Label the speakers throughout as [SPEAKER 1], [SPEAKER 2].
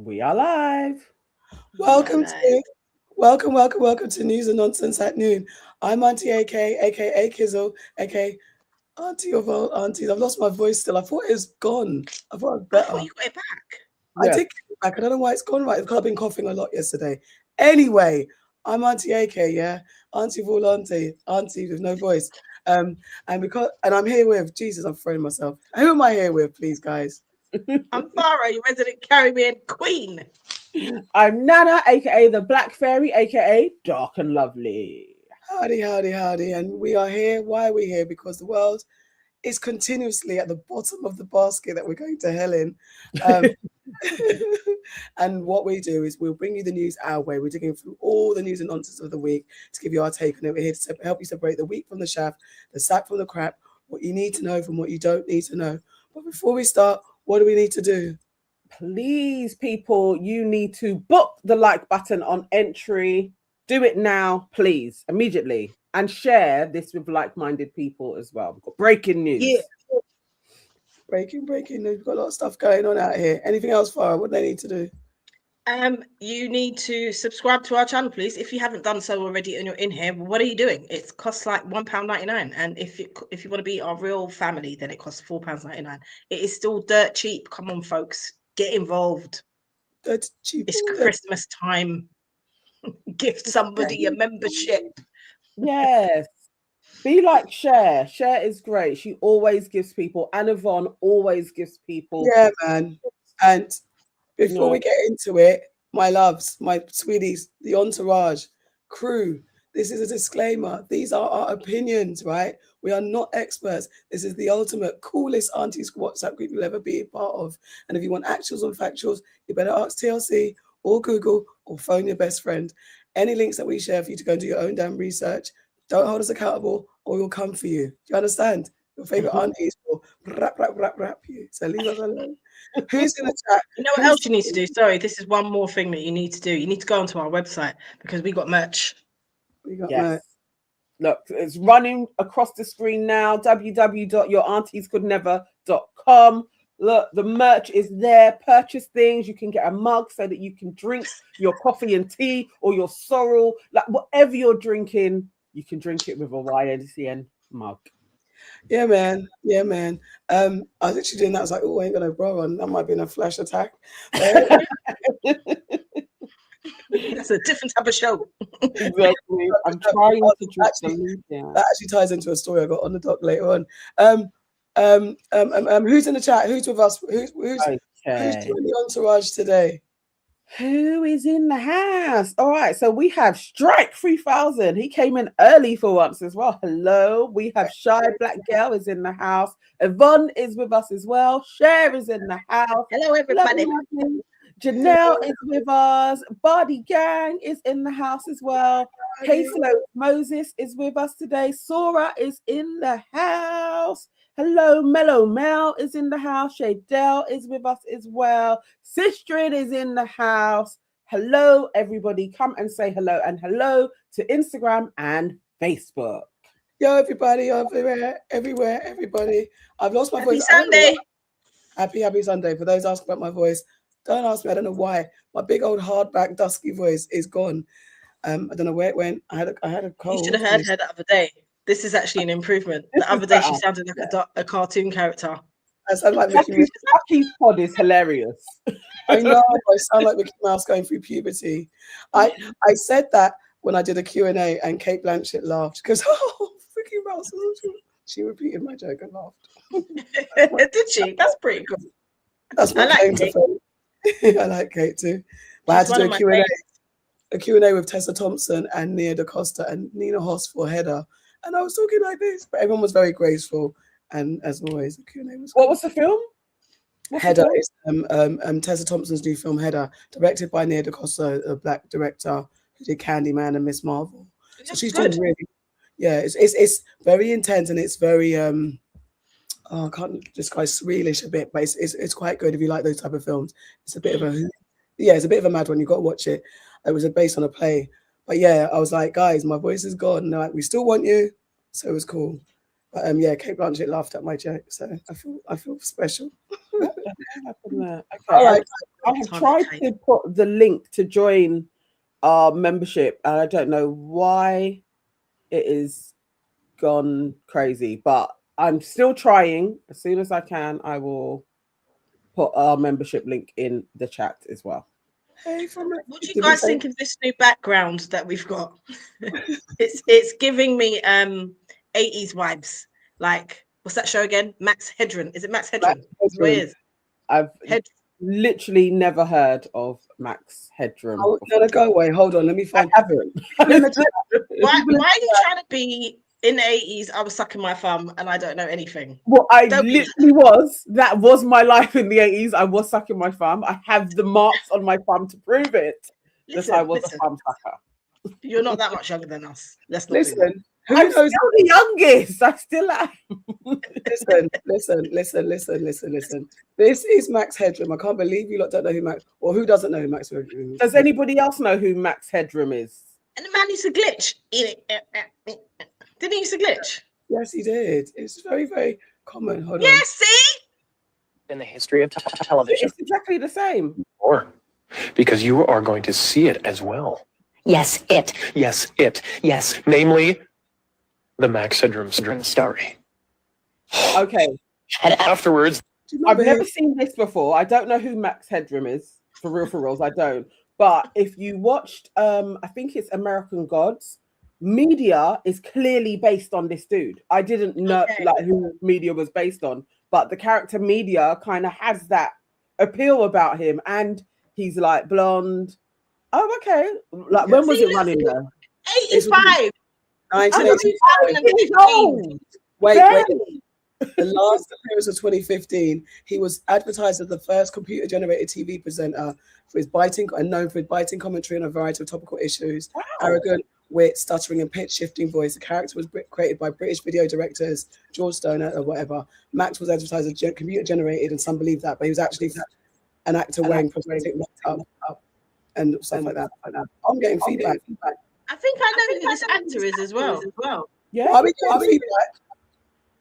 [SPEAKER 1] We are live.
[SPEAKER 2] Welcome to News and Nonsense at Noon. I'm Auntie AK, aka Kizzle, aka Auntie of all aunties. I've lost my voice still. I thought it was gone. I thought it was
[SPEAKER 3] I
[SPEAKER 2] better.
[SPEAKER 3] thought you got it back.
[SPEAKER 2] I did get it back. I don't know why it's gone right. Because I've been coughing a lot yesterday. Anyway, I'm Auntie AK, yeah? Auntie of all auntie with no voice. And I'm here with Jesus, I'm throwing myself. Who am I here with, please, guys?
[SPEAKER 3] I'm Farrah, your resident Caribbean queen.
[SPEAKER 1] I'm Nana, aka the Black Fairy, aka Dark and Lovely.
[SPEAKER 2] Howdy. And we are here. Why are we here? Because the world is continuously at the bottom of the basket that we're going to hell in. And what we do is we'll bring you the news our way. We're digging through all the news and nonsense of the week to give you our take on it. We're here to help you separate the wheat from the chaff, the sack from the crap, what you need to know from what you don't need to know. But before we start, what do we need to do?
[SPEAKER 1] Please, people, you need to book the like button on entry. Do it now, please, immediately. And share this with like-minded people as well. We've got breaking news.
[SPEAKER 3] Yeah.
[SPEAKER 2] Breaking news. We've got a lot of stuff going on out here. Anything else, Farrah? What do they need to do?
[SPEAKER 3] You need to subscribe to our channel, please. If you haven't done so already and you're in here, what are you doing? It costs like £1.99. And if you want to be our real family, then it costs £4.99. It is still dirt cheap. Come on, folks. Get involved.
[SPEAKER 2] That's cheap.
[SPEAKER 3] It's Christmas time. Gift somebody a membership.
[SPEAKER 1] Yes. Be like Cher. Cher is great. She always gives people, and Yvonne always gives people.
[SPEAKER 2] Yeah, man. And before we get into it, my loves, my sweeties, the entourage, crew, this is a disclaimer. These are our opinions, right? We are not experts. This is the ultimate coolest aunties WhatsApp group you'll ever be a part of. And if you want actuals or factuals, you better ask TLC or Google or phone your best friend. Any links that we share for you to go and do your own damn research. Don't hold us accountable or we'll come for you. Do you understand? Your favorite aunties will rap you. So leave us alone. Who's in the chat?
[SPEAKER 3] You know what else you need to do? Sorry, this is one more thing that you need to do. You need to go onto our website because we got merch.
[SPEAKER 2] We got merch.
[SPEAKER 1] Look, it's running across the screen now. www.yourauntiescouldnever.com. Look, the merch is there. Purchase things. You can get a mug so that you can drink your coffee and tea or your sorrel. Like whatever you're drinking, you can drink it with a YNCN mug.
[SPEAKER 2] Yeah, man. I was actually doing that. I was like, oh, I ain't got no bra on. That might be a flash attack.
[SPEAKER 3] That's a different type of show.
[SPEAKER 1] Exactly. I'm trying to
[SPEAKER 2] that actually ties into a story I got on the doc later on. Who's in the chat? Who's with us? Who's doing the entourage today?
[SPEAKER 1] Who is in the house? All right, so we have Strike 3000. He came in early for once as well. Hello. We have Shy Black Girl is in the house. Yvonne is with us as well. Cher is in the house.
[SPEAKER 3] Hello, everybody.
[SPEAKER 1] Janelle is with us. Body Gang is in the house as well. Caselo Moses is with us today. Sora is in the house. Hello, Mellow Mel is in the house. Shadell is with us as well. Sistrid is in the house. Hello, everybody. Come and say hello. And hello to Instagram and Facebook.
[SPEAKER 2] Yo, everybody, everywhere, everybody. I've lost my voice.
[SPEAKER 3] Sunday.
[SPEAKER 2] Happy Sunday. For those asking about my voice, don't ask me. I don't know why. My big old hardback dusky voice is gone. I don't know where it went. I had a cold.
[SPEAKER 3] You should have heard her the other day. This is actually an improvement. The other day she sounded like a cartoon character.
[SPEAKER 2] I sound like Mickey Mouse.
[SPEAKER 1] Jackie's pod is hilarious.
[SPEAKER 2] I know. I sound like Mickey Mouse going through puberty. I said that when I did a Q&A and Kate Blanchett laughed because Mickey Mouse. She repeated my joke and laughed.
[SPEAKER 3] Did she? That's pretty good.
[SPEAKER 2] That's my claim to fame. I like Kate too. But I had to do a Q&A with Tessa Thompson and Nia DaCosta and Nina Hoss for Heather. And I was talking like this, but everyone was very graceful. And as always, the Q&A was
[SPEAKER 1] What was the film?
[SPEAKER 2] Heather is Tessa Thompson's new film, Heather, directed by Nia DaCosta, a black director who did Candyman and Miss Marvel. So she's doing really, it's very intense and it's very I can't describe Swedish a bit, but it's quite good if you like those type of films. It's a bit of it's a bit of a mad one. You got to watch it. It was based on a play, but yeah, I was like, guys, my voice is gone. And they're like, we still want you, so it was cool. But Kate Blanchett laughed at my joke, so I feel special.
[SPEAKER 1] What the hell happened there? Okay,
[SPEAKER 2] All right.
[SPEAKER 1] I have tried to put the link to join our membership, and I don't know why it is gone crazy, but I'm still trying. As soon as I can, I will put our membership link in the chat as well.
[SPEAKER 2] Hey,
[SPEAKER 3] what do you guys think of this new background that we've got? it's giving me 80s vibes. Like, what's that show again? Max Headroom. Is it Max Headroom?
[SPEAKER 1] I've literally never heard of Max Headroom.
[SPEAKER 2] Oh, no, go away. Hold on. Let me find.
[SPEAKER 1] I haven't.
[SPEAKER 3] why are you trying to be in the 80s? I was sucking my thumb and I don't know anything.
[SPEAKER 1] Well, I literally was. That was my life in the 80s. I was sucking my thumb. I have the marks on my thumb to prove it. That I was a thumb sucker. You're
[SPEAKER 3] not that much younger than us. Let's not
[SPEAKER 2] listen.
[SPEAKER 1] I'm still the youngest. I still am.
[SPEAKER 2] Listen. This is Max Headroom. I can't believe you lot don't know who Max, or who doesn't know who Max Headroom is.
[SPEAKER 1] Does anybody else know who Max Headroom is?
[SPEAKER 3] And the man used to glitch. Didn't he used to glitch?
[SPEAKER 2] Yes, he did. It's very, very common. Hold on.
[SPEAKER 3] Yeah, see?
[SPEAKER 4] In the history of television.
[SPEAKER 1] It's exactly the same.
[SPEAKER 4] Or because you are going to see it as well.
[SPEAKER 5] Yes, it.
[SPEAKER 4] Yes, it. Yes, namely the Max Headroom story.
[SPEAKER 1] Okay.
[SPEAKER 4] And afterwards,
[SPEAKER 1] I've never seen this before. I don't know who Max Headroom is. For reals, I don't. But if you watched, I think it's American Gods, Media is clearly based on this dude. I didn't know like who Media was based on, but the character Media kind of has that appeal about him, and he's like blonde. Oh, okay. Like when was it running there?
[SPEAKER 3] 85.
[SPEAKER 2] 1985. Wait. The last appearance of 2015, he was advertised as the first computer-generated TV presenter for his biting and known for his biting commentary on a variety of topical issues. Wow. Arrogant, wit, stuttering, and pitch-shifting voice. The character was created by British video directors George Stoner or whatever. Max was advertised as computer-generated, and some believe that, but he was actually an actor wearing prosthetic makeup and stuff like that. I'm getting feedback.
[SPEAKER 3] I think I know who this actor is as well.
[SPEAKER 1] Yeah.
[SPEAKER 2] Are we getting feedback?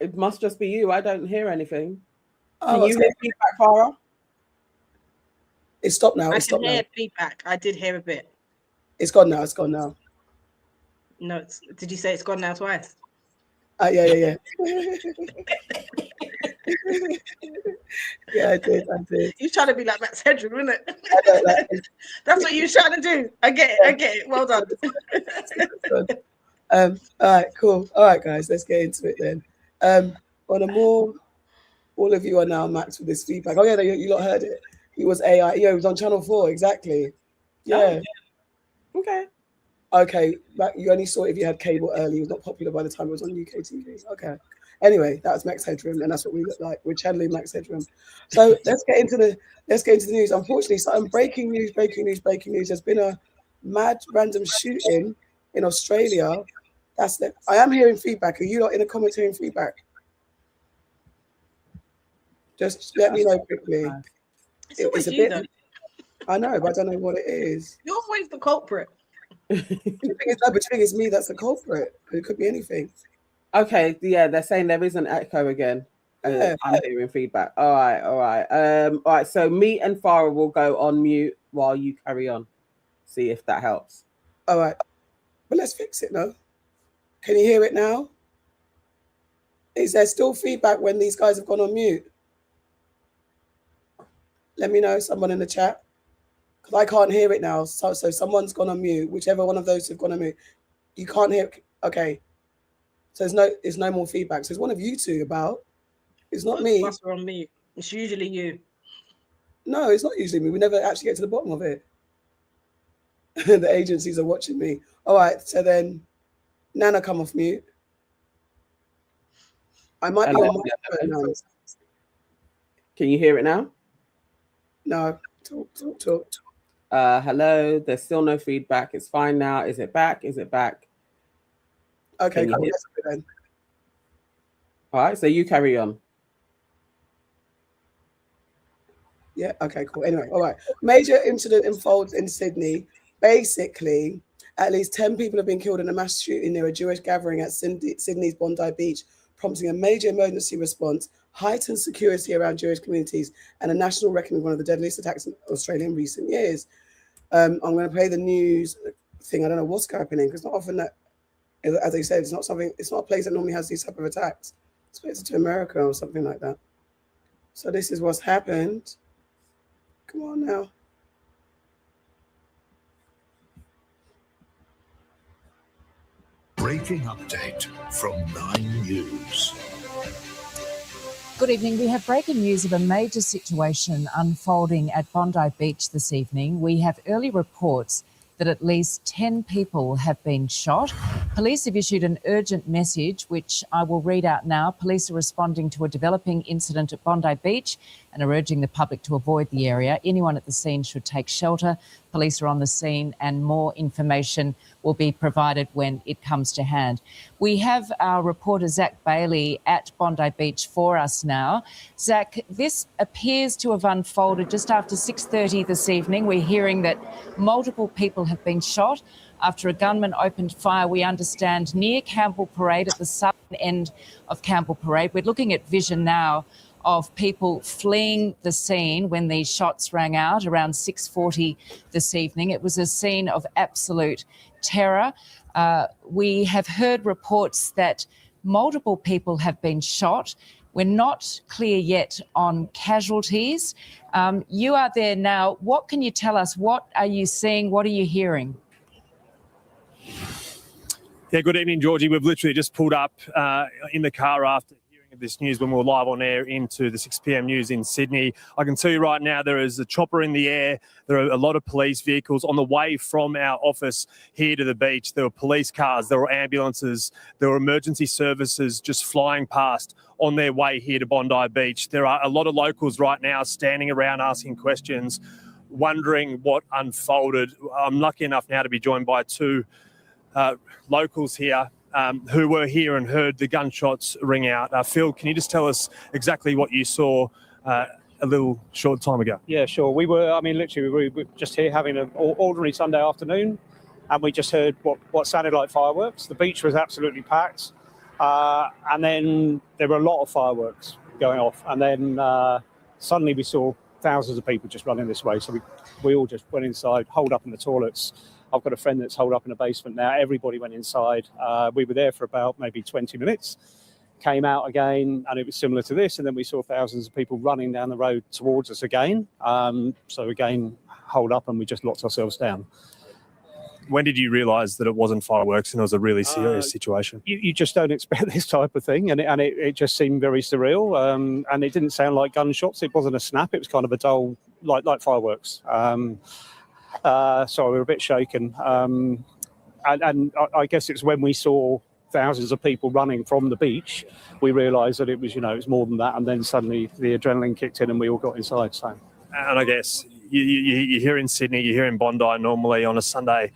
[SPEAKER 1] It must just be you. I don't hear anything.
[SPEAKER 2] Oh,
[SPEAKER 1] Can you hear feedback, Farrah?
[SPEAKER 2] It's stopped now.
[SPEAKER 3] I can hear feedback. I did hear a bit.
[SPEAKER 2] It's gone now.
[SPEAKER 3] No, did you say it's gone now twice?
[SPEAKER 2] Yeah. Yeah, I did.
[SPEAKER 3] You're trying to be like Max Headroom, isn't it? That's what you're trying to do. I get it. Well done.
[SPEAKER 2] All right, cool. All right, guys, let's get into it then. On a more, all of you are now Max with this feedback. Oh yeah, you lot heard it. He was AI. Yeah, he was on Channel 4, exactly. Yeah. Okay, but you only saw it if you had cable early. He was not popular by the time it was on UK TV. Okay. Anyway, that's Max Headroom, and that's what we look like. We're channeling Max Headroom. So let's get into the news. Unfortunately, some breaking news. There's been a mad random shooting in Australia. I am hearing feedback. Are you lot in the comments hearing feedback? Just let me know quickly.
[SPEAKER 3] It's a bit.
[SPEAKER 2] I know, but I don't know what it is.
[SPEAKER 3] You're always the culprit.
[SPEAKER 2] The thing is me that's the culprit. It could be anything.
[SPEAKER 1] Okay, yeah, they're saying there is an echo again. I'm hearing feedback. All right. So me and Farrah will go on mute while you carry on. See if that helps.
[SPEAKER 2] All right, but let's fix it now. Can you hear it now? Is there still feedback when these guys have gone on mute? Let me know, someone in the chat, because I can't hear it now. So someone's gone on mute. Whichever one of those who've gone on mute, you can't hear. Okay. So there's no more feedback. So it's one of you two about. It's not me.
[SPEAKER 3] We're on mute. It's usually you.
[SPEAKER 2] No, it's not usually me. We never actually get to the bottom of it. The agencies are watching me. All right. So then, Nana, come off mute. I might be on my.
[SPEAKER 1] Can you hear it now?
[SPEAKER 2] No. Talk.
[SPEAKER 1] Hello. There's still no feedback. It's fine now. Is it back?
[SPEAKER 2] Okay, cool. Then.
[SPEAKER 1] All right, so you carry on.
[SPEAKER 2] Yeah, okay, cool. Anyway, all right. Major incident unfolds in Sydney. Basically, at least 10 people have been killed in a mass shooting near a Jewish gathering at Sydney's Bondi Beach, prompting a major emergency response. heightened security around Jewish communities, and a national reckoning of one of the deadliest attacks in Australia in recent years. I'm going to play the news thing. I don't know what's happening because not often that, as I said, it's not a place that normally has these type of attacks. It's closer to America or something like that. So this is what's happened. Come on now.
[SPEAKER 5] Breaking update from 9 News.
[SPEAKER 6] Good evening. We have breaking news of a major situation unfolding at Bondi Beach this evening. We have early reports that at least 10 people have been shot. Police have issued an urgent message, which I will read out now. Police are responding to a developing incident at Bondi Beach and are urging the public to avoid the area. Anyone at the scene should take shelter. Police are on the scene and more information will be provided when it comes to hand. We have our reporter Zach Bailey at Bondi Beach for us now. Zach, this appears to have unfolded just after 6:30 this evening. We're hearing that multiple people have been shot after a gunman opened fire, we understand, near Campbell Parade at the southern end of Campbell Parade. We're looking at vision now of people fleeing the scene when these shots rang out around 6:40 this evening. It was a scene of absolute terror. We have heard reports that multiple people have been shot. We're not clear yet on casualties. You are there now. What can you tell us? What are you seeing? What are you hearing?
[SPEAKER 7] Yeah, good evening, Georgie. We've literally just pulled up in the car after hearing of this news when we were live on air into the 6 p.m. news in Sydney. I can tell you right now there is a chopper in the air. There are a lot of police vehicles on the way from our office here to the beach. There were police cars, there were ambulances, there were emergency services just flying past on their way here to Bondi Beach. There are a lot of locals right now standing around asking questions, wondering what unfolded. I'm lucky enough now to be joined by two locals here who were here and heard the gunshots ring out. Phil, can you just tell us exactly what you saw a little short time ago?
[SPEAKER 8] Yeah, sure. We were just here having an ordinary Sunday afternoon, and we just heard what sounded like fireworks. The beach was absolutely packed, and then there were a lot of fireworks going off, and then suddenly we saw thousands of people just running this way. So we all just went inside, holed up in the toilets. I've got a friend that's holed up in the basement now. Everybody went inside. We were there for about maybe 20 minutes, came out again, and it was similar to this. And then we saw thousands of people running down the road towards us again. So again, holed up, and we just locked ourselves down.
[SPEAKER 7] When did you realise that it wasn't fireworks and it was a really serious situation?
[SPEAKER 8] You just don't expect this type of thing, and it just seemed very surreal. And it didn't sound like gunshots. It wasn't a snap. It was kind of a dull, like fireworks. So we were a bit shaken. And I guess it's when we saw thousands of people running from the beach, we realised that it was more than that. And then suddenly the adrenaline kicked in and we all got inside. So.
[SPEAKER 7] And I guess you're here in Sydney, you're here in Bondi normally on a Sunday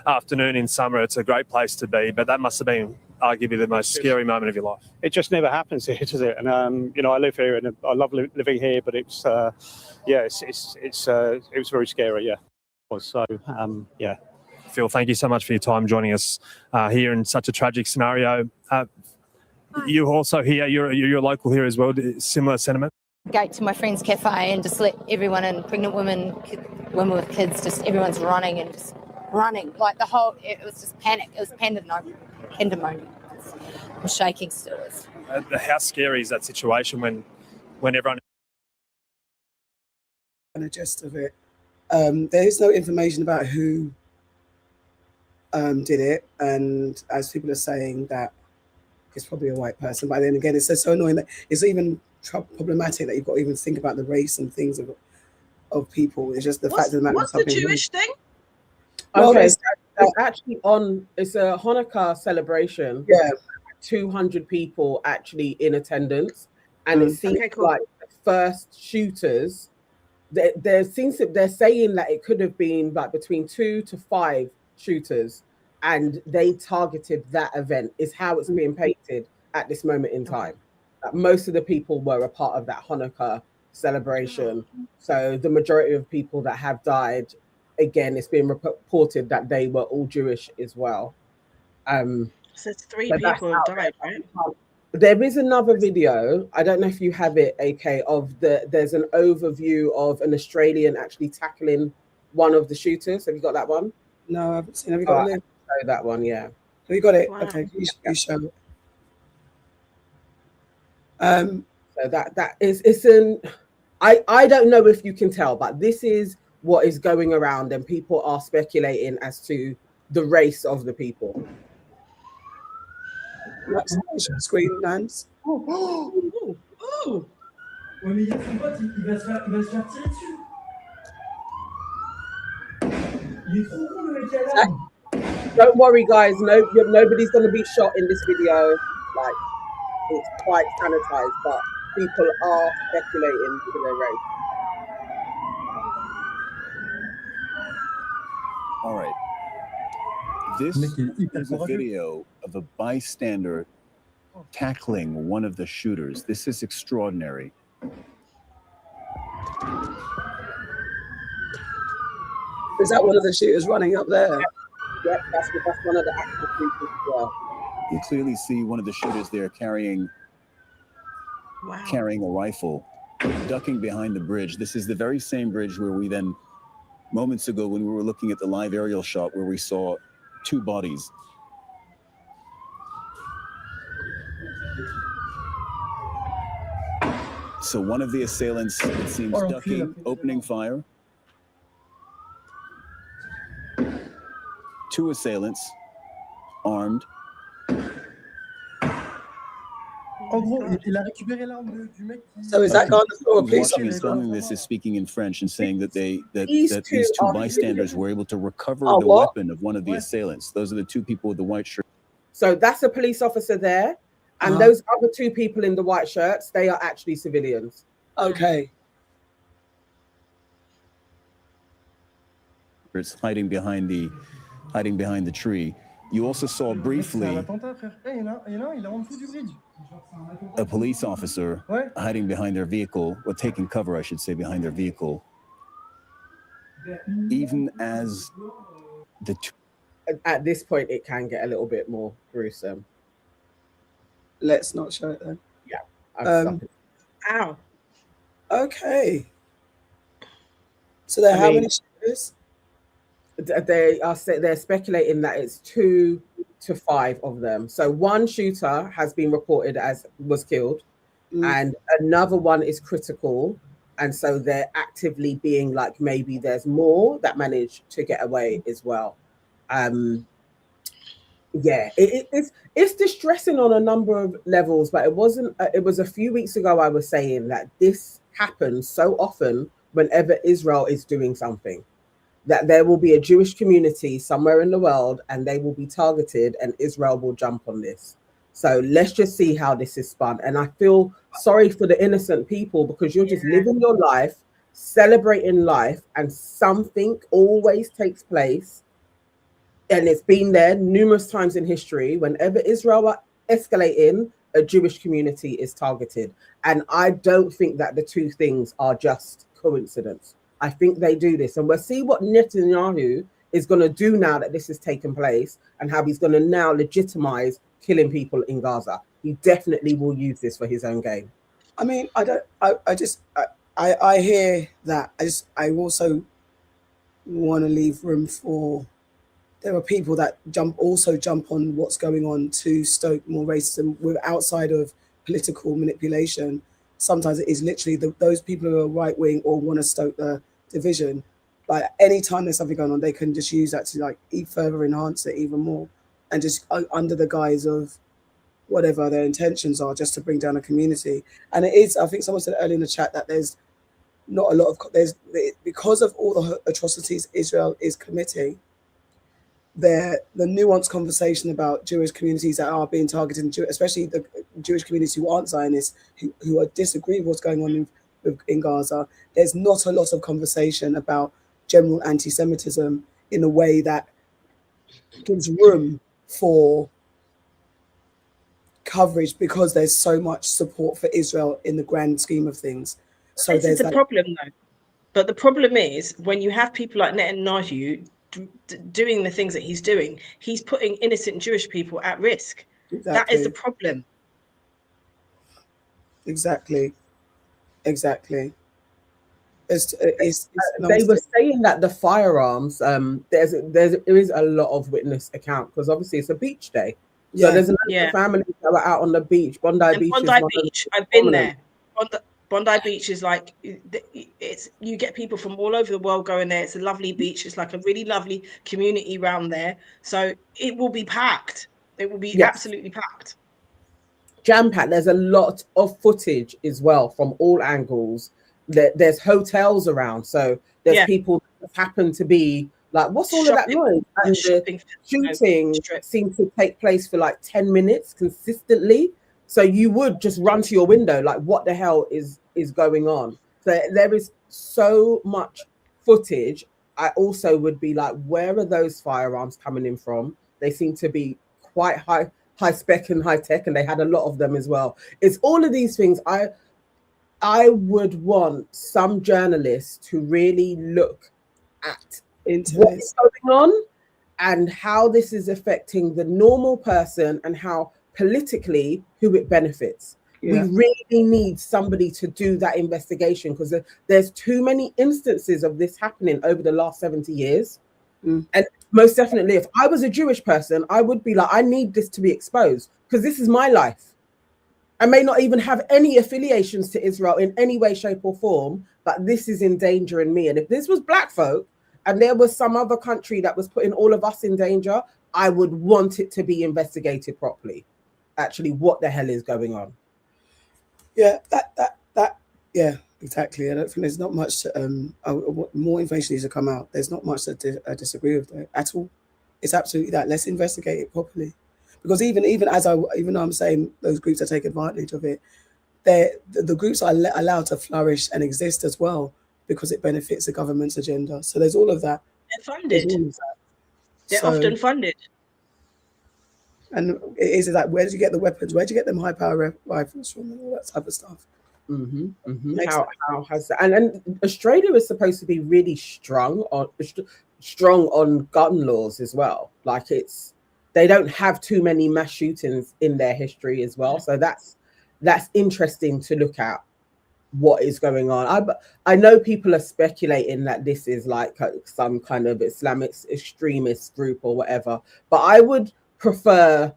[SPEAKER 7] afternoon in summer. It's a great place to be, but that must have been arguably the most scary moment of your life.
[SPEAKER 8] It just never happens here, does it? And I live here and I love living here, but it's it was very scary. Yeah. So, yeah.
[SPEAKER 7] Phil, thank you so much for your time joining us here in such a tragic scenario. You also here, you're a local here as well, similar sentiment?
[SPEAKER 9] Gate to my friend's cafe and just let everyone in, pregnant women, women with kids, just everyone's running and just running. Like it was just panic. It was pandemonium. I'm shaking still.
[SPEAKER 7] How scary is that situation when everyone...
[SPEAKER 2] And the gist of it. There is no information about who did it, and as people are saying that it's probably a white person, but then again it's so annoying that it's even problematic that you've got to even think about the race and things of people. It's just the fact of the matter.
[SPEAKER 3] What's the Jewish thing?
[SPEAKER 2] Well,
[SPEAKER 1] okay, it's actually it's a Hanukkah celebration.
[SPEAKER 2] Yeah,
[SPEAKER 1] 200 people actually in attendance, and it seems like the first shooters. They're saying that it could have been like between 2 to 5 shooters, and they targeted that event. Is how it's being painted at this moment in time. Most of the people were a part of that Hanukkah celebration, so the majority of people that have died, again, it's been reported that they were all Jewish as well.
[SPEAKER 3] So it's 3 people have died, right?
[SPEAKER 1] There is another video. I don't know if you have it, AK, of there's an overview of an Australian actually tackling one of the shooters. Have you got that one?
[SPEAKER 2] No, I haven't seen. Have you got a link?
[SPEAKER 1] Show that one, yeah.
[SPEAKER 2] Have you got it?
[SPEAKER 3] Wow.
[SPEAKER 2] Okay, you show it.
[SPEAKER 1] So that is I don't know if you can tell, but this is what is going around, and people are speculating as to the race of the people.
[SPEAKER 2] Vaccination screen, Nance.
[SPEAKER 10] Ouais, mais il y a son pote, il va se faire tirer dessus. Il est trop con, le mec qui est là.
[SPEAKER 1] Don't worry, guys. Nobody's going to be shot in this video. Like, it's quite sanitized, but people are speculating to their race.
[SPEAKER 11] All right. This is a video of a bystander tackling one of the shooters. This is extraordinary.
[SPEAKER 2] Is that one of the shooters running up there?
[SPEAKER 1] Yep, that's one of the active people as well.
[SPEAKER 11] You clearly see one of the shooters there carrying a rifle, ducking behind the bridge. This is the very same bridge where we then, moments ago, when we were looking at the live aerial shot, where we saw two bodies. So one of the assailants, it seems, ducking, opening fire. Two assailants, armed.
[SPEAKER 10] En gros, il a récupéré l'arme du mec.
[SPEAKER 2] So is that guy on the floor?
[SPEAKER 11] Watching and filming this is speaking in French and saying that these two bystanders were able to recover the weapon of one of the assailants. Those are the two people with the white shirt.
[SPEAKER 1] So that's a police officer there, and those other two people in the white shirts, they are actually civilians.
[SPEAKER 2] Okay.
[SPEAKER 11] It's hiding behind the tree. You also saw briefly a police officer hiding behind their vehicle, or taking cover, I should say, behind their vehicle. Even as the two...
[SPEAKER 1] At this point, it can get a little bit more gruesome.
[SPEAKER 2] Let's not show it then.
[SPEAKER 1] Yeah.
[SPEAKER 3] Ow.
[SPEAKER 2] Okay. So there are how many shooters?
[SPEAKER 1] They're speculating that it's 2 to 5 of them. So one shooter has been reported as was killed, and another one is critical, and so they're actively being like, maybe there's more that managed to get away as well. Yeah, it's distressing on a number of levels, but it wasn't. It was a few weeks ago I was saying that this happens so often whenever Israel is doing something, that there will be a Jewish community somewhere in the world and they will be targeted, and Israel will jump on this. So let's just see how this is spun. And I feel sorry for the innocent people, because you're just living your life, celebrating life, and something always takes place. And it's been there numerous times in history. Whenever Israel are escalating, a Jewish community is targeted. And I don't think that the two things are just coincidence. I think they do this, and we'll see what Netanyahu is going to do now that this has taken place, and how he's going to now legitimize killing people in Gaza. He definitely will use this for his own gain.
[SPEAKER 2] I mean, I hear that. I also want to leave room for, there are people that jump on what's going on to stoke more racism with outside of political manipulation. Sometimes it is literally those people who are right wing or want to stoke the division. Like anytime there's something going on, they can just use that to like further enhance it even more, and just under the guise of whatever their intentions are, just to bring down a community. And it is, I think someone said earlier in the chat that there's not a lot of, because of all the atrocities Israel is committing, the nuanced conversation about Jewish communities that are being targeted, especially the Jewish communities who aren't Zionists, who disagree with what's going on in Gaza. There's not a lot of conversation about general anti-Semitism in a way that gives room for coverage, because there's so much support for Israel in the grand scheme of things. So
[SPEAKER 3] this is the problem, though. But the problem is, when you have people like Netanyahu doing the things that he's doing, he's putting innocent Jewish people at risk.
[SPEAKER 2] Exactly.
[SPEAKER 3] That is the problem.
[SPEAKER 2] Exactly. It's
[SPEAKER 1] They were saying that the firearms, there is a lot of witness account because obviously it's a beach day. So
[SPEAKER 2] Yeah.
[SPEAKER 1] there's a lot of families that were out on the beach. Bondi Beach is
[SPEAKER 3] Bondi
[SPEAKER 1] one
[SPEAKER 3] Beach,
[SPEAKER 1] of
[SPEAKER 3] I've been
[SPEAKER 1] prominent.
[SPEAKER 3] there. Bondi Beach is like, it's, you get people from all over the world going there. It's a lovely beach. It's like a really lovely community around there. So it will be packed. It will be
[SPEAKER 1] Yes.
[SPEAKER 3] absolutely packed.
[SPEAKER 1] Jam-packed. There's a lot of footage as well from all angles. There's hotels around. So there's people that happen to be like, what's all of that noise? And the shooting seems to take place for like 10 minutes consistently. So you would just run to your window, like, what the hell is going on? So there is so much footage. I also would be like, where are those firearms coming in from? They seem to be quite high spec and high tech, and they had a lot of them as well. It's all of these things. I would want some journalists to really look at what is going on and how this is affecting the normal person and how politically who it benefits.
[SPEAKER 2] Yeah.
[SPEAKER 1] We really need somebody to do that investigation because there's too many instances of this happening over the last 70 years. And most definitely, if I was a Jewish person, I would be like, I need this to be exposed because this is my life. I may not even have any affiliations to Israel in any way, shape, or form, but this is endangering me. And if this was black folk and there was some other country that was putting all of us in danger, I would want it to be investigated properly. Actually, what the hell is going on?
[SPEAKER 2] Yeah, yeah, exactly. I don't think there's not much. More information needs to come out. There's not much that I disagree with at all. It's absolutely that. Let's investigate it properly, because even though I'm saying those groups that take advantage of it, the groups are allowed to flourish and exist as well because it benefits the government's agenda. So there's all of that.
[SPEAKER 3] They're funded. They're often funded.
[SPEAKER 2] And it is that, where did you get the weapons? Where did you get them high power rifles from and all that type of stuff?
[SPEAKER 1] How has that? And Australia is supposed to be really strong on gun laws as well. Like they don't have too many mass shootings in their history as well. So that's interesting to look at what is going on. I know people are speculating that this is like some kind of Islamic extremist group or whatever, but I would prefer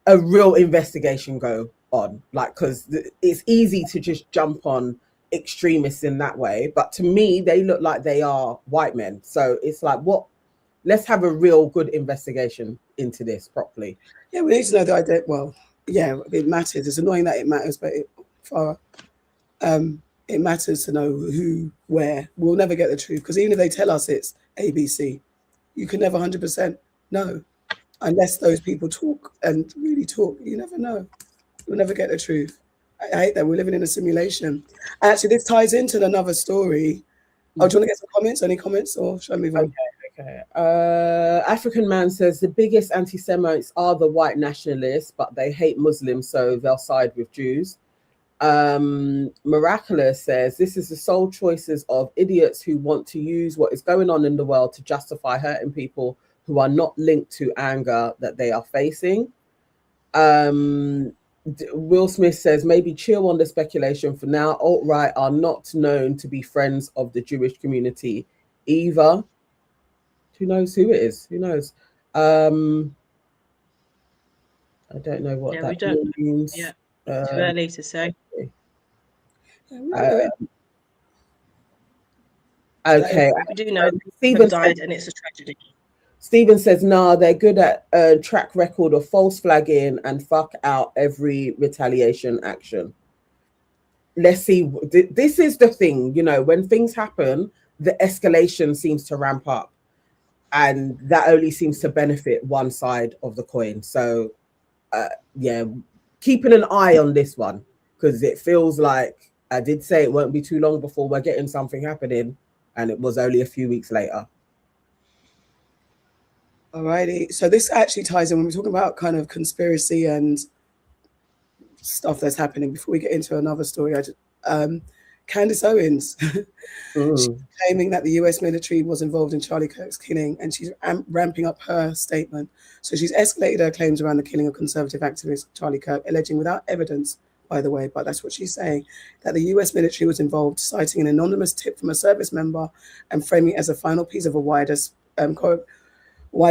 [SPEAKER 1] a real investigation go on, like, because it's easy to just jump on extremists in that way, but to me they look like they are white men. So it's like, let's have a real good investigation into this properly.
[SPEAKER 2] Yeah, we need to know the idea. Well, yeah, it matters. It's annoying that it matters, but it matters to know who, where. We'll never get the truth, because even if they tell us it's ABC, you can never 100% know. Unless those people talk and really talk, you never know. We'll never get the truth. I hate that we're living in a simulation. Actually, this ties into another story. Oh, do you want to get some comments? Any comments, or should I move on?
[SPEAKER 1] Okay. African Man says the biggest anti-Semites are the white nationalists, but they hate Muslims, so they'll side with Jews. Miraculous says this is the sole choices of idiots who want to use what is going on in the world to justify hurting people who are not linked to anger that they are facing. Will Smith says maybe chill on the speculation for now. Alt-right are not known to be friends of the Jewish community either. Who knows who it is? Who knows? I don't know what that means.
[SPEAKER 3] Yeah, too early to say.
[SPEAKER 1] Okay.
[SPEAKER 3] We do know
[SPEAKER 1] Stephen
[SPEAKER 3] died, and it's a tragedy.
[SPEAKER 1] Stephen says, nah, they're good at a track record of false flagging and fuck out every retaliation action. Let's see. This is the thing, when things happen, the escalation seems to ramp up, and that only seems to benefit one side of the coin. So, yeah, keeping an eye on this one, because it feels like I did say it won't be too long before we're getting something happening, and it was only a few weeks later.
[SPEAKER 2] Alrighty, so this actually ties in when we're talking about kind of conspiracy and stuff that's happening. Before we get into another story, Candace Owens, she's claiming that the US military was involved in Charlie Kirk's killing, and she's ramping up her statement. So she's escalated her claims around the killing of conservative activist Charlie Kirk, alleging without evidence by the way, but that's what she's saying, that the US military was involved, citing an anonymous tip from a service member and framing it as a final piece of a wider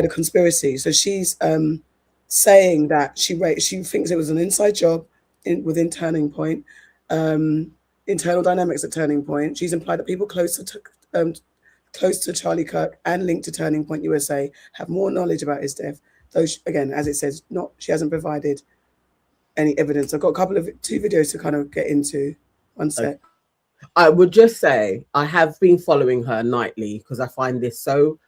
[SPEAKER 2] conspiracy. So she's saying that she thinks it was an inside job within Turning Point, internal dynamics at Turning Point. She's implied that people close to Charlie Kirk and linked to Turning Point USA have more knowledge about his death. Though, again, as it says, she hasn't provided any evidence. I've got two videos to kind of get into. One sec.
[SPEAKER 12] I would just say I have been following her nightly because I find this so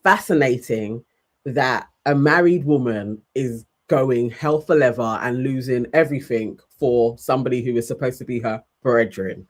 [SPEAKER 12] fascinating that a married woman is going hell for leather and losing everything for somebody who is supposed to be her brethren.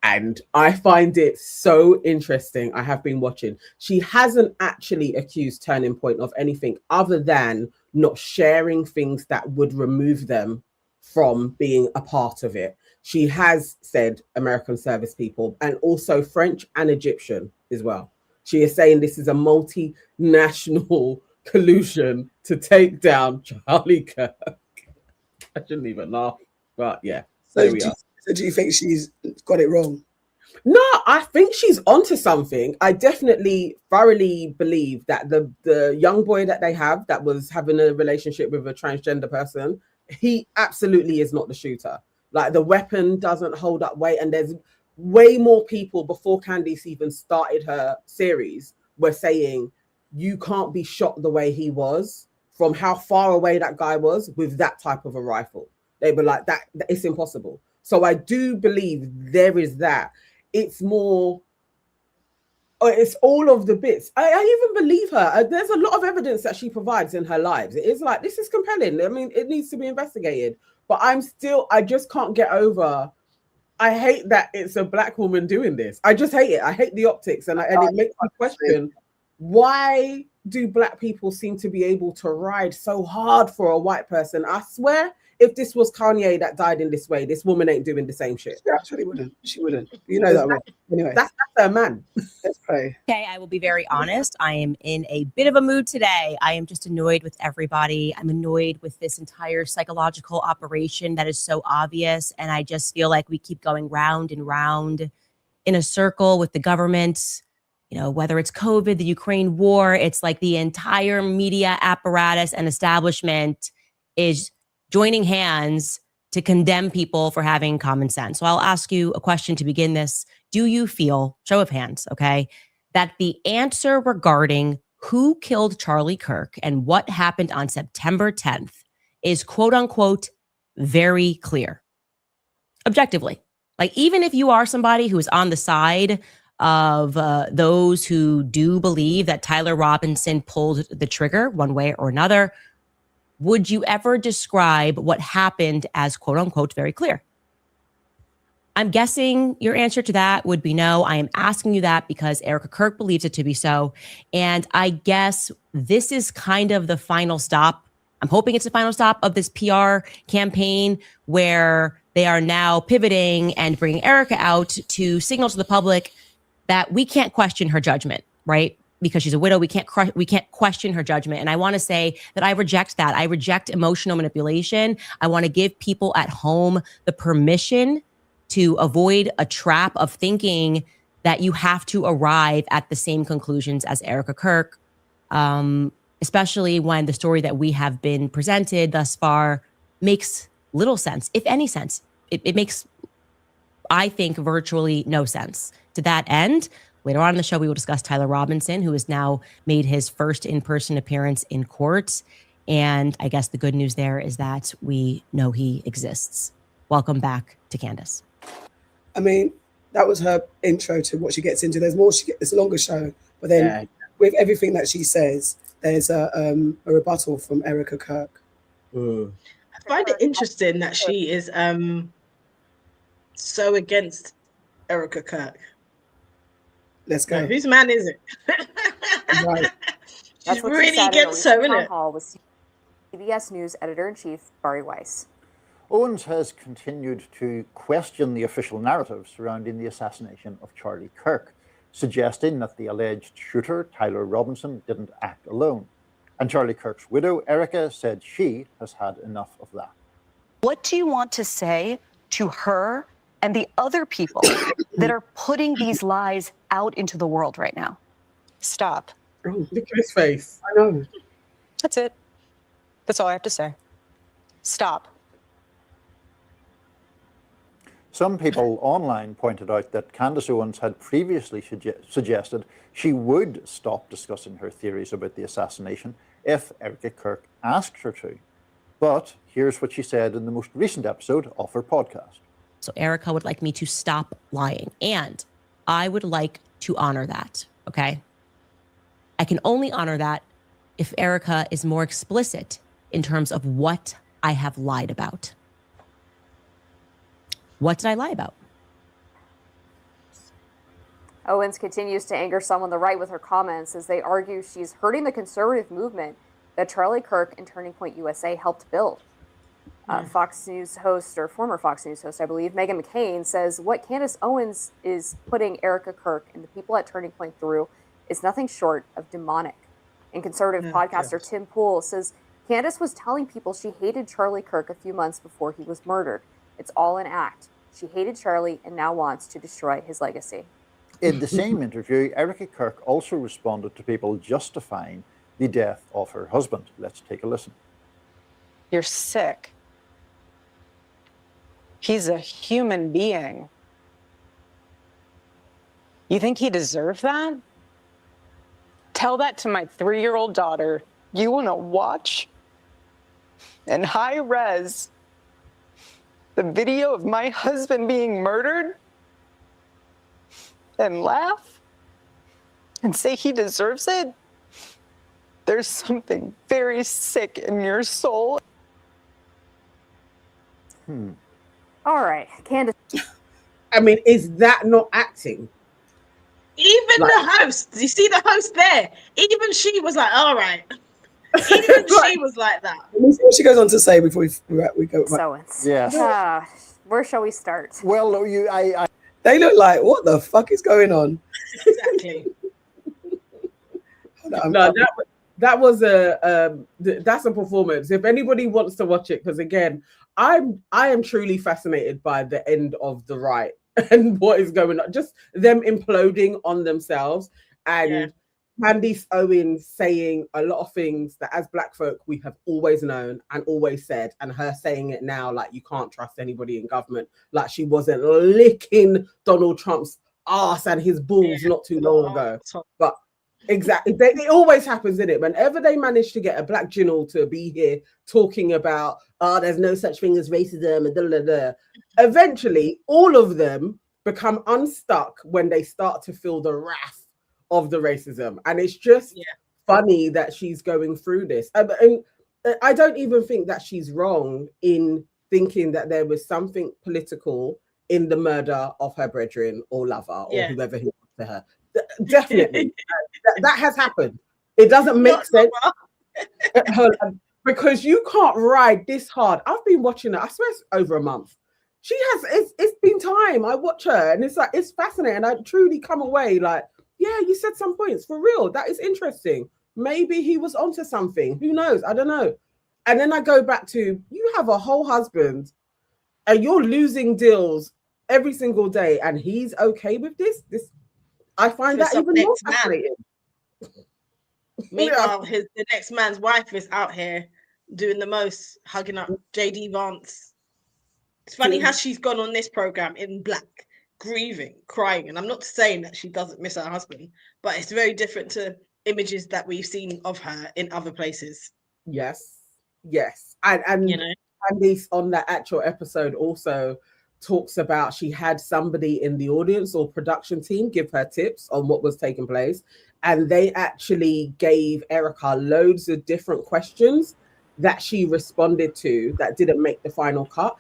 [SPEAKER 12] And I find it so interesting. I have been watching. She hasn't actually accused Turning Point of anything other than not sharing things that would remove them from being a part of it. She has said American service people and also French and Egyptian as well. She is saying this is a multinational collusion to take down Charlie Kirk. I shouldn't even laugh, but yeah.
[SPEAKER 2] So do you think she's got it wrong?
[SPEAKER 12] No, I think she's onto something. I definitely thoroughly believe that the young boy that they have that was having a relationship with a transgender person, he absolutely is not the shooter. Like, the weapon doesn't hold up weight, and there's way more people before Candice even started her series were saying you can't be shot the way he was from how far away that guy was with that type of a rifle. They were like, that it's impossible. So I do believe there is that. It's more, it's all of the bits. I even believe her. There's a lot of evidence that she provides in her lives. It is like, this is compelling. I mean, it needs to be investigated. But I just can't get over. I hate that it's a black woman doing this. I just hate it. I hate the optics. And it makes me question, why do black people seem to be able to ride so hard for a white person? I swear, if this was Kanye that died in this way, this woman ain't doing the same shit.
[SPEAKER 2] She actually wouldn't. She wouldn't. You know that, right? Anyway,
[SPEAKER 12] that's her man.
[SPEAKER 2] Let's pray.
[SPEAKER 13] Okay, I will be very honest. I am in a bit of a mood today. I am just annoyed with everybody. I'm annoyed with this entire psychological operation that is so obvious. And I just feel like we keep going round and round in a circle with the government. You know, whether it's COVID, the Ukraine war, it's like the entire media apparatus and establishment is joining hands to condemn people for having common sense. So I'll ask you a question to begin this. Do you feel, show of hands, okay, that the answer regarding who killed Charlie Kirk and what happened on September 10th is quote unquote very clear? Objectively. Like, even if you are somebody who is on the side of those who do believe that Tyler Robinson pulled the trigger one way or another, would you ever describe what happened as quote unquote very clear? I'm guessing your answer to that would be no. I am asking you that because Erica Kirk believes it to be so. And I guess this is kind of the final stop. I'm hoping it's the final stop of this PR campaign where they are now pivoting and bringing Erica out to signal to the public that we can't question her judgment, right? Because she's a widow, we can't question her judgment. And I want to say that I reject that. I reject emotional manipulation. I want to give people at home the permission to avoid a trap of thinking that you have to arrive at the same conclusions as Erica Kirk, especially when the story that we have been presented thus far makes little sense, if any sense. It makes, I think, virtually no sense. To that end, later on in the show, we will discuss Tyler Robinson, who has now made his first in-person appearance in court. And I guess the good news there is that we know he exists. Welcome back to Candace.
[SPEAKER 2] I mean, that was her intro to what she gets into. There's more. It's a longer show, but then with everything that she says, there's a rebuttal from Erica Kirk.
[SPEAKER 3] I find it interesting that she is so against Erica Kirk.
[SPEAKER 2] Let's go.
[SPEAKER 3] Now, whose man is it?
[SPEAKER 2] Right.
[SPEAKER 3] She's really against her, isn't it?
[SPEAKER 14] Hall with CBS News editor-in-chief Barry Weiss.
[SPEAKER 15] Owens has continued to question the official narrative surrounding the assassination of Charlie Kirk, suggesting that the alleged shooter, Tyler Robinson, didn't act alone. And Charlie Kirk's widow, Erica, said she has had enough of that.
[SPEAKER 16] What do you want to say to her and the other people that are putting these lies out into the world right now?
[SPEAKER 17] Stop.
[SPEAKER 12] Oh, look at his face. I know.
[SPEAKER 17] That's it. That's all I have to say. Stop.
[SPEAKER 15] Some people online pointed out that Candace Owens had previously suggested she would stop discussing her theories about the assassination if Erica Kirk asked her to. But here's what she said in the most recent episode of her podcast.
[SPEAKER 13] So Erica would like me to stop lying, and I would like to honor that, okay? I can only honor that if Erica is more explicit in terms of what I have lied about. What did I lie about?
[SPEAKER 14] Owens continues to anger some on the right with her comments as they argue she's hurting the conservative movement that Charlie Kirk and Turning Point USA helped build. Fox News host, or former Fox News host, I believe, Meghan McCain, says what Candace Owens is putting Erica Kirk and the people at Turning Point through is nothing short of demonic. And conservative podcaster Tim Pool says Candace was telling people she hated Charlie Kirk a few months before he was murdered. It's all an act. She hated Charlie and now wants to destroy his legacy.
[SPEAKER 15] In the same interview, Erica Kirk also responded to people justifying the death of her husband. Let's take a listen.
[SPEAKER 17] You're sick. He's a human being. You think he deserved that? Tell that to my 3-year-old daughter. You want to watch in high res the video of my husband being murdered and laugh and say he deserves it? There's something very sick in your soul.
[SPEAKER 14] All right, Candace.
[SPEAKER 12] I mean, is that not acting?
[SPEAKER 3] Even the host, you see the host there? Even she was like, all right. Even she was like that.
[SPEAKER 2] Let me see what she goes on to say before we go.
[SPEAKER 14] So it's where shall we start?
[SPEAKER 15] Well,
[SPEAKER 2] they look like, what the fuck is going on?
[SPEAKER 3] Exactly.
[SPEAKER 12] That was that's a performance. If anybody wants to watch it, because again, I am truly fascinated by the end of the right and what is going on. Just them imploding on themselves, and Candace Owens saying a lot of things that as Black folk we have always known and always said, and her saying it now like you can't trust anybody in government, like she wasn't licking Donald Trump's ass and his balls not too long ago. But exactly, it always happens, isn't it? Whenever they manage to get a Black journal to be here talking about there's no such thing as racism and eventually all of them become unstuck when they start to feel the wrath of the racism, and it's just funny that she's going through this. And I don't even think that she's wrong in thinking that there was something political in the murder of her brethren or lover or whoever he was to her. Definitely, that has happened. It doesn't make sense because you can't ride this hard. I've been watching her. I swear it's over a month. She has. It's been time. I watch her, and it's like it's fascinating. I truly come away like, yeah, you said some points for real. That is interesting. Maybe he was onto something. Who knows? I don't know. And then I go back to you have a whole husband, and you're losing deals every single day, and he's okay with this. I find that even more fascinating.
[SPEAKER 3] Meanwhile, the next man's wife is out here doing the most, hugging up JD Vance. It's funny how she's gone on this program in black, grieving, crying, and I'm not saying that she doesn't miss her husband, but it's very different to images that we've seen of her in other places.
[SPEAKER 12] Yes, and you know, Candice on that actual episode also talks about she had somebody in the audience or production team give her tips on what was taking place, and they actually gave Erica loads of different questions that she responded to that didn't make the final cut.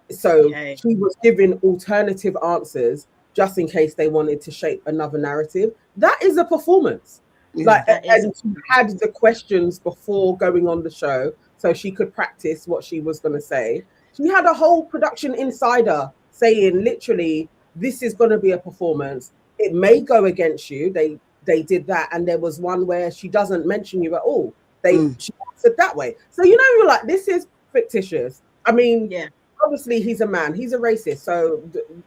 [SPEAKER 12] She was giving alternative answers just in case they wanted to shape another narrative. That is a performance. And she had the questions before going on the show so she could practice what she was going to say. She had a whole production insider saying literally, this is going to be a performance. It may go against you. They did that. And there was one where she doesn't mention you at all. She answered that way. So, you're like, this is fictitious. I mean,
[SPEAKER 3] yeah.
[SPEAKER 12] Obviously he's a man. He's a racist. So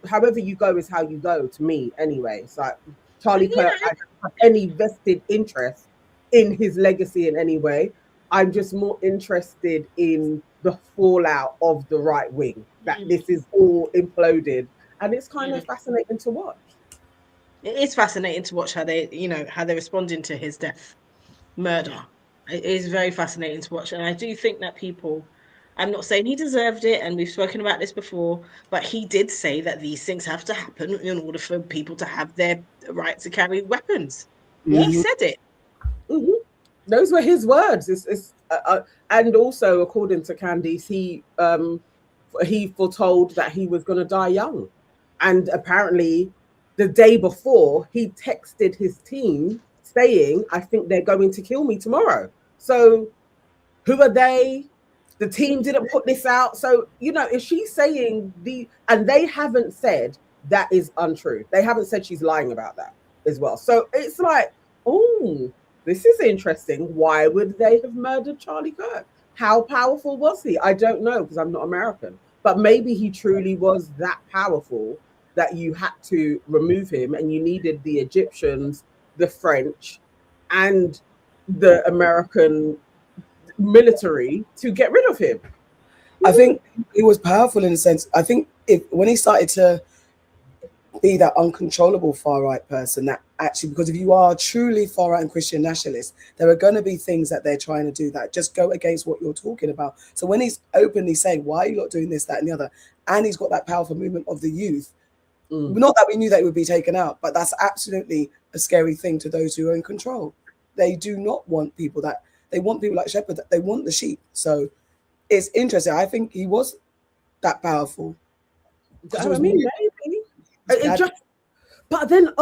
[SPEAKER 12] however you go is how you go. To me, anyway. It's like Charlie Kirk. I don't have any vested interest in his legacy in any way. I'm just more interested in the fallout of the right wing. That this is all imploded, and it's kind of fascinating to watch.
[SPEAKER 3] It is fascinating to watch how they, how they're responding to his death, murder. It is very fascinating to watch, and I do think that people. I'm not saying he deserved it, and we've spoken about this before, but he did say that these things have to happen in order for people to have their right to carry weapons. He said it.
[SPEAKER 12] Those were his words. And also, according to Candice, he foretold that he was going to die young, and apparently, the day before, he texted his team saying, "I think they're going to kill me tomorrow." So, who are they? The team didn't put this out. So, if she's saying and they haven't said that is untrue. They haven't said she's lying about that as well. So it's like, oh, this is interesting. Why would they have murdered Charlie Kirk? How powerful was he? I don't know, because I'm not American. But maybe he truly was that powerful that you had to remove him, and you needed the Egyptians, the French, and the American military to get rid of him.
[SPEAKER 2] I think he was powerful in a sense. I think when he started to be that uncontrollable far right person, that actually, because if you are truly far right and Christian nationalist, there are going to be things that they're trying to do that just go against what you're talking about. So when he's openly saying, "Why are you not doing this, that, and the other," and he's got that powerful movement of the youth, not that we knew that it would be taken out, but that's absolutely a scary thing to those who are in control. They do not want people that. They want people like Shepherd. They want the sheep. So it's interesting. I think he was that powerful.
[SPEAKER 12] I mean, maybe. But then,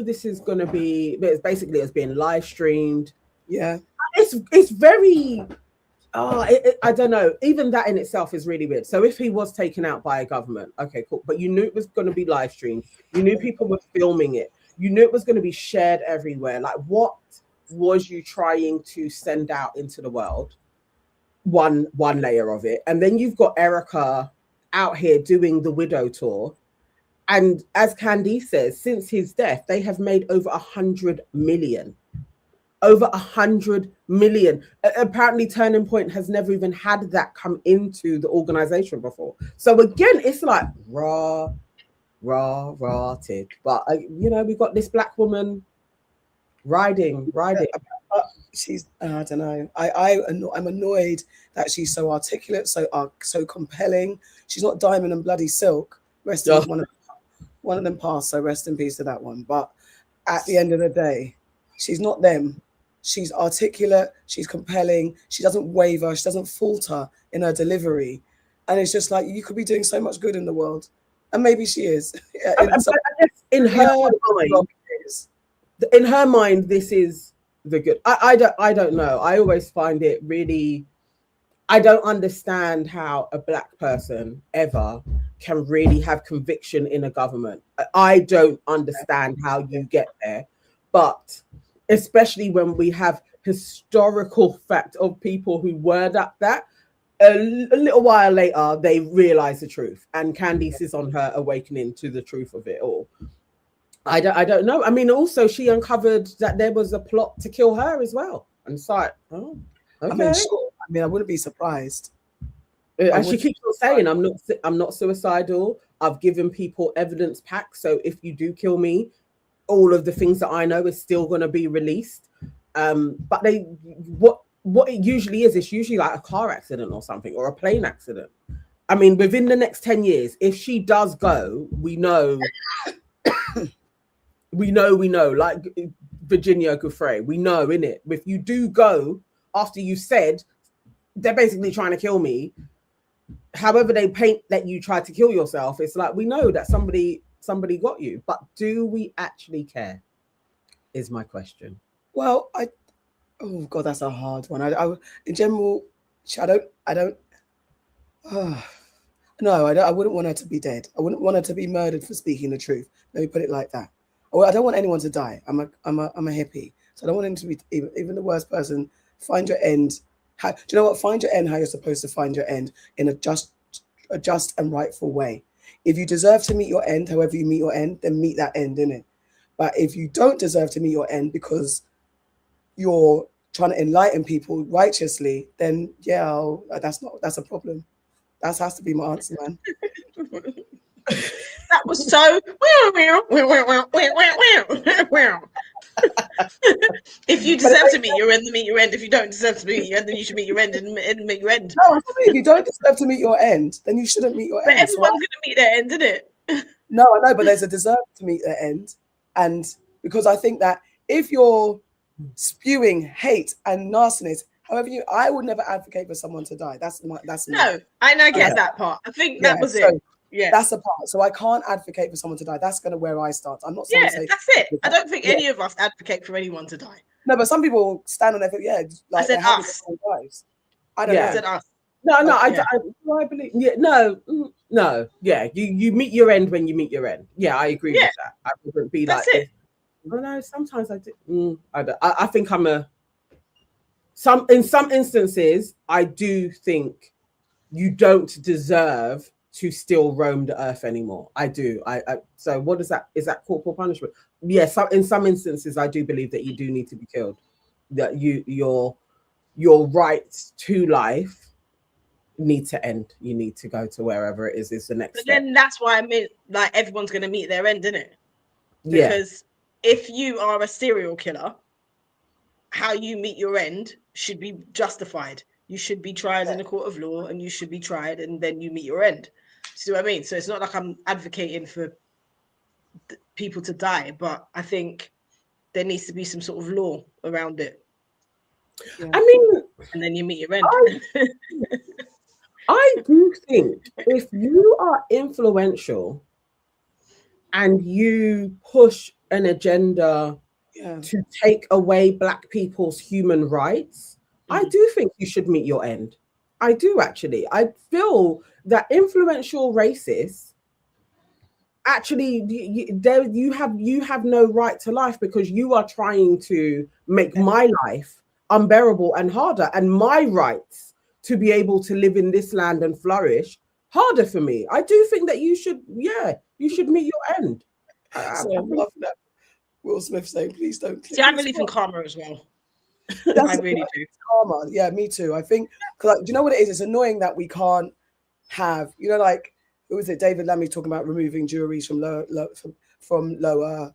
[SPEAKER 12] this is going to be. It's being live streamed.
[SPEAKER 2] Yeah,
[SPEAKER 12] it's very. I don't know. Even that in itself is really weird. So if he was taken out by a government, okay, cool. But you knew it was going to be live streamed. You knew people were filming it. You knew it was going to be shared everywhere. Like, what was you trying to send out into the world? One layer of it, and then you've got Erica out here doing the widow tour, and as Candice says, since his death, they have made over 100 million. Over 100 million. Apparently, Turning Point has never even had that come into the organization before. So again, it's like raw tip. But we got this black woman riding.
[SPEAKER 2] She's I don't know. I'm annoyed that she's so articulate, so compelling. She's not diamond and bloody silk. Rest in one of them passed, so rest in peace to that one. But at the end of the day, she's not them. She's articulate. She's compelling. She doesn't waver. She doesn't falter in her delivery. And it's just like, you could be doing so much good in the world, and maybe she is.
[SPEAKER 12] In her mind, this is the good. I don't know. I always find it really. I don't understand how a black person ever can really have conviction in a government. I don't understand how you get there, but especially when we have historical fact of people who word up that a little while later, they realize the truth. And Candice is on her awakening to the truth of it all. I don't know. I mean, also she uncovered that there was a plot to kill her as well. And it's like, oh, okay.
[SPEAKER 2] I mean, sure. I mean, I wouldn't be surprised.
[SPEAKER 12] And she keeps on saying, I'm not suicidal. I've given people evidence packs. So if you do kill me, all of the things that I know is still going to be released. But what it usually is, it's usually like a car accident or something, or a plane accident. I mean, within the next 10 years, if she does go, we know, like Virginia Giuffre, we know, innit? If you do go after you said, they're basically trying to kill me, however they paint that you tried to kill yourself, it's like, we know that somebody got you, but do we actually care is my question.
[SPEAKER 2] Well, oh God, that's a hard one. I in general, I don't I wouldn't want her to be dead. I wouldn't want her to be murdered for speaking the truth. Let me put it like that. Or I don't want anyone to die. I'm a hippie, so I don't want him to be even the worst person. Find your end, do you know what? Find your end how you're supposed to find your end, in a just and rightful way. If you deserve to meet your end, however you meet your end, then meet that end, innit? But if you don't deserve to meet your end because you're trying to enlighten people righteously, then yeah, that's a problem. That has to be my answer, man.
[SPEAKER 3] That was so. If you deserve to meet your end, then meet your end. If you don't deserve to meet your end, then you should meet your end and meet your end.
[SPEAKER 2] No, if you don't deserve to meet your end, then you shouldn't meet your
[SPEAKER 3] But
[SPEAKER 2] end.
[SPEAKER 3] everyone's going to meet their end, isn't it?
[SPEAKER 2] No, I know, but there's a deserve to meet their end. And because I think that if you're spewing hate and nastiness, I would never advocate for someone to die. That's
[SPEAKER 3] no, I get that part. I think that was it. Yeah,
[SPEAKER 2] that's the part. So I can't advocate for someone to die. That's kind of where I start. I'm not.
[SPEAKER 3] Yeah, that's it. I don't think any of us advocate for anyone to die.
[SPEAKER 2] No, but some people stand on their feet. Yeah, like
[SPEAKER 3] I said us.
[SPEAKER 2] I don't know.
[SPEAKER 3] I said us.
[SPEAKER 12] No, I believe. Yeah, no. Yeah, you meet your end when you meet your end. Yeah, I agree with that. I wouldn't be
[SPEAKER 3] that's
[SPEAKER 12] like.
[SPEAKER 3] It.
[SPEAKER 12] Oh no, sometimes I do. I think I'm in some instances, I do think you don't deserve to still roam the earth anymore. I do. So what is that? Is that corporal punishment? Yes. Yeah, in some instances, I do believe that you do need to be killed. That your rights to life need to end. You need to go to wherever it is the next.
[SPEAKER 3] But
[SPEAKER 12] step.
[SPEAKER 3] then that's why I mean, like everyone's going to meet their end, isn't it? Because if you are a serial killer, how you meet your end should be justified. You should be tried in a court of law, and you should be tried, and then you meet your end. See what I mean? So it's not like I'm advocating for people to die, but I think there needs to be some sort of law around it.
[SPEAKER 12] Yeah. I mean,
[SPEAKER 3] and then you meet your end.
[SPEAKER 12] I do think if you are influential and you push an agenda to take away Black people's human rights, I do think you should meet your end. I do actually. I feel that influential racists actually you have no right to life, because you are trying to make my life unbearable and harder, and my rights to be able to live in this land and flourish harder for me. I do think that you should meet your end.
[SPEAKER 2] So I love that. Will Smith saying, "Please don't."
[SPEAKER 3] See, I believe in karma as well. I really do.
[SPEAKER 2] Karma, yeah, me too. I think, because do you know what it is? It's annoying that we can't have, like, who was it? David Lammy talking about removing juries from lower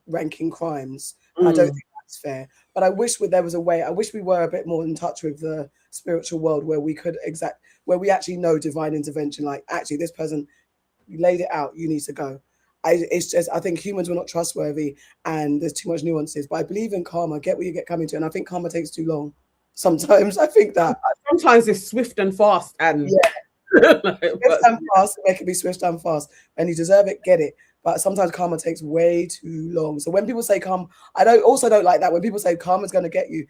[SPEAKER 2] ranking crimes. I don't think that's fair. But I wish there was a way. I wish we were a bit more in touch with the spiritual world, where we could where we actually know divine intervention. Like, actually, this person, you laid it out. You need to go. It's just, I think humans were not trustworthy, and there's too much nuances. But I believe in karma. Get what you get coming to, and I think karma takes too long. Sometimes I think that
[SPEAKER 12] sometimes it's swift and fast, and
[SPEAKER 2] swift and fast. It can be swift and fast, and you deserve it. Get it. But sometimes karma takes way too long. So when people say karma, I don't like that. When people say karma's going to get you,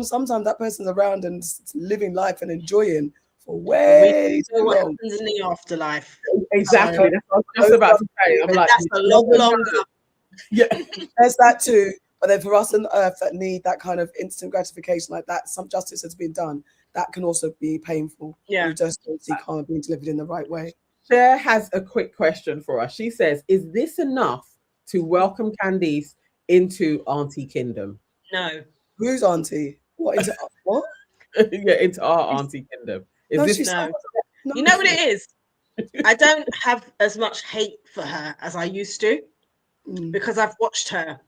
[SPEAKER 2] sometimes that person's around and living life and enjoying for way too long.
[SPEAKER 3] What happens in the afterlife?
[SPEAKER 12] Exactly. That's what I was about to say. I'm like,
[SPEAKER 3] that's a lot longer.
[SPEAKER 2] Yeah, there's that too. But then for us on earth that need that kind of instant gratification like that, some justice has been done. That can also be painful.
[SPEAKER 3] Yeah,
[SPEAKER 2] you just don't see karma being delivered in the right way.
[SPEAKER 12] Cher has a quick question for us. She says, "Is this enough to welcome Candice into Auntie Kingdom?"
[SPEAKER 3] No.
[SPEAKER 2] Who's Auntie? What is it? What?
[SPEAKER 12] Yeah, into our Auntie Kingdom.
[SPEAKER 3] You know what it is? I don't have as much hate for her as I used to, because I've watched her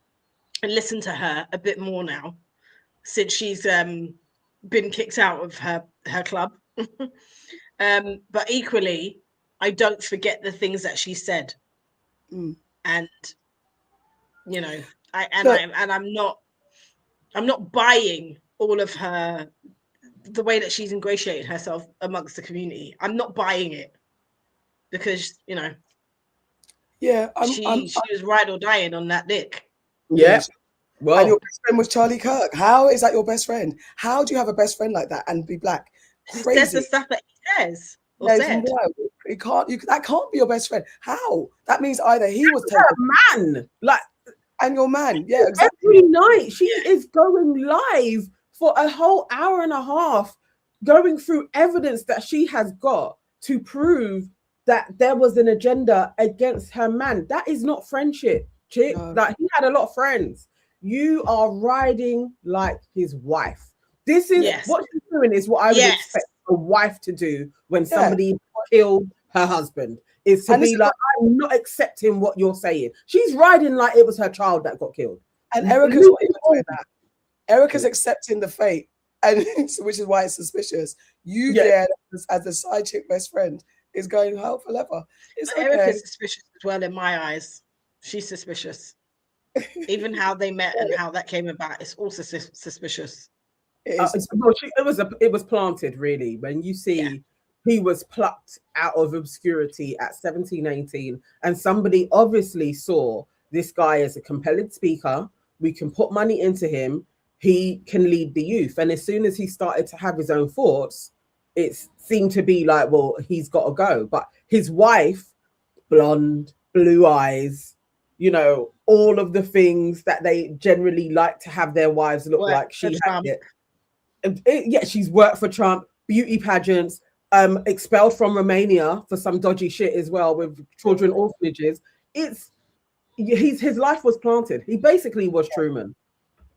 [SPEAKER 3] and listened to her a bit more now since she's been kicked out of her club. But equally, I don't forget the things that she said, and I'm not buying all of her, the way that she's ingratiated herself amongst the community. I'm not buying it, because she was ride or dying on that dick.
[SPEAKER 2] Yeah. Well, and your best friend was Charlie Kirk. How is that your best friend? How do you have a best friend like that and be Black? Crazy.
[SPEAKER 3] That's the stuff that he says. Or said.
[SPEAKER 2] That can't be your best friend. How? That means either he was
[SPEAKER 12] a man,
[SPEAKER 2] and your man. Yeah, exactly.
[SPEAKER 12] Every night she is going live for a whole hour and a half, going through evidence that she has got to prove that there was an agenda against her man. That is not friendship, chick.
[SPEAKER 2] No.
[SPEAKER 12] Like, he had a lot of friends. You are riding like his wife. This is what she's doing, is what I would expect a wife to do when somebody killed her husband, is to be like, I'm not accepting what you're saying. She's riding like it was her child that got killed.
[SPEAKER 2] And Erica's not even doing that. Erica's accepting the fate, and which is why it's suspicious. You there as the side chick best friend is going out for leather. It's okay.
[SPEAKER 3] Erica's suspicious as well in my eyes. She's suspicious. Even how they met and how that came about, it's also suspicious.
[SPEAKER 12] It was planted, really. When you see he was plucked out of obscurity at 17, 18, and somebody obviously saw this guy as a compelling speaker. We can put money into him. He can lead the youth. And as soon as he started to have his own thoughts, it seemed to be like, well, he's got to go. But his wife, blonde, blue eyes, you know, all of the things that they generally like to have their wives look like, she had it. She's worked for Trump, beauty pageants, expelled from Romania for some dodgy shit as well with children orphanages. His life was planted. He basically was Truman.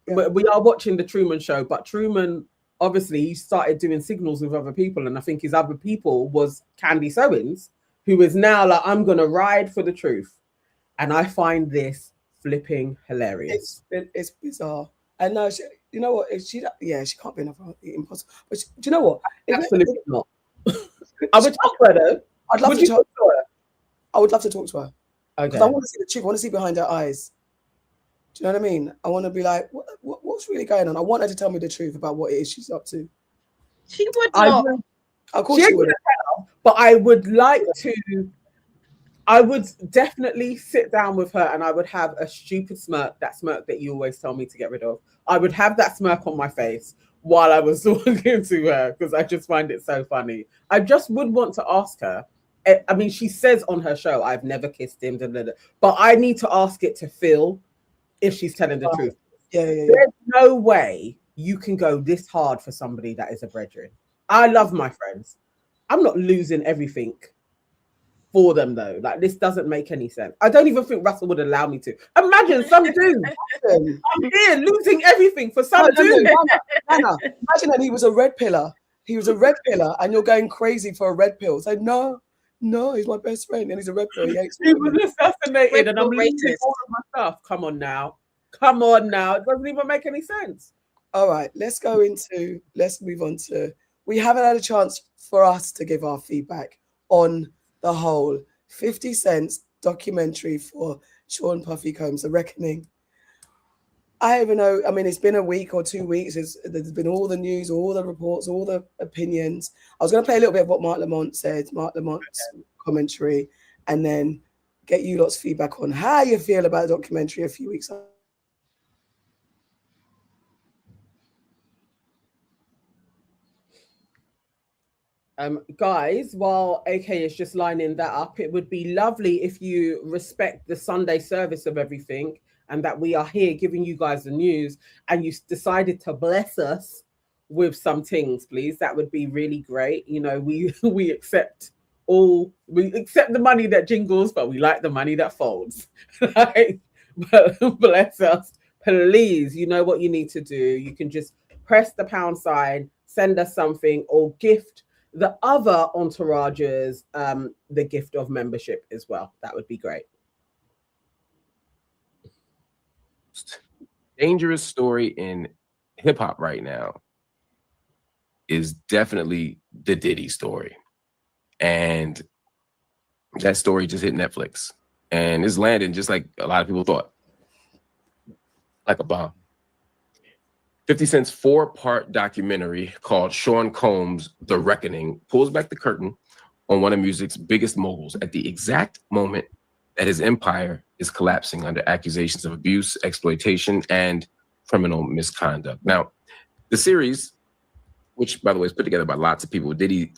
[SPEAKER 12] We are watching the Truman Show, but Truman, obviously, he started doing signals with other people, and I think his other people was Candy Sowens, who is now like, I'm gonna ride for the truth. And I find this flipping hilarious.
[SPEAKER 2] It's bizarre. And no, you know what? She can't be another impossible. But do you know what?
[SPEAKER 12] Absolutely not. I would talk to her though.
[SPEAKER 2] I'd love to talk to her. I would love to talk to her.
[SPEAKER 12] Okay.
[SPEAKER 2] Because I want to see the truth. I want to see behind her eyes. Do you know what I mean? I want to be like, what's really going on? I want her to tell me the truth about what it is she's up to.
[SPEAKER 3] She would not.
[SPEAKER 2] Of course she would.
[SPEAKER 12] But I would like to. I would definitely sit down with her, and I would have a stupid smirk, that smirk that you always tell me to get rid of. I would have that smirk on my face while I was talking to her, because I just find it so funny. I just would want to ask her. I mean, she says on her show, I've never kissed him, but I need to ask it to Phil if she's telling the truth. There's no way you can go this hard for somebody that is a brethren. I love my friends. I'm not losing everything for them though. Like, this doesn't make any sense. I don't even think Russell would allow me to. Imagine some dude. I'm here losing everything for some dude.
[SPEAKER 2] Anna, imagine that he was a red pillar. He was a red pillar, and you're going crazy for a red pill. So no, he's my best friend, and he's a red pill.
[SPEAKER 12] He was assassinated, and I'm losing all of my stuff. Come on now. It doesn't even make any sense.
[SPEAKER 2] All right, let's move on to. We haven't had a chance for us to give our feedback on the whole 50 Cent's documentary for Sean Puffy Combs, The Reckoning. I don't even know. I mean, it's been a week or 2 weeks. There's been all the news, all the reports, all the opinions. I was going to play a little bit of what Mark Lamont said, Mark Lamont's commentary, and then get you lots of feedback on how you feel about the documentary a few weeks ago.
[SPEAKER 12] Guys, while AK is just lining that up, it would be lovely if you respect the Sunday service of everything, and that we are here giving you guys the news, and you decided to bless us with some things, please. That would be really great. You know, we accept the money that jingles, but we like the money that folds. Right? But bless us, please. You know what you need to do. You can just press the pound sign, send us something, or gift the other entourages the gift of membership as well. That would be great.
[SPEAKER 18] Dangerous story in hip hop right now is definitely the Diddy story. And that story just hit Netflix and is landing just like a lot of people thought, like a bomb. 50 Cent's 4-part documentary called Sean Combs, The Reckoning pulls back the curtain on one of music's biggest moguls at the exact moment that his empire is collapsing under accusations of abuse, exploitation, and criminal misconduct. Now, the series, which, by the way, is put together by lots of people, Diddy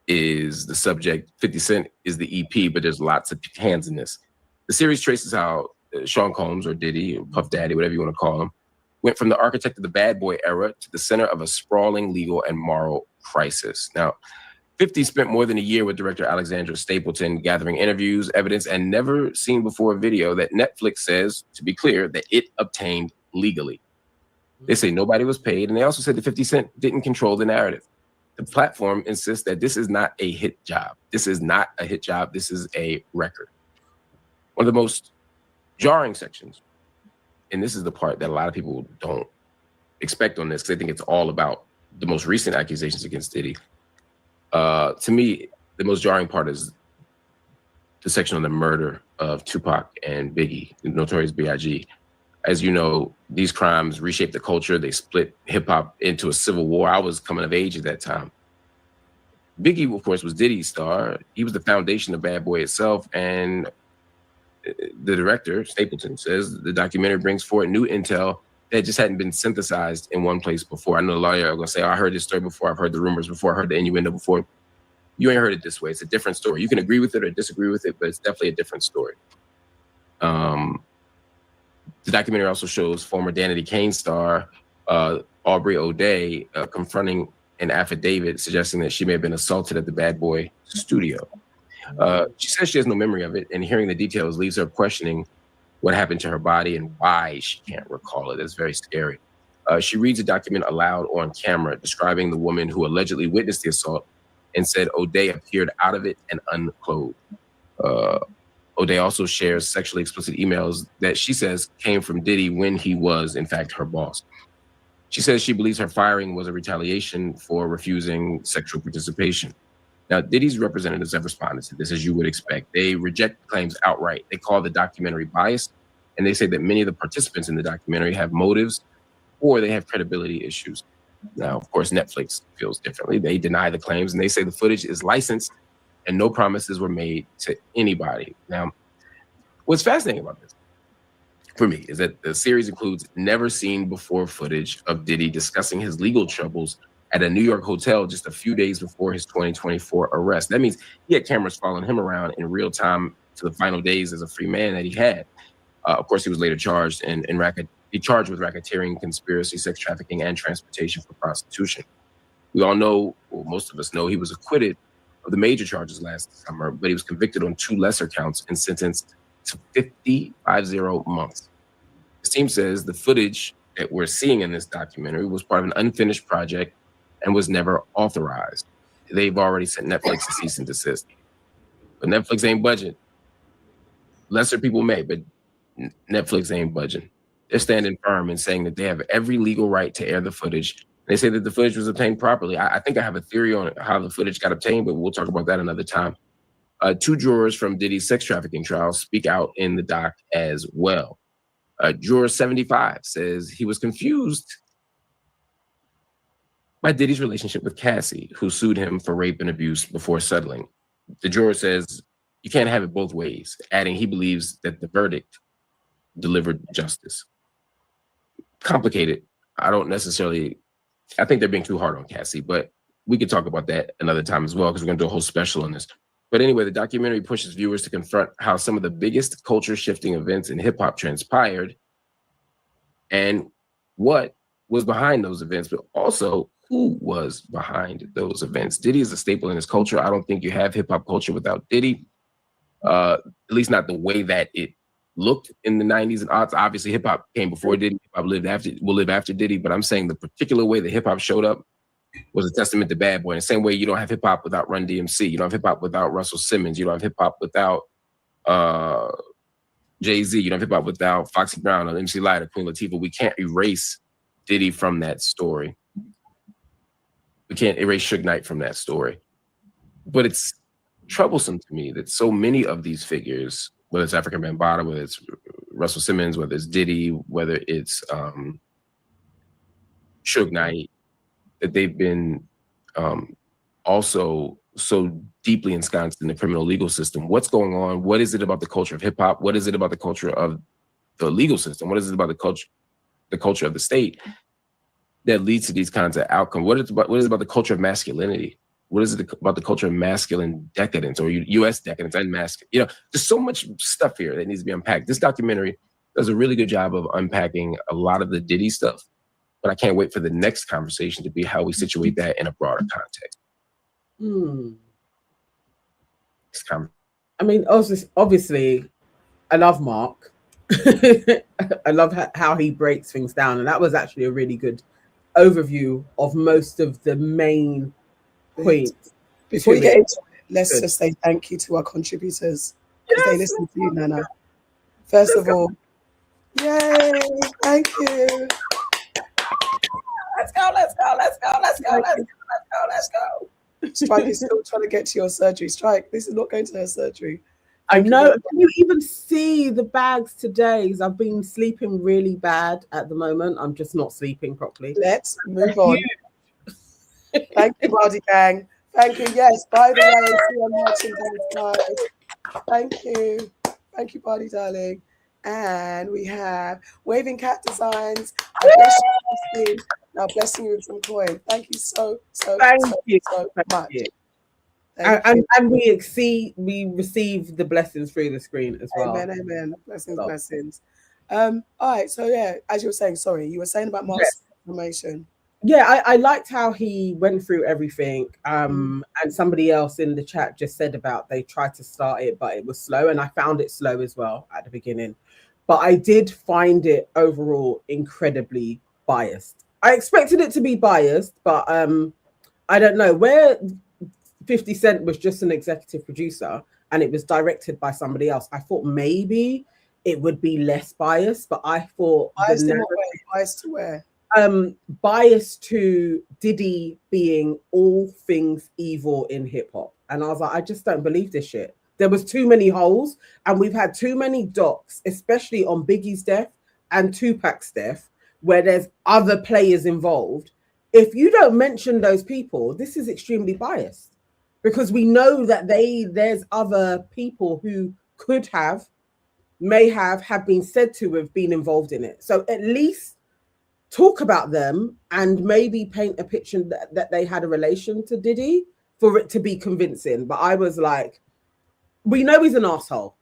[SPEAKER 18] is the subject, 50 Cent is the EP, but there's lots of hands in this. The series traces how Sean Combs, or Diddy, or Puff Daddy, whatever you want to call him, went from the architect of the bad boy era to the center of a sprawling legal and moral crisis. Now, 50 spent more than a year with director Alexandra Stapleton gathering interviews, evidence, and never seen before video that Netflix says, to be clear, that it obtained legally. They say nobody was paid, and they also said that 50 Cent didn't control the narrative. The platform insists that this is not a hit job. This is not a hit job. This is a record. One of the most jarring sections, and this is the part that a lot of people don't expect on this, because they think it's all about the most recent accusations against Diddy. To me, the most jarring part is the section on the murder of Tupac and Biggie, the Notorious B.I.G. As you know, these crimes reshaped the culture. They split hip hop into a civil war. I was coming of age at that time. Biggie, of course, was Diddy's star. He was the foundation of Bad Boy itself. And the director, Stapleton, says the documentary brings forward new intel that just hadn't been synthesized in one place before. I know a lot of you are going to say, oh, I heard this story before. I've heard the rumors before. I heard the innuendo before. You ain't heard it this way. It's a different story. You can agree with it or disagree with it, but it's definitely a different story. The documentary also shows former Danity Kane star Aubrey O'Day confronting an affidavit suggesting that she may have been assaulted at the Bad Boy studio. She says she has no memory of it, and hearing the details leaves her questioning what happened to her body and why she can't recall it. It's very scary. She reads a document aloud on camera describing the woman who allegedly witnessed the assault and said O'Day appeared out of it and unclothed. O'Day also shares sexually explicit emails that she says came from Diddy when he was, in fact, her boss. She says she believes her firing was a retaliation for refusing sexual participation. Now, Diddy's representatives have responded to this, as you would expect. They reject the claims outright. They call the documentary biased, and they say that many of the participants in the documentary have motives or they have credibility issues. Now, of course, Netflix feels differently. They deny the claims, and they say the footage is licensed and no promises were made to anybody. Now, what's fascinating about this, for me, is that the series includes never seen before footage of Diddy discussing his legal troubles at a New York hotel just a few days before his 2024 arrest. That means he had cameras following him around in real time to the final days as a free man that he had. Of course, he was later charged with racketeering, conspiracy, sex trafficking, and transportation for prostitution. We all know, or most of us know, he was acquitted of the major charges last summer, but he was convicted on 2 lesser counts and sentenced to 50 months. His team says the footage that we're seeing in this documentary was part of an unfinished project and was never authorized. They've already sent Netflix a cease and desist. But Netflix ain't budging. Lesser people may, but Netflix ain't budging. They're standing firm and saying that they have every legal right to air the footage. They say that the footage was obtained properly. I think I have a theory on how the footage got obtained, but we'll talk about that another time. 2 jurors from Diddy's sex trafficking trial speak out in the doc as well. Juror 75 says he was confused by Diddy's relationship with Cassie, who sued him for rape and abuse before settling. The juror says you can't have it both ways, adding he believes that the verdict delivered justice. Complicated. I think they're being too hard on Cassie, but we could talk about that another time as well, because we're going to do a whole special on this. But anyway, the documentary pushes viewers to confront how some of the biggest culture-shifting events in hip-hop transpired and what was behind those events, but also who was behind those events. Diddy is a staple in his culture. I don't think you have hip-hop culture without Diddy, at least not the way that it looked in the 90s and aughts. Obviously, hip-hop came before Diddy. Hip-hop will live after Diddy, but I'm saying the particular way that hip-hop showed up was a testament to Bad Boy. In the same way you don't have hip-hop without Run DMC. You don't have hip-hop without Russell Simmons. You don't have hip-hop without Jay-Z. You don't have hip-hop without Foxy Brown or MC Lyte or Queen Latifah. We can't erase Diddy from that story. We can't erase Suge Knight from that story. But it's troublesome to me that so many of these figures, whether it's African Bambaataa, whether it's Russell Simmons, whether it's Diddy, whether it's Suge Knight, that they've been also so deeply ensconced in the criminal legal system. What's going on? What is it about the culture of hip hop? What is it about the culture of the legal system? What is it about the culture of the state that leads to these kinds of outcomes? What is it about the culture of masculinity? What is it about the culture of masculine decadence or U.S. decadence and masculine? There's so much stuff here that needs to be unpacked. This documentary does a really good job of unpacking a lot of the Diddy stuff, But I can't wait for the next conversation to be how we situate that in a broader context.
[SPEAKER 12] I mean, obviously, I love Mark. I love how he breaks things down, and that was actually a really good overview of most of the main points.
[SPEAKER 2] Before we get into it, let's just say thank you to our contributors because they listen to you, Nana. First of all, yay! Thank you. Let's go! Let's go! Let's go! Let's go! Let's go! Let's go! Let's go! Strike is still trying to get to your surgery. Strike, this is not going to her surgery.
[SPEAKER 12] I know. Can you even see the bags today? I've been sleeping really bad at the moment. I'm just not sleeping properly.
[SPEAKER 2] Let's move on. Thank you, Body Gang. Thank you. Yes, by the way, see you on merchandise, guys. Thank you. Thank you, Body Darling. And we have Waving Cat Designs. Now blessing you with some coin. Thank you so much.
[SPEAKER 12] And we receive the blessings through the screen as well.
[SPEAKER 2] Amen, amen. Blessings, blessings. All right, so yeah, as you were saying, sorry, you were saying about Mark's information.
[SPEAKER 12] Yeah, I liked how he went through everything. And somebody else in the chat just said about they tried to start it, but it was slow, and I found it slow as well at the beginning. But I did find it overall incredibly biased. I expected it to be biased, but I don't know, where 50 Cent was just an executive producer and it was directed by somebody else, I thought maybe it would be less biased, but I thought
[SPEAKER 2] biased to where?
[SPEAKER 12] Biased to Diddy being all things evil in hip hop. And I was like, I just don't believe this shit. There was too many holes, and we've had too many docs, especially on Biggie's death and Tupac's death, where there's other players involved. If you don't mention those people, this is extremely biased, because we know that there's other people who may have been said to have been involved in it. So at least talk about them and maybe paint a picture that they had a relation to Diddy for it to be convincing. But I was like, we know he's an asshole,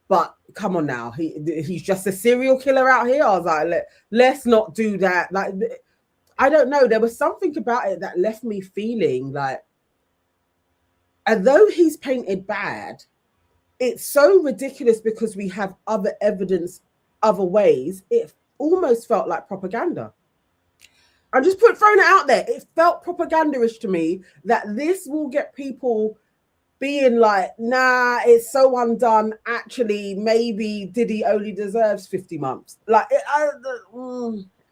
[SPEAKER 12] but come on now, he's just a serial killer out here. I was like, let's not do that. Like, I don't know. There was something about it that left me feeling like, although he's painted bad, it's so ridiculous because we have other evidence, other ways. It almost felt like propaganda. I'm just throwing it out there. It felt propaganda-ish to me that this will get people being like, nah, it's so undone. Actually, maybe Diddy only deserves 50 months. Like,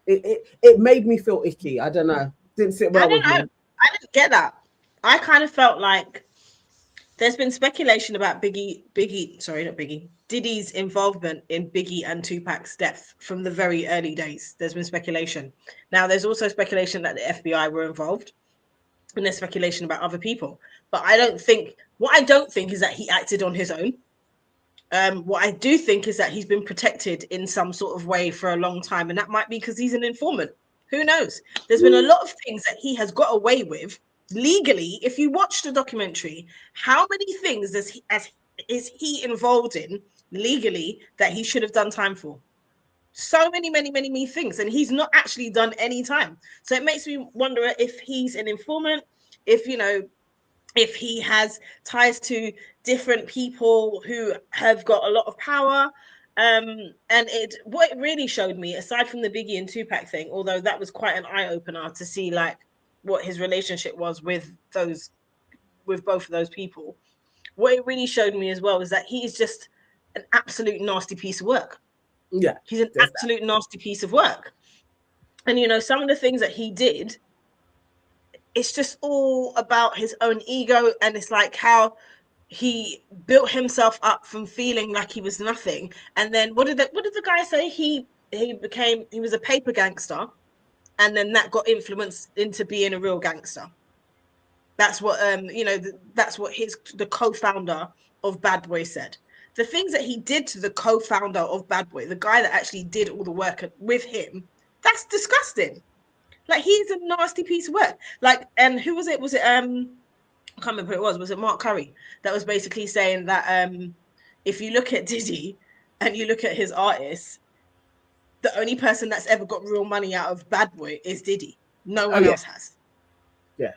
[SPEAKER 12] it made me feel icky. I don't know. Didn't sit well with me.
[SPEAKER 3] I didn't get that. I kind of felt like there's been speculation about Diddy's involvement in Biggie and Tupac's death from the very early days. There's been speculation. Now, there's also speculation that the FBI were involved, and there's speculation about other people. But what I don't think is that he acted on his own. What I do think is that he's been protected in some sort of way for a long time, and that might be because he's an informant. Who knows? There's been a lot of things that he has got away with legally. If you watch the documentary, how many things is he involved in legally that he should have done time for? So many things, and he's not actually done any time. So it makes me wonder if he's an informant, if he has ties to different people who have got a lot of power. And what it really showed me, aside from the Biggie and Tupac thing, although that was quite an eye-opener to see like what his relationship was with both of those people, what it really showed me as well is that he is just an absolute nasty piece of work.
[SPEAKER 12] Yeah,
[SPEAKER 3] he's an absolute nasty piece of work. And some of the things that he did, it's just all about his own ego, and it's like how he built himself up from feeling like he was nothing. And then what did the guy say? He was a paper gangster, and then that got influenced into being a real gangster. That's what that's what the co-founder of Bad Boy said. The things that he did to the co-founder of Bad Boy, the guy that actually did all the work with him, that's disgusting. Like, he's a nasty piece of work. Like, and who was it? Was it I can't remember who it was. Was it Mark Curry that was basically saying that if you look at Diddy and you look at his artists, the only person that's ever got real money out of Bad Boy is Diddy. No one
[SPEAKER 12] yeah.
[SPEAKER 3] else has.
[SPEAKER 12] Yeah.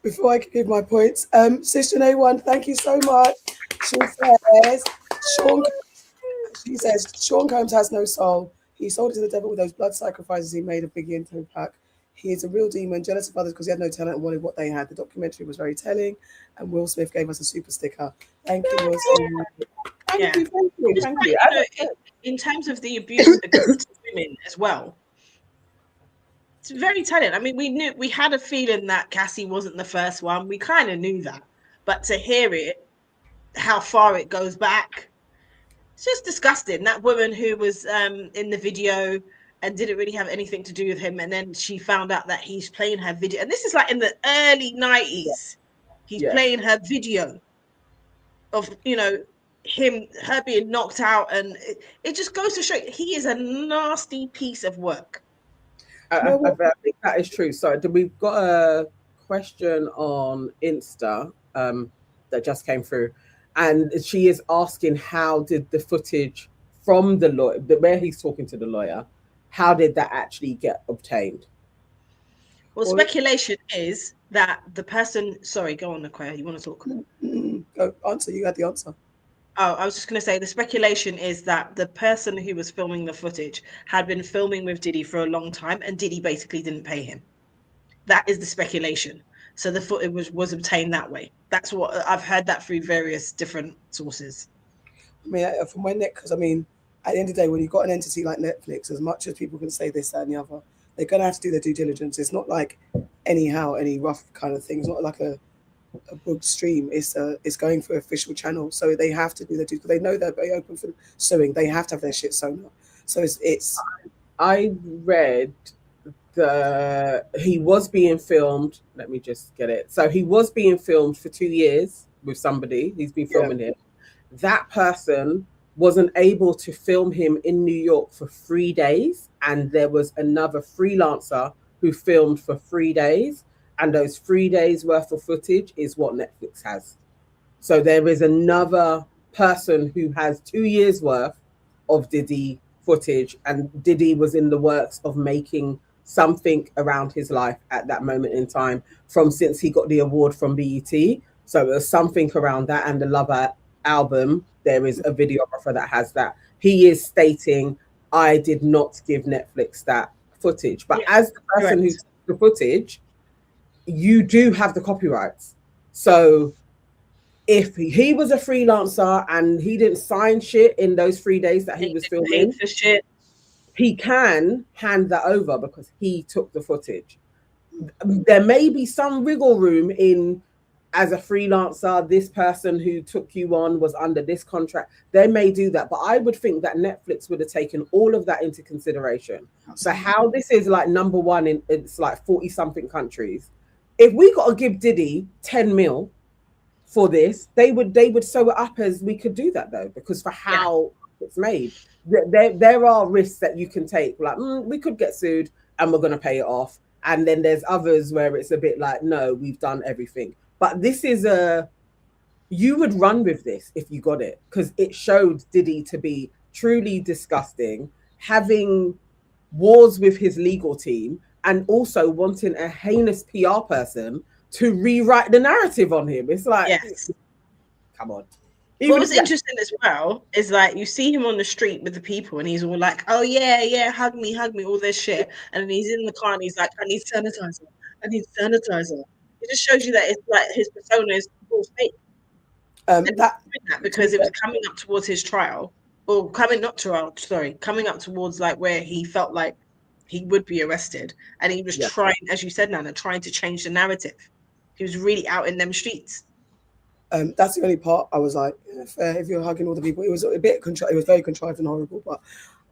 [SPEAKER 2] Before I give my points, Sister A1, thank you so much. She says Sean Combs has no soul. He sold it to the devil with those blood sacrifices he made of Biggie and Tupac. He is a real demon, jealous of others because he had no talent and wanted what they had. The documentary was very telling, and Will Smith gave us a super sticker. Thank you, Will Smith.
[SPEAKER 3] Yeah.
[SPEAKER 12] Thank you.
[SPEAKER 3] In terms of the abuse against women as well, it's very telling. I mean, we had a feeling that Cassie wasn't the first one. We kind of knew that, but to hear it, how far it goes back, it's just disgusting. That woman who was in the video and didn't really have anything to do with him, and then she found out that he's playing her video, and this is like in the early 90s. He's playing her video of, you know, her being knocked out, and it just goes to show he is a nasty piece of work.
[SPEAKER 12] I think that is true. So we've got a question on Insta that just came through, and she is asking, how did the footage from the lawyer, where he's talking to the lawyer, how did that actually get obtained?
[SPEAKER 3] Well, speculation is that the person, sorry, go on, Nakoya, you want to talk?
[SPEAKER 2] Go answer, you had the answer.
[SPEAKER 3] Oh, I was just going to say the speculation is that the person who was filming the footage had been filming with Diddy for a long time, and Diddy basically didn't pay him. That is the speculation. So the footage was obtained that way. That's what I've heard, that through various different sources.
[SPEAKER 2] I mean, from my neck, because I mean, at the end of the day, when you've got an entity like Netflix, as much as people can say this, that, and the other, they're going to have to do their due diligence. It's not like any rough kind of thing. It's not like a book stream. It's going for official channel, so they have to do their due. They know they're very open for suing. They have to have their shit sewn up. So it's.
[SPEAKER 12] I read he was being filmed. Let me just get it. So he was being filmed for 2 years with somebody. He's been filming him. That person wasn't able to film him in New York for 3 days, and there was another freelancer who filmed for 3 days, and those 3 days worth of footage is what Netflix has. So there is another person who has 2 years worth of Diddy footage, and Diddy was in the works of making something around his life at that moment in time since he got the award from BET. So there's something around that, and the Lover album, there is a videographer that has that. He is stating, I did not give Netflix that footage. But as the person who took the footage, you do have the copyrights. So if he was a freelancer and he didn't sign shit in those 3 days that he was filming,
[SPEAKER 3] for shit,
[SPEAKER 12] he can hand that over because he took the footage. There may be some wiggle room in, as a freelancer, this person who took you on was under this contract. They may do that, but I would think that Netflix would have taken all of that into consideration. So how this is like number one in, it's like 40 something countries. If we got to give Diddy 10 mil for this, they would sew it up as we could do that though, because for how it's made, there are risks that you can take. Like we could get sued and we're going to pay it off. And then there's others where it's a bit like, no, we've done everything. But this is you would run with this if you got it, because it showed Diddy to be truly disgusting, having wars with his legal team, and also wanting a heinous PR person to rewrite the narrative on him. It's like, come on.
[SPEAKER 3] What was interesting as well is like you see him on the street with the people and he's all like, oh yeah, hug me, all this shit. And then he's in the car and he's like, I need sanitizer. It just shows you that it's like his persona is all fake. That because it was coming up towards his trial, or coming up towards like where he felt like he would be arrested, and he was trying, as you said, Nana, trying to change the narrative. He was really out in them streets.
[SPEAKER 2] That's the only part I was like, if you're hugging all the people, it was a bit it was very contrived and horrible. But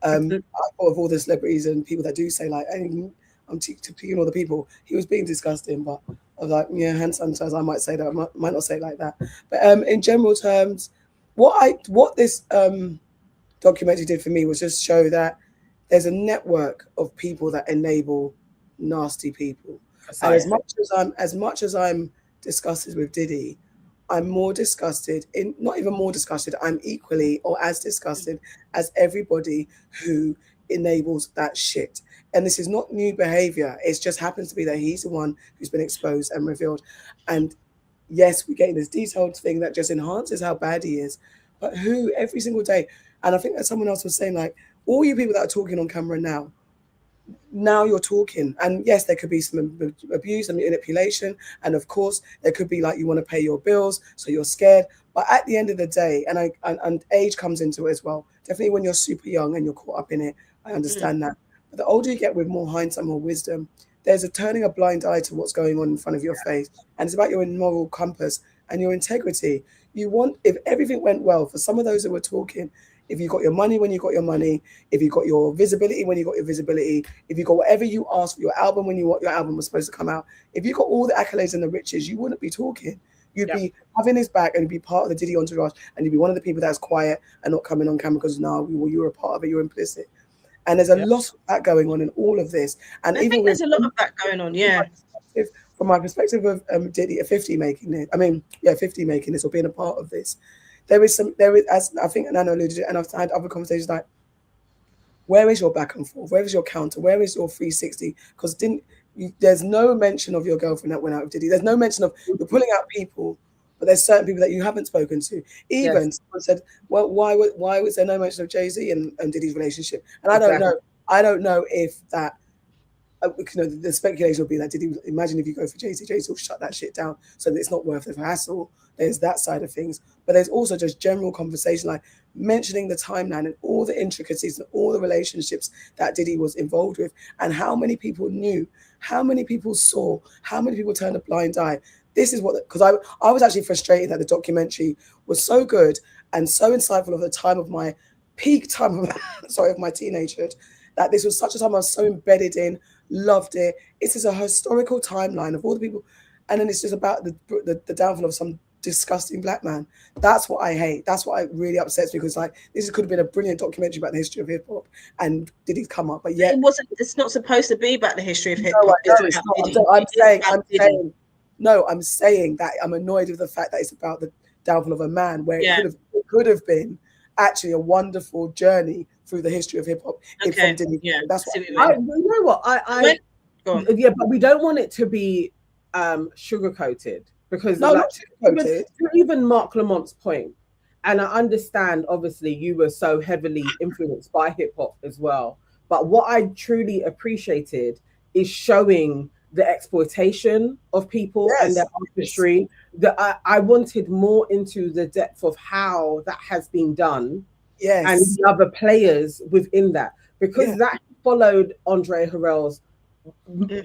[SPEAKER 2] I thought of all the celebrities and people that do say like, hey, I'm picking all the people. He was being disgusting, but I was like, yeah, hand sanitizer. I might say that. I might not say it like that. But in general terms, what this documentary did for me was just show that there's a network of people that enable nasty people. And as much as I'm disgusted with Diddy, I'm more disgusted, not even more disgusted, I'm equally or as disgusted as everybody who enables that shit. And this is not new behavior. It just happens to be that he's the one who's been exposed and revealed. And yes, we're getting this detailed thing that just enhances how bad he is. But who every single day? And I think that someone else was saying, like, all you people that are talking on camera now you're talking, and yes, there could be some abuse and manipulation, and of course there could be like you want to pay your bills, so you're scared. But at the end of the day, and age comes into it as well. Definitely when you're super young and you're caught up in it, I understand that. But the older you get, with more hindsight, more wisdom, there's a turning a blind eye to what's going on in front of your face, and it's about your moral compass and your integrity. You want, if everything went well for some of those that were talking, if you got your money when you got your money, if you got your visibility when you got your visibility, if you got whatever you asked for your album when your album was supposed to come out, if you got all the accolades and the riches, you wouldn't be talking. You'd be having his back and you'd be part of the Diddy entourage, and you'd be one of the people that's quiet and not coming on camera because you're a part of it, you're implicit. And there's a lot of that going on in all of this. And
[SPEAKER 3] I think there's a lot of that going on, yeah.
[SPEAKER 2] From my perspective of Diddy, 50 making it, 50 making this or being a part of this, there is, as I think Nana alluded to, and I've had other conversations like, where is your back and forth? Where is your counter? Where is your 360? Because there's no mention of your girlfriend that went out with Diddy. There's no mention of, you're pulling out people, but there's certain people that you haven't spoken to. Even someone said, well, why was there no mention of Jay-Z and Diddy's relationship? And I don't know if that, the speculation will be that Diddy, imagine if you go for Jay-Z, Jay-Z will shut that shit down so that it's not worth the hassle. There's that side of things. But there's also just general conversation, like mentioning the timeline and all the intricacies and all the relationships that Diddy was involved with, and how many people knew, how many people saw, how many people turned a blind eye. This is what, because I was actually frustrated that the documentary was so good and so insightful of the time of my peak time of, of my teenagehood, that this was such a time I was so embedded in, loved it. It is a historical timeline of all the people, and then it's just about the downfall of some disgusting black man. That's what I hate. That's what really upsets me, because like this could have been a brilliant documentary about the history of hip hop, and did it come up? But yet
[SPEAKER 3] it wasn't. It's not supposed to be about the history of hip hop.
[SPEAKER 2] I'm saying that I'm annoyed with the fact that it's about the downfall of a man, where it could have been actually a wonderful journey through the history of hip hop. That's what
[SPEAKER 12] but we don't want it to be sugar coated, because even Mark Lamont's point, and I understand obviously you were so heavily influenced by hip hop as well, but what I truly appreciated is showing the exploitation of people and their artistry. That I wanted more into the depth of how that has been done, and the other players within that, because that followed Andre Harrell's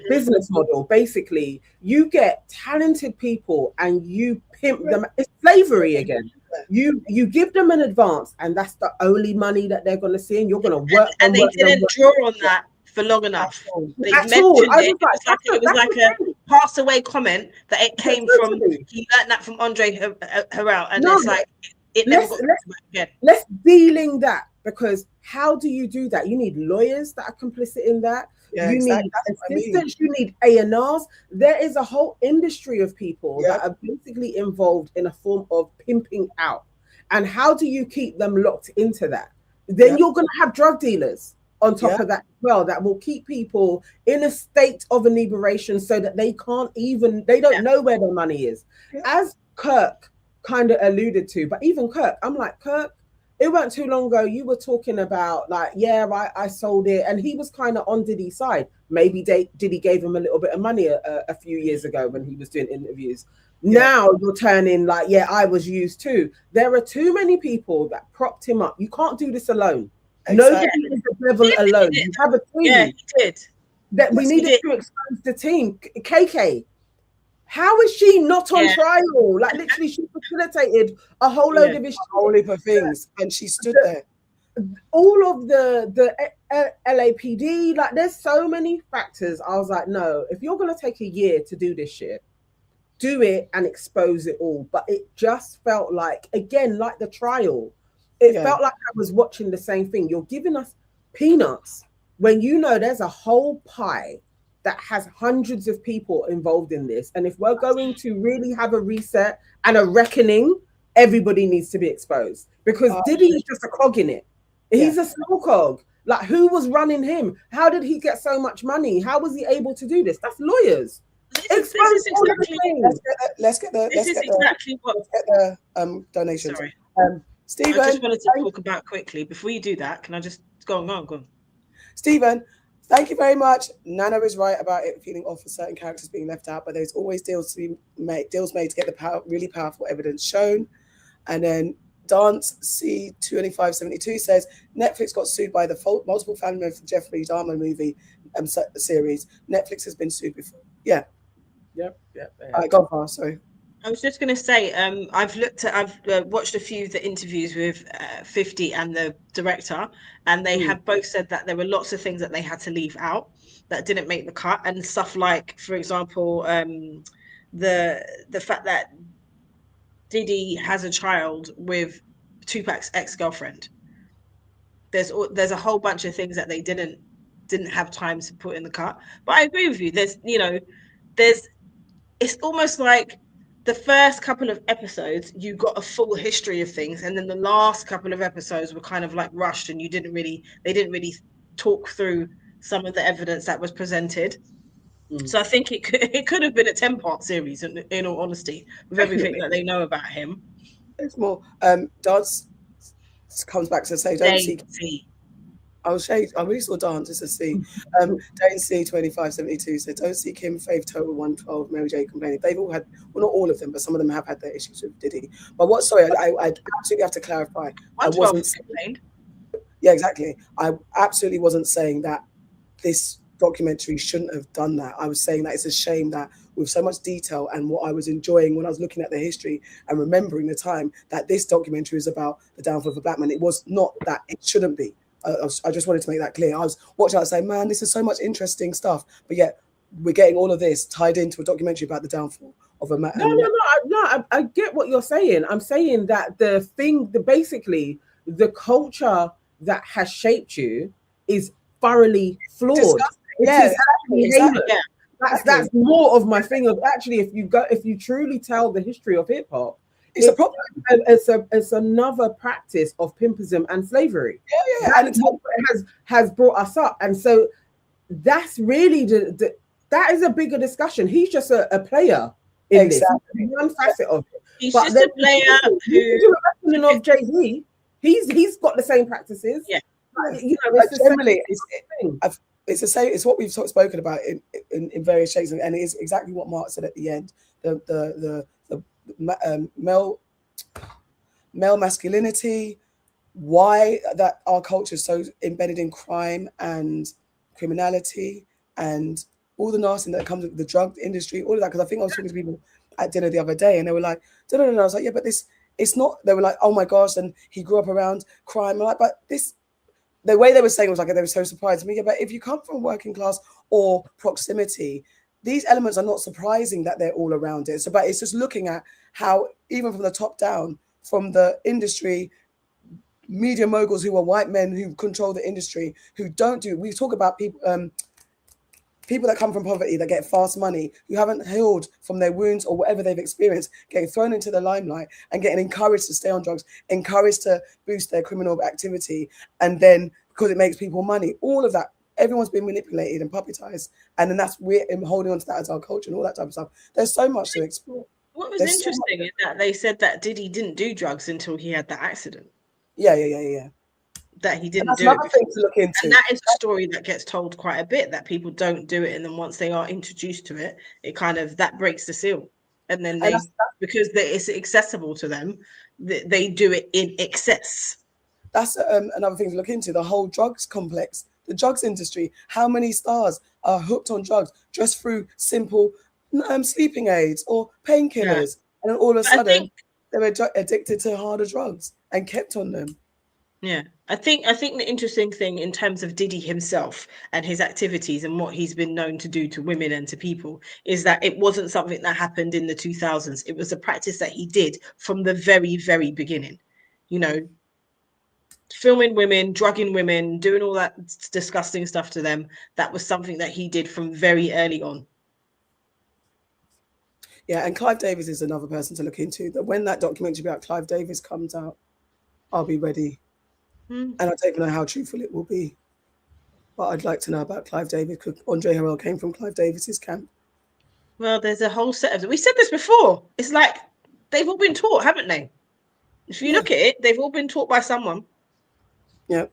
[SPEAKER 12] business model. Basically, you get talented people and you pimp them. It's slavery again. You give them an advance, and that's the only money that they're going to see, and you're going to work.
[SPEAKER 3] And they didn't draw on that for long enough. They mentioned it. It was like a pass away comment that it came from. He learned that from Andre Harrell, and it's like it never got again.
[SPEAKER 12] Let's dealing that, because how do you do that? You need lawyers that are complicit in that. You need assistants, you need A&Rs. There is a whole industry of people that are basically involved in a form of pimping out. And how do you keep them locked into that? Then you're going to have drug dealers on top of that as well, that will keep people in a state of inebriation so that they don't know where their money is. As Kirk kind of alluded to, but even Kirk, I'm like, Kirk, it wasn't too long ago you were talking about like, I sold it, and he was kind of on Diddy's side. Maybe Diddy gave him a little bit of money a few years ago when he was doing interviews. Now you're turning like, I was used too. There are too many people that propped him up. You can't do this alone. Nobody is the devil alone. You have a team.
[SPEAKER 3] Yeah, he did.
[SPEAKER 12] That we needed to expose the team. KK, how is she not on trial? Like literally, she facilitated a whole load of issues,
[SPEAKER 2] a whole heap of things, and she stood there.
[SPEAKER 12] All of the LAPD, like there's so many factors. I was like, no, if you're gonna take a year to do this shit, do it and expose it all. But it just felt like, again, like the trial. It felt like I was watching the same thing. You're giving us peanuts when you know there's a whole pie that has hundreds of people involved in this. And if we're going to really have a reset and a reckoning, everybody needs to be exposed, because Diddy is just a cog in it. He's a small cog. Like, who was running him? How did he get so much money? How was he able to do this? That's lawyers.
[SPEAKER 3] This is exactly
[SPEAKER 2] let's get the donations.
[SPEAKER 3] Sorry.
[SPEAKER 2] Stephen,
[SPEAKER 3] I just wanted to talk about quickly before you do that. Can I just go on?
[SPEAKER 2] Stephen, thank you very much. Nana is right about it feeling off for certain characters being left out, but there's always deals made to get the really powerful evidence shown. And then Dance C2572 says Netflix got sued by the multiple family members of Jeffrey Dahmer movie series. Netflix has been sued before. Yeah.
[SPEAKER 12] Yep.
[SPEAKER 2] All right, go on, sorry.
[SPEAKER 3] I was just going to say, I've watched a few of the interviews with 50 and the director, and they have both said that there were lots of things that they had to leave out that didn't make the cut, and stuff like, for example, the fact that Diddy has a child with Tupac's ex-girlfriend. There's a whole bunch of things that they didn't have time to put in the cut. But I agree with you. It's almost like the first couple of episodes, you got a full history of things, and then the last couple of episodes were kind of like rushed, and they didn't really talk through some of the evidence that was presented. So I think it could have been a 10-part series, in all honesty, with everything that they know about him.
[SPEAKER 2] It's more. Dance comes back to say, don't see. I'll show you. I really saw Dance. It's a C. Don't see 2572 said, don't see Kim, Faith, Total 112, Mary J complaining. They've all had, well, not all of them, but some of them have had their issues with Diddy. But I absolutely have to clarify. I wasn't
[SPEAKER 3] complained.
[SPEAKER 2] Yeah, exactly. I absolutely wasn't saying that this documentary shouldn't have done that. I was saying that it's a shame that with so much detail and what I was enjoying when I was looking at the history and remembering the time, that this documentary is about the downfall of a black man. It was not that. It shouldn't be. I just wanted to make that clear. I was watching out saying, man, this is so much interesting stuff, but yet we're getting all of this tied into a documentary about the downfall of a man.
[SPEAKER 12] No, I get what you're saying. I'm saying that basically the culture that has shaped you is thoroughly flawed. Exactly. That's more of my thing. Of actually, if you truly tell the history of hip hop,
[SPEAKER 2] it's a problem.
[SPEAKER 12] It's another practice of pimpism and slavery.
[SPEAKER 2] Yeah.
[SPEAKER 12] And it's what has brought us up. And so that's really that is a bigger discussion. He's just a player in this. One facet of it.
[SPEAKER 3] He's just a player
[SPEAKER 12] who of Jay-Z. He's got the same practices.
[SPEAKER 3] Yeah.
[SPEAKER 2] It's the same. It's what we've spoken about in various shades, and it is exactly what Mark said at the end. The male masculinity, why that our culture is so embedded in crime and criminality and all the nastiness that comes with the drug industry, all of that. Because I think I was talking to people at dinner the other day, and they were like, no. I was like, yeah, but it's not. They were like, oh my gosh, and he grew up around crime. I'm like, but this. The way they were saying it was like they were so surprised to me. Yeah, but if you come from working class or proximity, these elements are not surprising that they're all around it. So, but it's just looking at how, even from the top down, from the industry, media moguls who are white men who control the industry, who don't do. We talk about people that come from poverty, that get fast money, who haven't healed from their wounds or whatever they've experienced, getting thrown into the limelight and getting encouraged to stay on drugs, encouraged to boost their criminal activity, and then because it makes people money, all of that, everyone's been manipulated and puppetized, and then we're holding on to that as our culture and all that type of stuff. There's so much to explore.
[SPEAKER 3] What was interesting is that they said that Diddy didn't do drugs until he had that accident.
[SPEAKER 2] Yeah.
[SPEAKER 3] That he didn't
[SPEAKER 2] that's
[SPEAKER 3] do it.
[SPEAKER 2] Another thing to look into.
[SPEAKER 3] And that is a story that gets told quite a bit, that people don't do it, and then once they are introduced to it, it kind of that breaks the seal. And then because it's accessible to them, they do it in excess.
[SPEAKER 2] That's another thing to look into, the whole drugs complex, the drugs industry. How many stars are hooked on drugs just through simple sleeping aids or painkillers? And then all of a sudden, they were addicted to harder drugs and kept on them.
[SPEAKER 3] Yeah, I think the interesting thing in terms of Diddy himself and his activities and what he's been known to do to women and to people is that it wasn't something that happened in the 2000s. It was a practice that he did from the very, very beginning. You know, filming women, drugging women, doing all that disgusting stuff to them. That was something that he did from very early on.
[SPEAKER 2] Yeah, and Clive Davis is another person to look into. That when that documentary about Clive Davis comes out, I'll be ready. And I don't even know how truthful it will be. But I'd like to know about Clive Davis because Andre Harrell came from Clive Davis's camp.
[SPEAKER 3] Well, there's a whole set of them. We said this before. It's like they've all been taught, haven't they? If you look at it, they've all been taught by someone.
[SPEAKER 2] Yeah.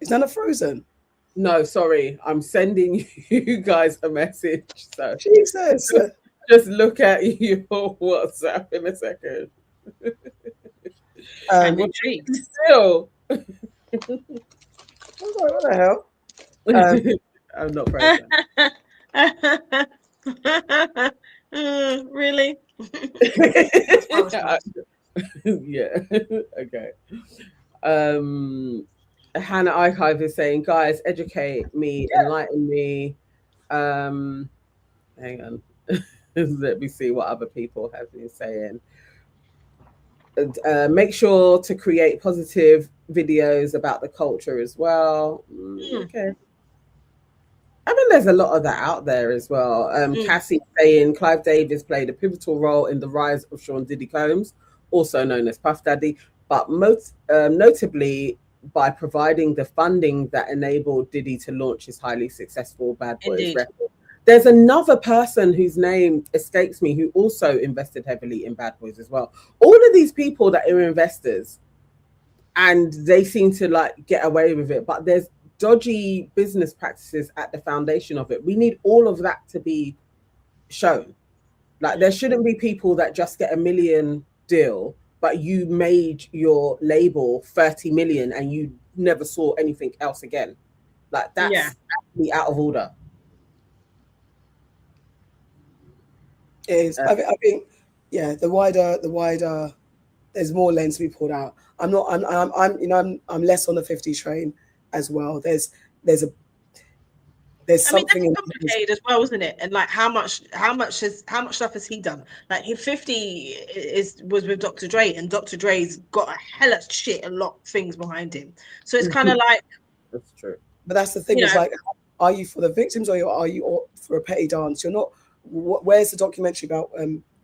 [SPEAKER 2] Is Nana frozen?
[SPEAKER 12] No, sorry. I'm sending you guys a message. So
[SPEAKER 2] Jesus.
[SPEAKER 12] Just look at your WhatsApp in a second.
[SPEAKER 3] I'm intrigued.
[SPEAKER 12] Still.
[SPEAKER 2] What the hell?
[SPEAKER 12] I'm not frozen.
[SPEAKER 3] Really?
[SPEAKER 12] Yeah. Okay. Hannah Archive is saying, guys, educate me, enlighten me. Hang on. Let me see what other people have been saying. Make sure to create positive videos about the culture as well. Okay. I mean, there's a lot of that out there as well. Cassie saying Clive Davis played a pivotal role in the rise of Sean Diddy Combs, also known as Puff Daddy, but most notably by providing the funding that enabled Diddy to launch his highly successful Bad Boys record. There's another person whose name escapes me who also invested heavily in Bad Boys as well. All of these people that are investors, and they seem to like get away with it, but there's dodgy business practices at the foundation of it. We need all of that to be shown. Like there shouldn't be people that just get $1 million deal, but you made your label 30 million and you never saw anything else again. Like that's actually out of order.
[SPEAKER 2] It is. I think, yeah, the wider, there's more lens to be pulled out. I'm less on the 50 train as well. There's something.
[SPEAKER 3] That's complicated as well, isn't it? And like how much stuff has he done? Like 50 was with Dr. Dre, and Dr. Dre's got a hella a lot of things behind him. So it's kind of like
[SPEAKER 12] that's true.
[SPEAKER 2] But that's the thing. It's like, are you for the victims or are you for a petty dance? You're not. Where's the documentary about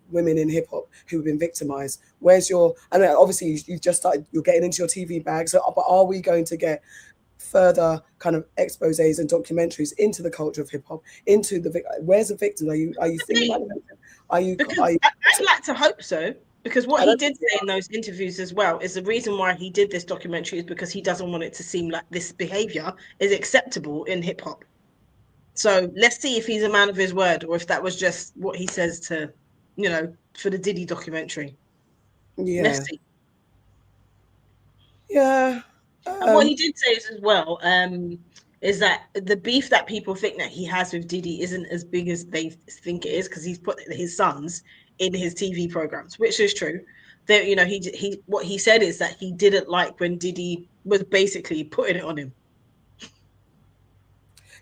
[SPEAKER 2] women in hip hop who've been victimized? Where's your? I mean, obviously you've just started. You're getting into your TV bag. So, but are we going to get further kind of exposés and documentaries into the culture of hip hop? Into the where's the victim? Are you thinking about the victim?
[SPEAKER 3] I'd like to hope so. Because what he did say in those interviews as well is the reason why he did this documentary is because he doesn't want it to seem like this behavior is acceptable in hip hop. So let's see if he's a man of his word or if that was just what he says to, for the Diddy documentary.
[SPEAKER 2] Yeah.
[SPEAKER 3] Let's see.
[SPEAKER 2] Yeah.
[SPEAKER 3] And what he did say is as well, is that the beef that people think that he has with Diddy isn't as big as they think it is because he's put his sons in his TV programs, which is true. That he what he said is that he didn't like when Diddy was basically putting it on him.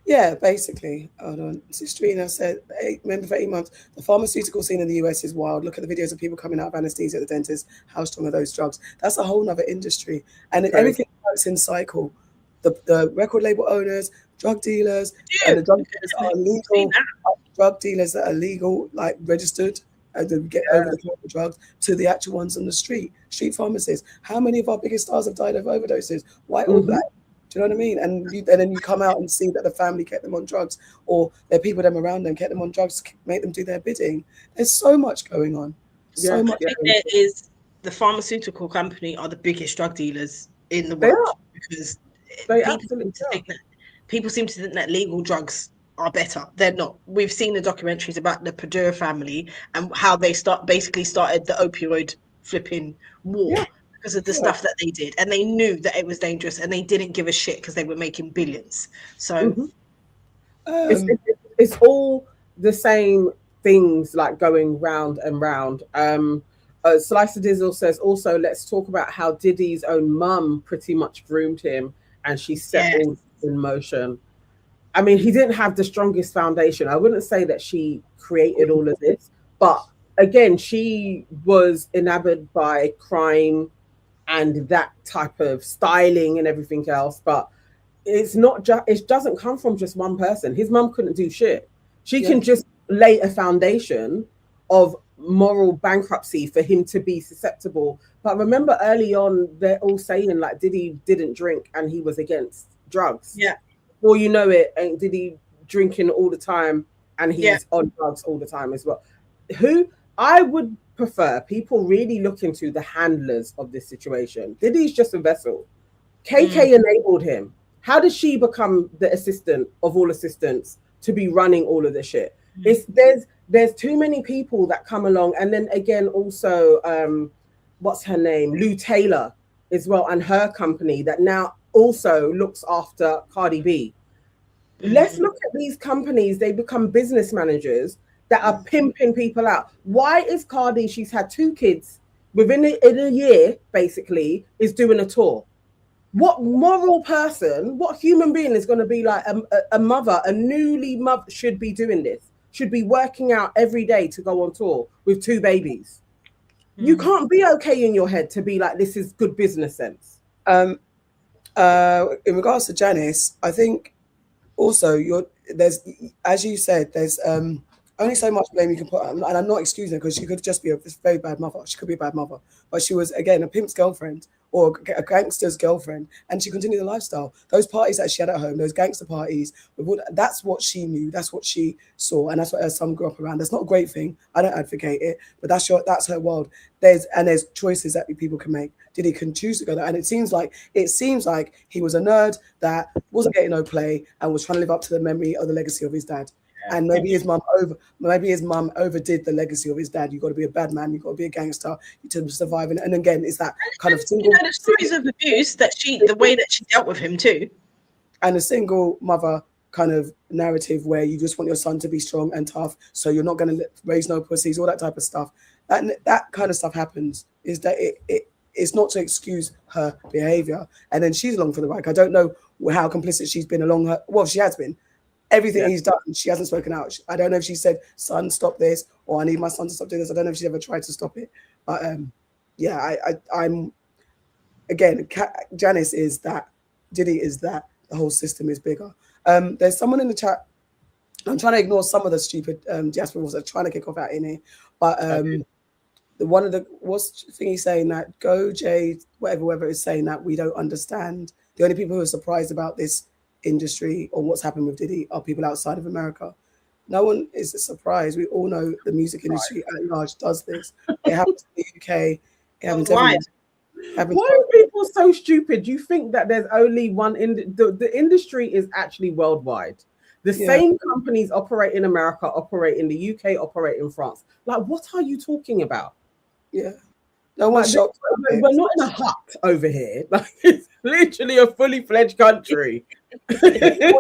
[SPEAKER 2] Yeah, basically. Hold on. Sistrina said, remember for 8 months, the pharmaceutical scene in the US is wild. Look at the videos of people coming out of anesthesia at the dentist. How strong are those drugs? That's a whole nother industry. And everything works in cycle. The record label owners, drug dealers, and the drug dealers are legal. Drug dealers that are legal, like registered, and get over the counter drugs, to the actual ones on the street pharmacists. How many of our biggest stars have died of overdoses? White or black? Do you know what I mean? And then you come out and see that the family kept them on drugs, or there are people them around them kept them on drugs, make them do their bidding. There's so much going on. So much.
[SPEAKER 3] I think there is the pharmaceutical company are the biggest drug dealers in the world because people seem to think that legal drugs are better. They're not. We've seen the documentaries about the Purdue family and how they basically started the opioid flipping war. Yeah. Because of the stuff that they did, and they knew that it was dangerous, and they didn't give a shit because they were making billions. So
[SPEAKER 12] it's all the same things, like going round and round. Slicer Dizzle says also, let's talk about how Diddy's own mum pretty much groomed him, and she set all in motion. I mean, he didn't have the strongest foundation. I wouldn't say that she created all of this, but again, she was enamored by crime and that type of styling and everything else. But it's not just, it doesn't come from just one person. His mum couldn't do shit. She can just lay a foundation of moral bankruptcy for him to be susceptible. But remember, early on, they're all saying like Diddy didn't drink and he was against drugs.
[SPEAKER 3] Yeah.
[SPEAKER 12] Well, you know it, and Diddy drinking all the time and he's on drugs all the time as well. Who I would prefer people really look into the handlers of this situation. Diddy's just a vessel. KK enabled him. How did she become the assistant of all assistants to be running all of the shit? It's there's too many people that come along, and then again also what's her name, Lou Taylor as well, and her company that now also looks after Cardi B. Let's look at these companies. They become business managers that are pimping people out. Why is Cardi, she's had 2 kids within in a year basically, is doing a tour? What moral person, what human being is going to be like a mother, a newly mother should be doing this, should be working out every day to go on tour with 2 babies? You can't be okay in your head to be like, this is good business sense.
[SPEAKER 2] In regards to Janice, I think also there's, as you said, there's only so much blame you can put on, and I'm not excusing her because she could just be a very bad mother. She could be a bad mother, but she was, again, a pimp's girlfriend or a gangster's girlfriend, and she continued the lifestyle. Those parties that she had at home, those gangster parties, that's what she knew, that's what she saw, and that's what her son grew up around. That's not a great thing. I don't advocate it, but that's her world. There's choices that people can make. Diddy can choose to go there, and it seems like he was a nerd that wasn't getting no play and was trying to live up to the memory or the legacy of his dad. And maybe his mum overdid the legacy of his dad. You got to be a bad man. You got to be a gangster to survive. And again, it's that kind of single.
[SPEAKER 3] The stories of abuse the way that she dealt with him too,
[SPEAKER 2] and a single mother kind of narrative where you just want your son to be strong and tough, so you're not going to raise no pussies, all that type of stuff. That kind of stuff happens. Is that it's not to excuse her behavior. And then she's along for the ride. I don't know how complicit she's been along her. Well, she has been. Everything he's done, she hasn't spoken out. I don't know if she said, son, stop this, or I need my son to stop doing this. I don't know if she's ever tried to stop it. But I'm, again, Janice is that, Diddy is that, the whole system is bigger. There's someone in the chat, I'm trying to ignore some of the stupid diaspora rules that are trying to kick off out in here. But what's thingy saying that, go Jay, whatever is saying that we don't understand. The only people who are surprised about this industry or what's happened with Diddy are people outside of America. No one is surprised. We all know the music industry at large does this. It happens in the UK. It happens everywhere.
[SPEAKER 12] Why are people so stupid? You think that there's only one the industry is actually worldwide. The same companies operate in America, operate in the UK, operate in France. Like, what are you talking about?
[SPEAKER 2] Yeah. No one's shocked.
[SPEAKER 12] We're not in a hut over here. Like, it's literally a fully fledged country.
[SPEAKER 2] No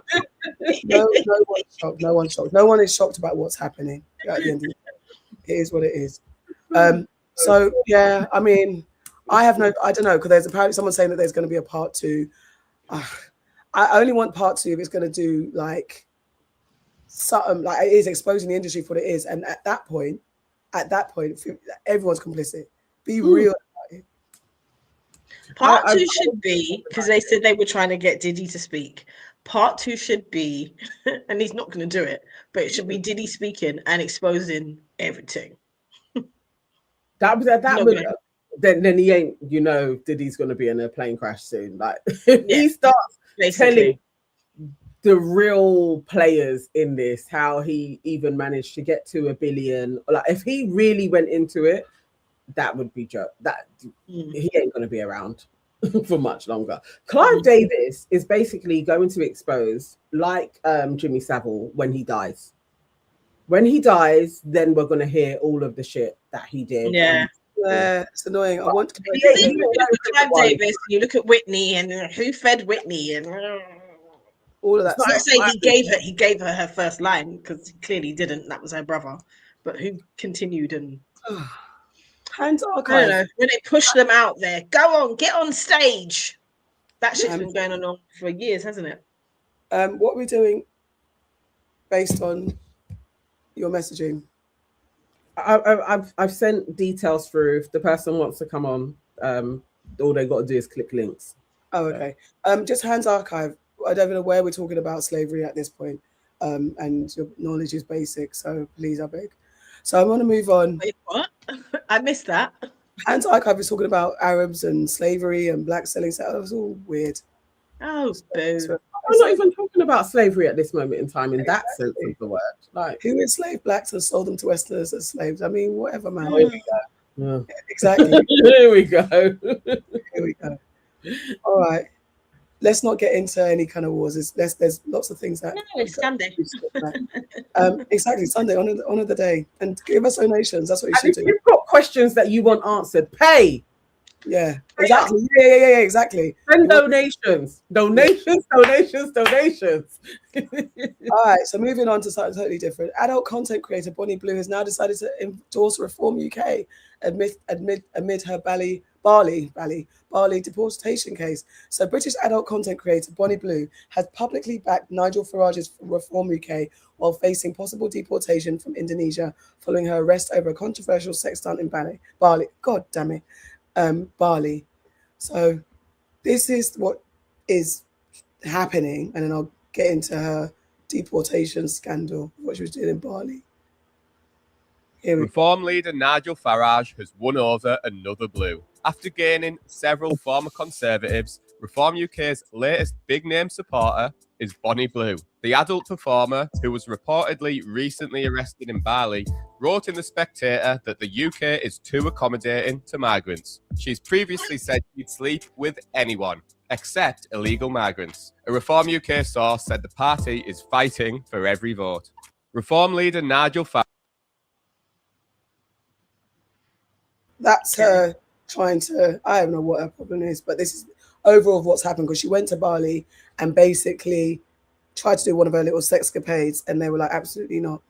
[SPEAKER 2] one's shocked. No one's shocked. No one is shocked about what's happening at the end of the day. It is what it is. So yeah, I mean, I don't know, because there's apparently someone saying that there's going to be a part 2. I only want part 2 if it's going to do like something, like it is exposing the industry for what it is. And at that point, everyone's complicit. Be real about it.
[SPEAKER 3] Part 2 should be, because they said they were trying to get Diddy to speak. Part 2 should be, and he's not going to do it, but it should be Diddy speaking and exposing everything.
[SPEAKER 12] Then he ain't, Diddy's going to be in a plane crash soon. Like, if he starts telling the real players in this how he even managed to get to $1 billion, like if he really went into it, that would be joke. That he ain't going to be around for much longer. Clive Davis is basically going to expose, like Jimmy Savile, when he dies. When he dies, then we're going to hear all of the shit that he did.
[SPEAKER 3] Yeah.
[SPEAKER 2] It's annoying. I want to.
[SPEAKER 3] You look at Clive Davis, you look at Whitney, and who fed Whitney, and
[SPEAKER 2] all of that.
[SPEAKER 3] It's not to say he gave her first line, because he clearly didn't. That was her brother. But who continued and.
[SPEAKER 2] Hands are
[SPEAKER 3] I don't know. When they push them out there, go on, get on stage. That shit's been going on for years, hasn't it?
[SPEAKER 2] What are we doing based on your messaging?
[SPEAKER 12] I've sent details through. If the person wants to come on, all they got to do is click links.
[SPEAKER 2] Oh, okay. Just Hans Archive. I don't know where we're talking about slavery at this point. And your knowledge is basic, so please, I beg. So I want to move on.
[SPEAKER 3] Wait, what? I missed that.
[SPEAKER 2] Hans Archive is talking about Arabs and slavery and black selling. So it was all weird.
[SPEAKER 3] Oh, boo.
[SPEAKER 12] I'm not even talking about slavery at this moment in time in that sense of the word. Like,
[SPEAKER 2] who enslaved blacks and sold them to Westerners as slaves? I mean, whatever, man.
[SPEAKER 12] Here we go.
[SPEAKER 2] Yeah, exactly.
[SPEAKER 12] Here we go.
[SPEAKER 2] Here we go. All right. Let's not get into any kind of wars. There's lots of things that.
[SPEAKER 3] No, it's Sunday.
[SPEAKER 2] Exactly, Sunday, honor the day, and give us donations. That's what you should do.
[SPEAKER 12] If you've got questions that you want answered, pay.
[SPEAKER 2] Yeah, exactly. Yeah, exactly.
[SPEAKER 12] Send donations. All right,
[SPEAKER 2] so moving on to something totally different. Adult content creator Bonnie Blue has now decided to endorse Reform UK amid her Bali deportation case. So British adult content creator Bonnie Blue has publicly backed Nigel Farage's Reform UK while facing possible deportation from Indonesia following her arrest over a controversial sex stunt in Bali. God damn it. Bali. So this is what is happening, and then I'll get into her deportation scandal, what she was doing in Bali.
[SPEAKER 19] Reform leader Nigel Farage has won over another blue. After gaining several former Conservatives, Reform UK's latest big-name supporter is Bonnie Blue. The adult performer, who was reportedly recently arrested in Bali, wrote in The Spectator that the UK is too accommodating to migrants. She's previously said she'd sleep with anyone, except illegal migrants. A Reform UK source said the party is fighting for every vote. Reform leader Nigel Farage.
[SPEAKER 2] That's her trying to, I don't know what her problem is, but this is overall what's happened, because she went to Bali and basically tried to do one of her little sexcapades, and they were like, absolutely not.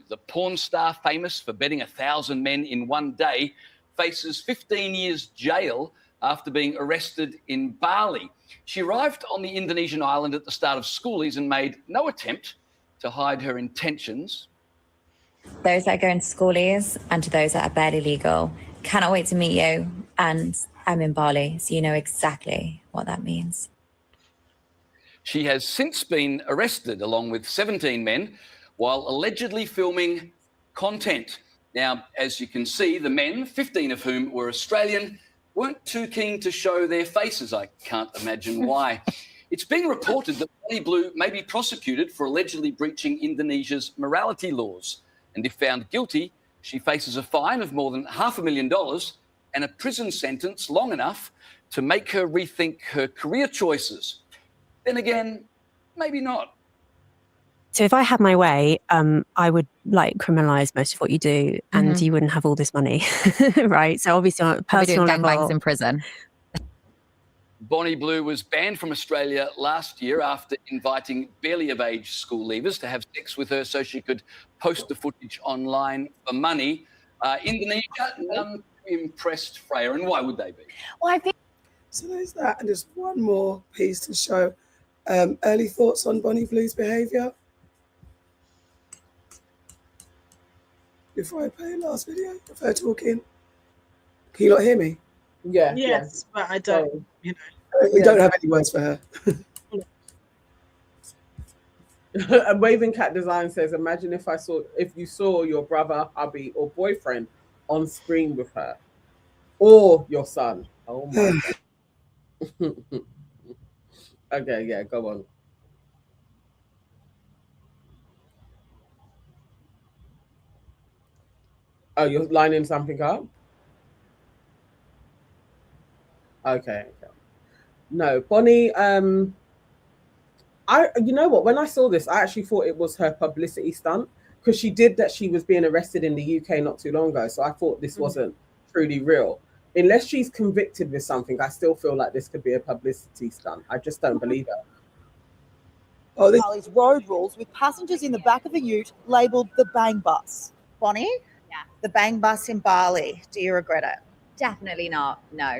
[SPEAKER 20] The porn star famous for betting 1,000 men in one day faces 15 years jail after being arrested in Bali. She arrived on the Indonesian island at the start of schoolies and made no attempt to hide her intentions.
[SPEAKER 21] Those that go into schoolies and to those that are barely legal, cannot wait to meet you. And I'm in Bali, so you know exactly what that means.
[SPEAKER 20] She has since been arrested along with 17 men while allegedly filming content. Now, as you can see, the men, 15 of whom were Australian, weren't too keen to show their faces. I can't imagine why. It's being reported that Bonnie Blue may be prosecuted for allegedly breaching Indonesia's morality laws. And if found guilty, she faces a fine of more than $500,000 and a prison sentence long enough to make her rethink her career choices. Then again, maybe not.
[SPEAKER 22] So if I had my way, I would criminalize most of what you do, and you wouldn't have all this money, right? So obviously on a personal level,
[SPEAKER 23] gangbangs in prison.
[SPEAKER 20] Bonnie Blue was banned from Australia last year after inviting barely of age school leavers to have sex with her so she could post the footage online for money. Indonesia, none impressed Freya, and why would they be?
[SPEAKER 21] Well, I think
[SPEAKER 2] so. There's that, and there's one more piece to show. Early thoughts on Bonnie Blue's behaviour before I play the last video of her talking. Can you not hear me?
[SPEAKER 12] Yeah.
[SPEAKER 3] Yes, but I don't. You know,
[SPEAKER 2] we don't have any words for her.
[SPEAKER 12] A Waving Cat Design says, imagine if you saw your brother, hubby, or boyfriend on screen with her, or your son. Oh my God. Okay, yeah, go on. Oh, you're lining something up? Okay. No, Bonnie, you know what? When I saw this, I actually thought it was her publicity stunt, because she did that. She was being arrested in the UK not too long ago. So I thought this wasn't truly real. Unless she's convicted with something, I still feel like this could be a publicity stunt. I just don't believe it.
[SPEAKER 24] Bali's road rules with passengers in the back of a ute labelled the Bang Bus. Bonnie?
[SPEAKER 21] Yeah.
[SPEAKER 24] The Bang Bus in Bali. Do you regret it?
[SPEAKER 21] Definitely not. No.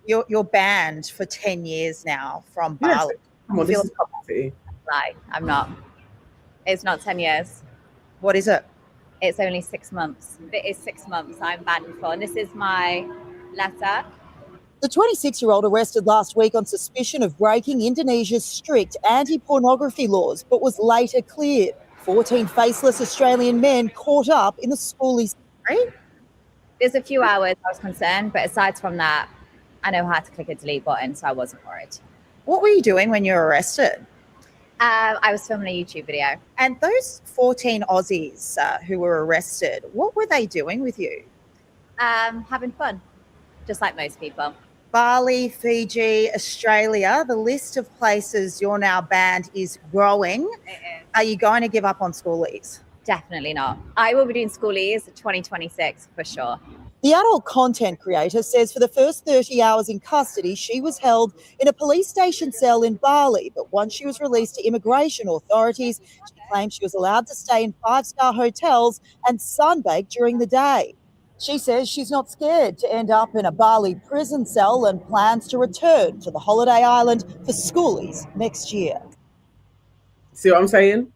[SPEAKER 24] You're banned for 10 years now from Bali.
[SPEAKER 12] Come on, this is publicity.
[SPEAKER 21] Lie. I'm not. It's not 10 years.
[SPEAKER 24] What is it?
[SPEAKER 21] It's only 6 months. It is 6 months I'm banned for. And this is my letter
[SPEAKER 24] The 26-year-old arrested last week on suspicion of breaking Indonesia's strict anti-pornography laws, but was later cleared. 14 faceless Australian men caught up in the schoolies.
[SPEAKER 21] There's a few hours I was concerned, but aside from that, I know how to click a delete button, so I wasn't worried.
[SPEAKER 24] What were you doing when you were arrested?
[SPEAKER 21] I was filming a YouTube video.
[SPEAKER 24] And those 14 Aussies who were arrested, what were they doing with you?
[SPEAKER 21] Having fun, just like most people.
[SPEAKER 24] Bali, Fiji, Australia, the list of places you're now banned is growing. Are you going to give up on schoolies?
[SPEAKER 21] Definitely not. I will be doing schoolies 2026 for sure.
[SPEAKER 24] The adult content creator says for the first 30 hours in custody, she was held in a police station cell in Bali. But once she was released to immigration authorities, she claimed she was allowed to stay in 5-star hotels and sunbake during the day. She says she's not scared to end up in a Bali prison cell and plans to return to the holiday island for schoolies next year.
[SPEAKER 12] See what I'm saying?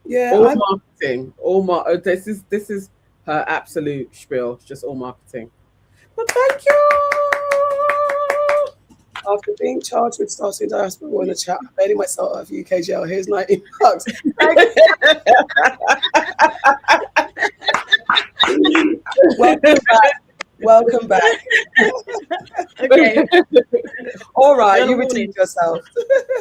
[SPEAKER 2] Yeah,
[SPEAKER 12] all marketing. This is her absolute spiel. It's just all marketing. But thank you.
[SPEAKER 2] After being charged with starting diaspora in the chat, I'm bailing myself out of UK jail. Here's $19. Welcome back. Welcome back.
[SPEAKER 3] Okay.
[SPEAKER 2] All right, you redeemed yourself.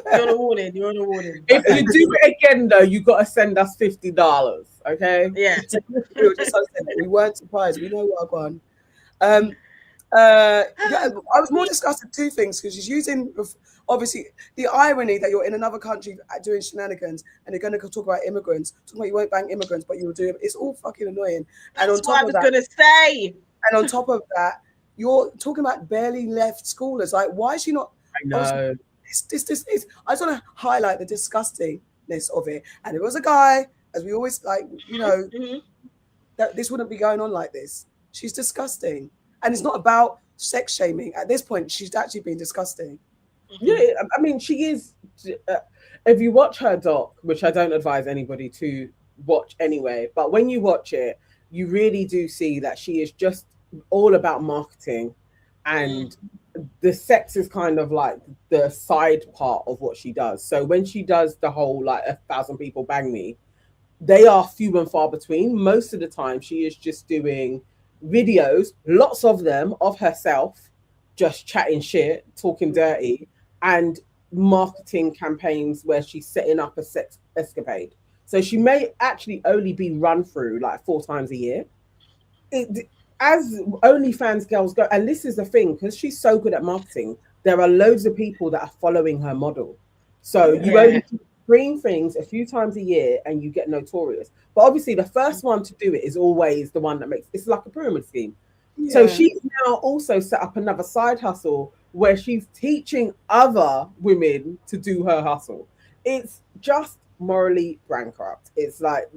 [SPEAKER 3] You're on a warning. You're on a warning.
[SPEAKER 12] If you do it again, though, you got to send us $50. Okay?
[SPEAKER 3] Yeah.
[SPEAKER 2] We weren't surprised. We know what I've gone. I was more discussing two things because she's using, obviously, the irony that you're in another country doing shenanigans and you're going to talk about immigrants, talking about you won't bang immigrants, but you'll do it. It's all fucking annoying. And
[SPEAKER 3] That's what I was going to say.
[SPEAKER 2] And on top of that, you're talking about barely left schoolers. Like, why is she not?
[SPEAKER 12] I know.
[SPEAKER 2] This. I just want to highlight the disgustingness of it. And if it was a guy, as we always like, that this wouldn't be going on like this. She's disgusting. And it's not about sex shaming. At this point, she's actually been disgusting.
[SPEAKER 12] Yeah, I mean, she is. If you watch her doc, which I don't advise anybody to watch anyway, but when you watch it, you really do see that she is just all about marketing, and the sex is kind of like the side part of what she does. So when she does the whole like 1,000 people bang me, they are few and far between. Most of the time, she is just doing videos, lots of them, of herself just chatting shit, talking dirty, and marketing campaigns where she's setting up a sex escapade. So she may actually only be run through like 4 times a year. As OnlyFans girls go, and this is the thing, because she's so good at marketing, there are loads of people that are following her model. So you only bring things a few times a year and you get notorious. But obviously the first one to do it is always the one that makes, it's like a pyramid scheme. Yeah. So she's now also set up another side hustle where she's teaching other women to do her hustle. It's just morally bankrupt. It's like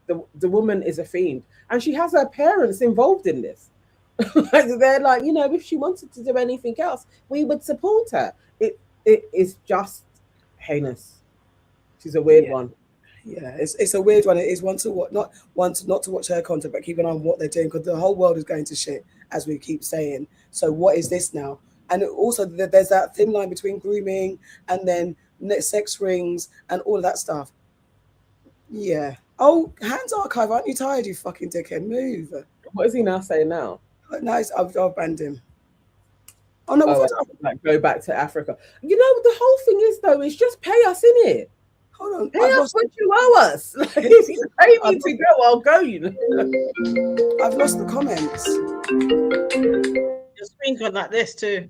[SPEAKER 12] the woman is a fiend, and she has her parents involved in this. They're like, you know, if she wanted to do anything else, we would support her. It is just heinous. She's a weird one.
[SPEAKER 2] Yeah, it's a weird one. It is not to watch her content, but keep an eye on what they're doing, because the whole world is going to shit, as we keep saying. So what is this now? And also there's that thin line between grooming and then sex rings and all of that stuff. Yeah. Oh, Hands Archive, aren't you tired, you fucking dickhead? Move.
[SPEAKER 12] What is he now saying now?
[SPEAKER 2] Nice, I've banned him. Oh no,
[SPEAKER 12] like go back to Africa. You know, the whole thing is though, is just pay us in it.
[SPEAKER 2] Hold on,
[SPEAKER 12] pay us what you owe us. Like, if you pay me to go, I'll go. You know.
[SPEAKER 2] I've lost the comments.
[SPEAKER 3] Your screen's gone like this too.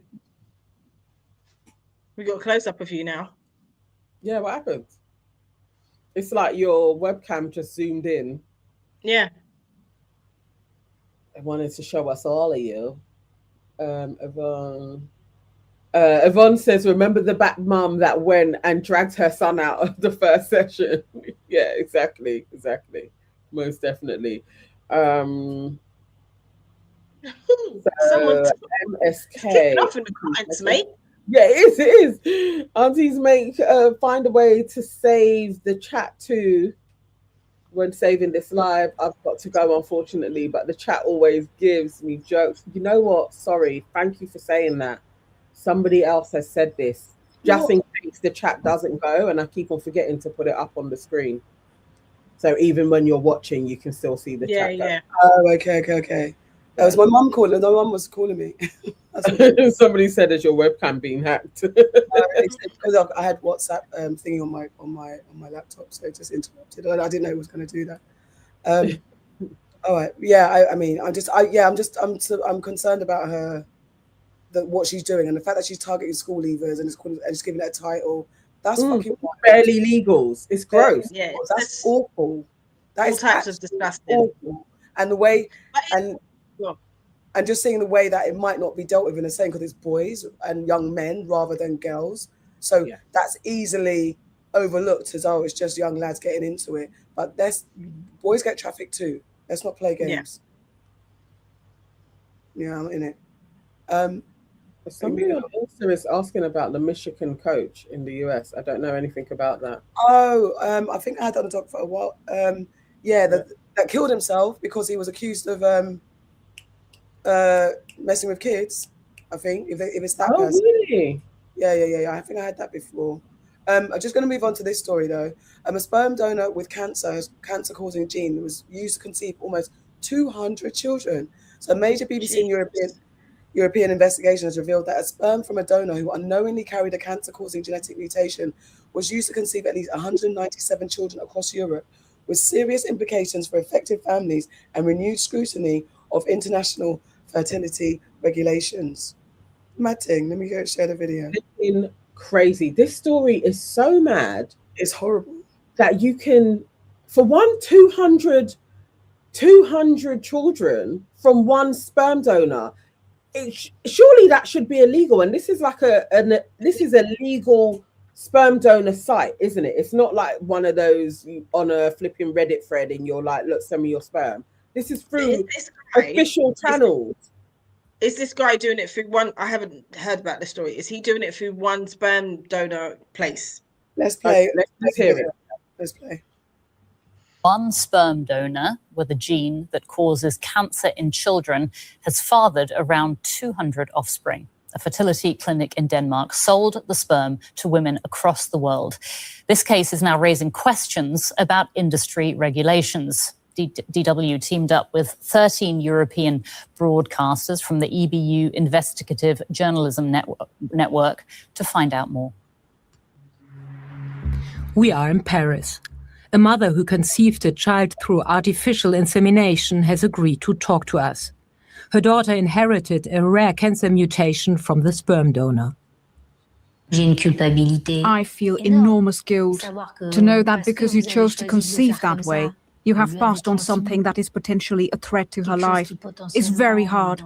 [SPEAKER 3] We got a close up of you now.
[SPEAKER 12] Yeah, what happened? It's like your webcam just zoomed in.
[SPEAKER 3] Yeah.
[SPEAKER 12] I wanted to show us all of you. Yvonne says, remember the bat mum that went and dragged her son out of the first session? Yeah, exactly. Most definitely.
[SPEAKER 3] Someone
[SPEAKER 12] MSK.
[SPEAKER 3] off in the comments, mate.
[SPEAKER 12] Yeah, it is. Aunties find a way to save the chat too. When saving this live, I've got to go, unfortunately, but the chat always gives me jokes. You know what? Sorry. Thank you for saying that. somebody else has said this, just in case the chat doesn't go, and I keep on forgetting to put it up on the screen. So even when you're watching, you can still see the chat go.
[SPEAKER 2] Oh, okay. That was my mum calling. My mum was calling me.
[SPEAKER 12] Somebody said, "Is your webcam being hacked?"
[SPEAKER 2] Because I had WhatsApp thingy on my laptop, so it just interrupted. I didn't know it was going to do that. All right, yeah. I mean, I'm concerned about her, what she's doing, and the fact that she's targeting school leavers and just giving it a title. That's fucking
[SPEAKER 12] barely legals. It's gross.
[SPEAKER 3] Yeah,
[SPEAKER 2] that's awful. That
[SPEAKER 3] all
[SPEAKER 2] is
[SPEAKER 3] types of disgusting.
[SPEAKER 2] awful. And the way and just seeing the way that it might not be dealt with in the same, because it's boys and young men rather than girls. So that's easily overlooked as, oh, it's just young lads getting into it. But boys get trafficked too. Let's not play games. Yeah, I'm in it.
[SPEAKER 12] Somebody on Insta is asking about the Michigan coach in the US. I don't know anything about that.
[SPEAKER 2] Oh, I think I had that on the doc for a while. That killed himself because he was accused of messing with kids. I think if it's that person.
[SPEAKER 12] Really?
[SPEAKER 2] Yeah. I think I had that before. I'm just going to move on to this story though. A sperm donor with cancer-causing gene was used to conceive almost 200 children. So a major BBC and European investigation has revealed that a sperm from a donor who unknowingly carried a cancer-causing genetic mutation was used to conceive at least 197 children across Europe, with serious implications for affected families and renewed scrutiny of international fertility regulations. Mad thing. Let me go share the video.
[SPEAKER 12] It's crazy. This story is so mad.
[SPEAKER 2] It's horrible.
[SPEAKER 12] That you can, for 200 children from one sperm donor. Surely that should be illegal. And this is like this is a legal sperm donor site, isn't it? It's not like one of those on a flipping Reddit thread and you're like, look, send me your sperm. This is through official channels.
[SPEAKER 3] Is this guy doing it through one? I haven't heard about this story. Is he doing it through one sperm donor place?
[SPEAKER 2] Let's play.
[SPEAKER 12] Let's hear it.
[SPEAKER 2] Let's play.
[SPEAKER 4] One sperm donor with a gene that causes cancer in children has fathered around 200 offspring. A fertility clinic in Denmark sold the sperm to women across the world. This case is now raising questions about industry regulations. DW teamed up with 13 European broadcasters from the EBU Investigative Journalism Network to find out more.
[SPEAKER 5] We are in Paris. A mother who conceived a child through artificial insemination has agreed to talk to us. Her daughter inherited a rare cancer mutation from the sperm donor.
[SPEAKER 6] I feel enormous guilt to know that because you chose to conceive that way, you have passed on something that is potentially a threat to her life. It's very hard.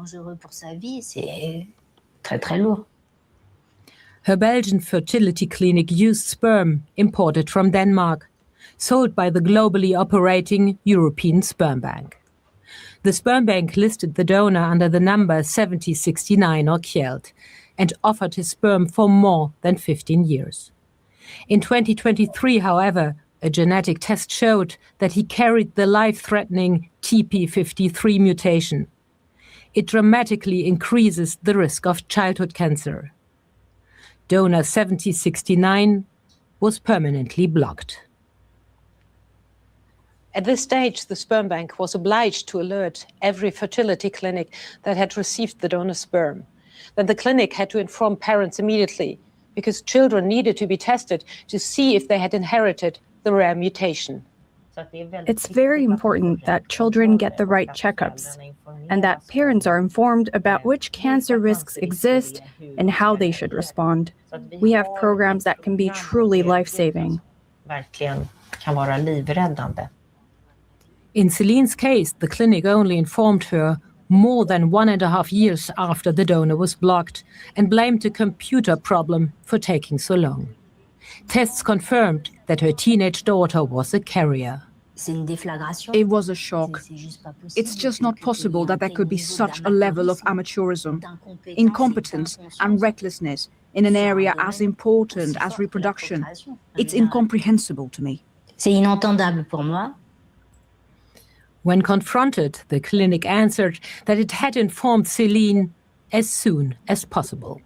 [SPEAKER 5] Her Belgian fertility clinic used sperm imported from Denmark, sold by the globally operating European Sperm Bank. The Sperm Bank listed the donor under the number 7069 or Kjeld and offered his sperm for more than 15 years. In 2023, however, a genetic test showed that he carried the life-threatening TP53 mutation. It dramatically increases the risk of childhood cancer. Donor 7069 was permanently blocked.
[SPEAKER 23] At this stage, the sperm bank was obliged to alert every fertility clinic that had received the donor sperm. Then the clinic had to inform parents immediately because children needed to be tested to see if they had inherited the rare mutation.
[SPEAKER 6] It's very important that children get the right checkups and that parents are informed about which cancer risks exist and how they should respond. We have programs that can be truly life-saving.
[SPEAKER 5] In Celine's case, the clinic only informed her more than 1.5 years after the donor was blocked and blamed a computer problem for taking so long. Tests confirmed that her teenage daughter was a carrier.
[SPEAKER 6] It was a shock. It's just not possible that there could be such a level of amateurism, incompetence and recklessness in an area as important as reproduction. It's incomprehensible to me.
[SPEAKER 5] When confronted, the clinic answered that it had informed Celine as soon as possible.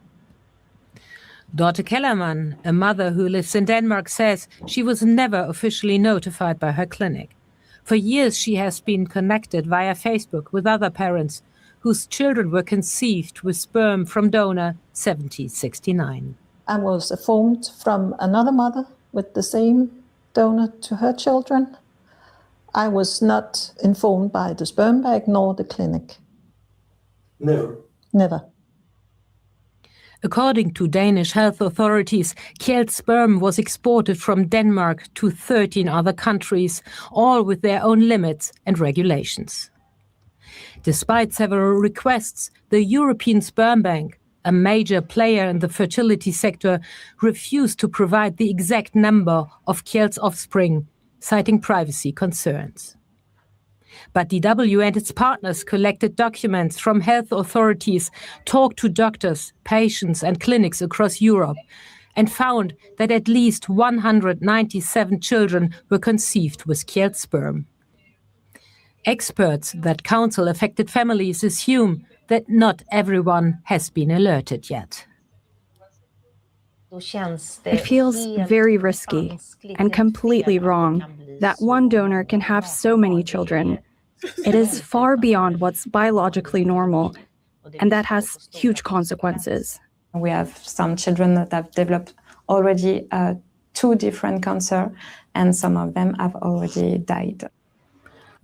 [SPEAKER 5] Dorte Kellerman, a mother who lives in Denmark, says she was never officially notified by her clinic. For years, she has been connected via Facebook with other parents whose children were conceived with sperm from donor 7069.
[SPEAKER 7] I was informed from another mother with the same donor to her children. I was not informed by the sperm bank nor the clinic.
[SPEAKER 8] Never.
[SPEAKER 7] Never.
[SPEAKER 5] According to Danish health authorities, Kjeld's sperm was exported from Denmark to 13 other countries, all with their own limits and regulations. Despite several requests, the European Sperm Bank, a major player in the fertility sector, refused to provide the exact number of Kjeld's offspring, citing privacy concerns. But DW and its partners collected documents from health authorities, talked to doctors, patients and clinics across Europe, and found that at least 197 children were conceived with Kjeld's sperm. Experts that counsel affected families assume that not everyone has been alerted yet.
[SPEAKER 9] It feels very risky and completely wrong that one donor can have so many children. It is far beyond what's biologically normal, and that has huge consequences.
[SPEAKER 10] We have some children that have developed already 2 different cancers, and some of them have already died.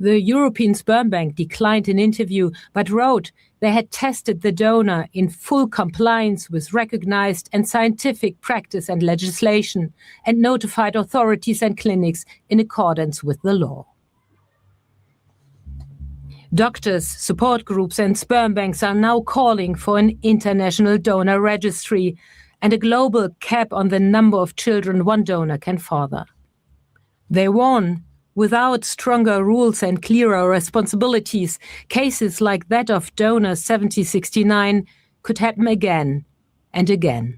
[SPEAKER 5] The European Sperm Bank declined an interview, but wrote they had tested the donor in full compliance with recognized and scientific practice and legislation, and notified authorities and clinics in accordance with the law. Doctors, support groups and sperm banks are now calling for an international donor registry and a global cap on the number of children one donor can father. They warn, without stronger rules and clearer responsibilities, cases like that of donor 7069 could happen again and again.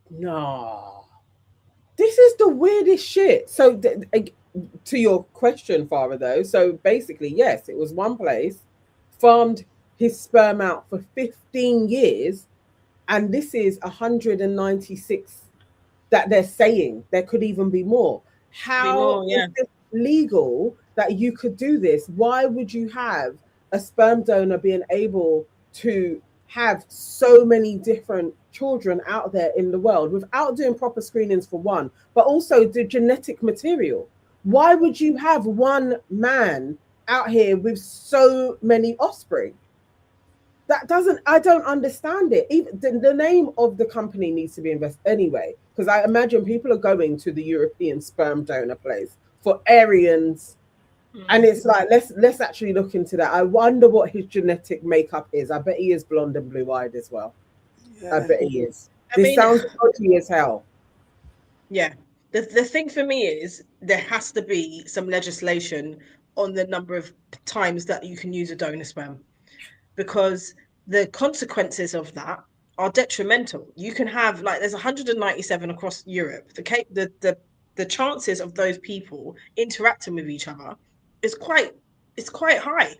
[SPEAKER 12] No. This is the weirdest shit. So to your question, Farrah, though, so basically, yes, it was one place, farmed his sperm out for 15 years, and this is 196 that they're saying. There could even be more. How is it legal that you could do this? Why would you have a sperm donor being able to have so many different children out there in the world without doing proper screenings for one, but also the genetic material? Why would you have one man out here with so many offspring? I don't understand it. Even the name of the company needs to be invested anyway, because I imagine people are going to the European sperm donor place for Aryans, and it's like, let's actually look into that. I wonder what his genetic makeup is. I bet he is blonde and blue-eyed as well. Yeah. I bet he is. This sounds dodgy as hell.
[SPEAKER 3] Yeah. The thing for me is there has to be some legislation on the number of times that you can use a donor sperm, because the consequences of that are detrimental. You can have, like, there's 197 across Europe. The chances of those people interacting with each other is quite high.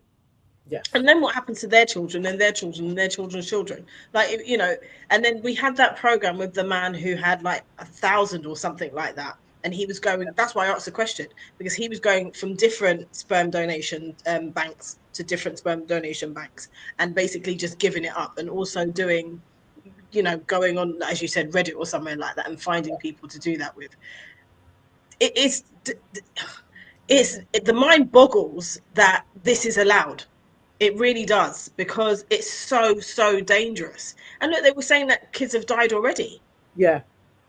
[SPEAKER 12] Yeah.
[SPEAKER 3] And then what happens to their children and their children and their children's children? Like, you know, and then we had that program with the man who had like 1,000 or something like that. And he was going, that's why I asked the question, because he was going from different sperm donation banks to different sperm donation banks and basically just giving it up, and also doing, you know, going on, as you said, Reddit or somewhere like that and finding people to do that with. The mind boggles that this is allowed. It really does, because it's so dangerous. And look, they were saying that kids have died already.
[SPEAKER 12] Yeah.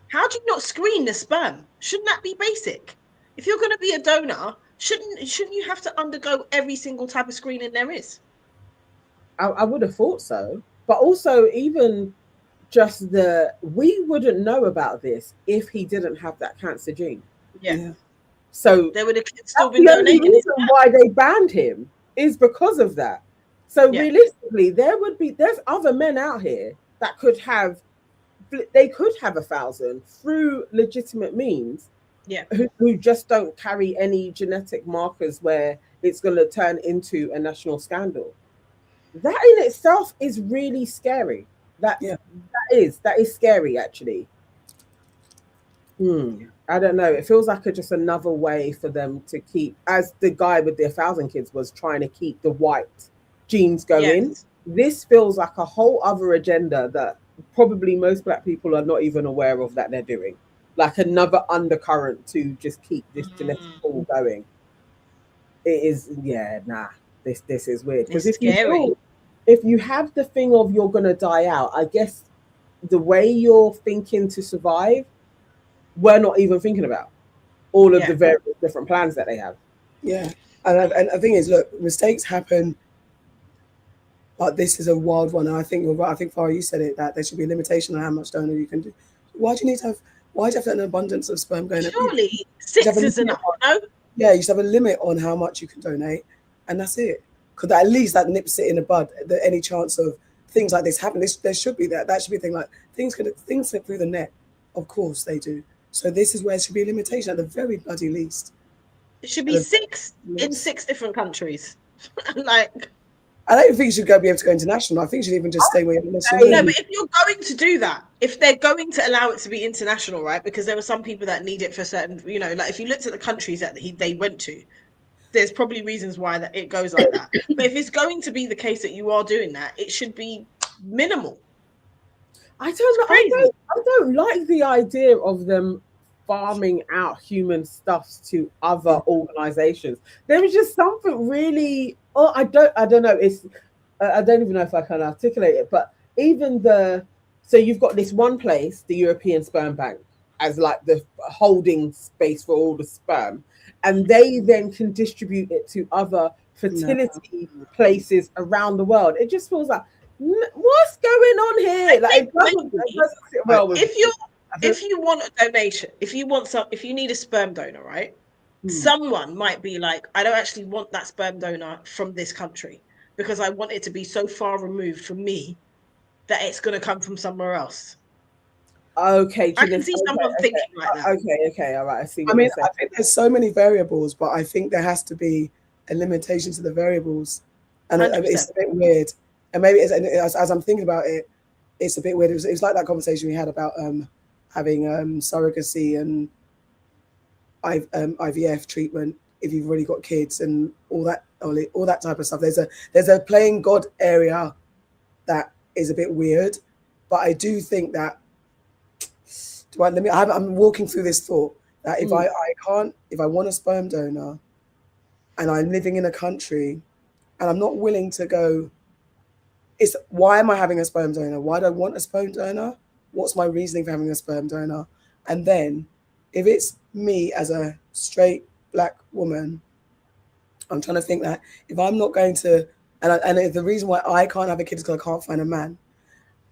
[SPEAKER 3] How do you not screen the sperm? Shouldn't that be basic? If you're going to be a donor, shouldn't you have to undergo every single type of screening there is?
[SPEAKER 12] I would have thought so. But also, even just we wouldn't know about this if he didn't have that cancer gene.
[SPEAKER 3] Yeah.
[SPEAKER 12] So
[SPEAKER 3] they would have still been
[SPEAKER 12] the only
[SPEAKER 3] donating.
[SPEAKER 12] reason why they banned him is because of that. So realistically, there's other men out here that could have 1,000 through legitimate means.
[SPEAKER 3] Yeah.
[SPEAKER 12] Who just don't carry any genetic markers where it's going to turn into a national scandal. That in itself is really scary. That is scary, actually. I don't know. It feels like just another way for them to keep, as the guy with the 1,000 kids was trying to keep the white genes going.
[SPEAKER 3] Yes.
[SPEAKER 12] This feels like a whole other agenda that probably most Black people are not even aware of that they're doing. Like another undercurrent to just keep this genetic pool going. It is, this is weird. Because if you have the thing of you're gonna die out, I guess the way you're thinking to survive, we're not even thinking about all of the various different plans that they have.
[SPEAKER 2] Yeah, and the thing is, look, mistakes happen, but this is a wild one. And I think you're right. I think Farrah, you said it, that there should be a limitation on how much donor you can do. Why do you need to have? Why do you have to have an abundance of sperm going?
[SPEAKER 3] Surely 6 is enough. No.
[SPEAKER 2] Yeah, you should have a limit on how much you can donate, and that's it. Because at least that nips it in the bud. Any chance of things like this happening, there should be that. That should be a thing. Like things slip through the net. Of course they do. So this is where it should be a limitation at the very bloody least.
[SPEAKER 3] It should be 6 in 6 different countries. Like,
[SPEAKER 2] I don't think you should be able to go international. I think you should even just stay where you're.
[SPEAKER 3] No, but if you're going to do that, if they're going to allow it to be international, right? Because there are some people that need it for certain, like if you looked at the countries that they went to, there's probably reasons why that it goes like that. But if it's going to be the case that you are doing that, it should be minimal.
[SPEAKER 12] I don't like the idea of them farming out human stuffs to other organizations. There is just something really, I don't know. It's I don't even know if I can articulate it, but even so you've got this one place, the European Sperm Bank, as like the holding space for all the sperm, and they then can distribute it to other fertility places around the world. It just feels like, what's going on here? Like, it doesn't sit well with
[SPEAKER 3] if you want a donation, if you need a sperm donor, right? Someone might be like, I don't actually want that sperm donor from this country because I want it to be so far removed from me that it's going to come from somewhere else.
[SPEAKER 12] Okay,
[SPEAKER 3] I can see someone thinking like that.
[SPEAKER 12] Okay, all right. I see.
[SPEAKER 2] I mean, I think there's so many variables, but I think there has to be a limitation to the variables, and it's a bit weird. And maybe as I'm thinking about it, it's a bit weird. It was like that conversation we had about having surrogacy and IVF treatment if you've already got kids and all that type of stuff. There's a playing God area that is a bit weird, but I do think that I'm walking through this thought that if I want a sperm donor and I'm living in a country and I'm not willing to go, why am I having a sperm donor? Why do I want a sperm donor? What's my reasoning for having a sperm donor? And then if it's me as a straight Black woman, I'm trying to think that if I'm not going to, and the reason why I can't have a kid is because I can't find a man,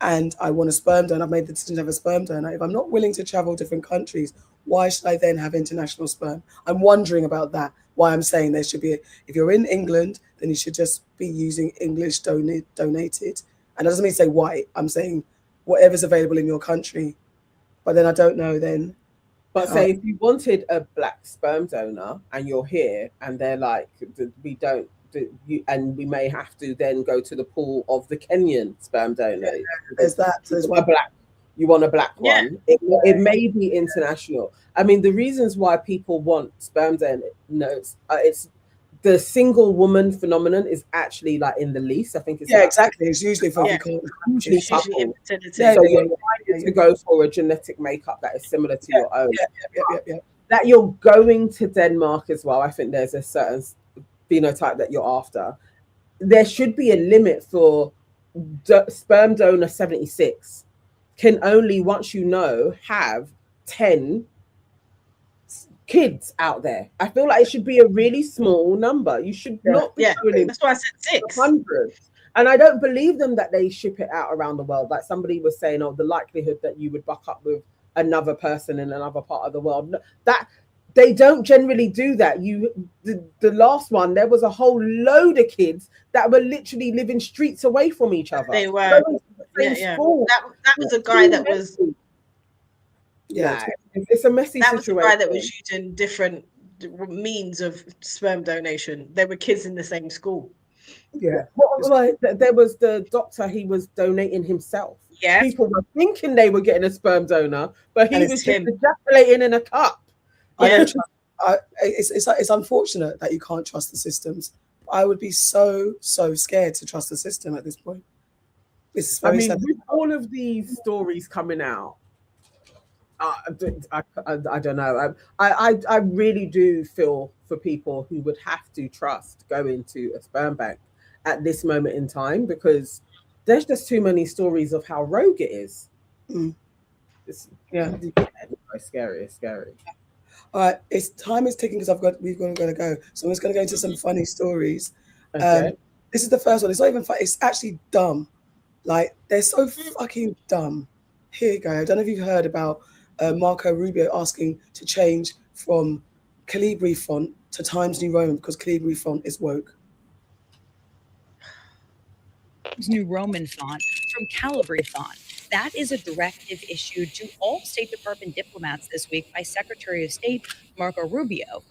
[SPEAKER 2] and I want a sperm donor, I've made the decision to have a sperm donor. If I'm not willing to travel different countries, why should I then have international sperm? I'm wondering about that, why I'm saying there should be, if you're in England, then you should just be using English donated. And that doesn't mean say white, I'm saying whatever's available in your country. But then I don't know then.
[SPEAKER 12] But say if you wanted a Black sperm donor and you're here and they're like, we don't, and we may have to then go to the pool of the Kenyan sperm donor.
[SPEAKER 2] There's that.
[SPEAKER 12] There's one Black. You want a Black one. It may be international. I mean, the reasons why people want sperm donors, it's the single woman phenomenon is actually like in the least. I think it's
[SPEAKER 2] exactly. It's usually for
[SPEAKER 12] usually couple. So you're trying to go for a genetic makeup that is similar to your own. That you're going to Denmark as well. I think there's a certain phenotype that you're after. There should be a limit for sperm donor 76 can only, once you know, have 10 kids out there. I feel like it should be a really small number. You should not be
[SPEAKER 3] that's why I said
[SPEAKER 12] 600. And I don't believe them that they ship it out around the world. Like somebody was saying, the likelihood that you would buck up with another person in another part of the world, that they don't generally do that. The last one, there was a whole load of kids that were literally living streets away from each other.
[SPEAKER 3] They were. That was a guy that was.
[SPEAKER 12] It's a messy situation.
[SPEAKER 3] That was a guy that was using different means of sperm donation. There were kids in the same school.
[SPEAKER 12] Yeah. There was the doctor, he was donating himself.
[SPEAKER 3] Yeah.
[SPEAKER 12] People were thinking they were getting a sperm donor, but he
[SPEAKER 2] And
[SPEAKER 12] was
[SPEAKER 2] it's
[SPEAKER 12] just
[SPEAKER 2] him.
[SPEAKER 12] ejaculating in a cup.
[SPEAKER 2] I don't trust. It's unfortunate that you can't trust the systems. I would be so scared to trust the system at this point. It's
[SPEAKER 12] I
[SPEAKER 2] very
[SPEAKER 12] mean,
[SPEAKER 2] sad.
[SPEAKER 12] with all of these stories coming out, I don't know. I really do feel for people who would have to trust going to a sperm bank at this moment in time, because there's just too many stories of how rogue it is. It's scary. It's scary.
[SPEAKER 2] All right, time is ticking because we've got to go. So I'm just going to go into some funny stories.
[SPEAKER 12] Okay.
[SPEAKER 2] This is the first one. It's not even funny. It's actually dumb. Like, they're so fucking dumb. Here you go. I don't know if you've heard about Marco Rubio asking to change from Calibri font to Times New Roman because Calibri font is woke.
[SPEAKER 1] New Roman font from Calibri font. That is a directive issued to all State Department diplomats this week by Secretary of State Marco Rubio.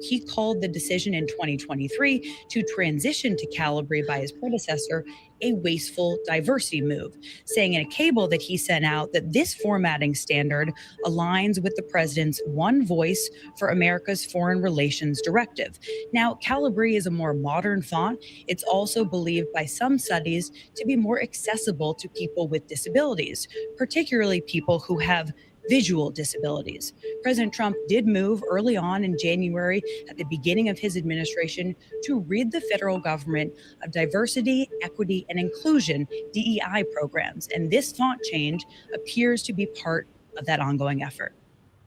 [SPEAKER 1] He called the decision in 2023 to transition to Calibri by his predecessor a wasteful diversity move, saying in a cable that he sent out that this formatting standard aligns with the president's One Voice for America's Foreign Relations directive. Now, Calibri is a more modern font. It's also believed by some studies to be more accessible to people with disabilities, particularly people who have visual disabilities. President Trump did move early on in January at the beginning of his administration to rid the federal government of diversity, equity, and inclusion DEI programs. And this font change appears to be part of that ongoing effort.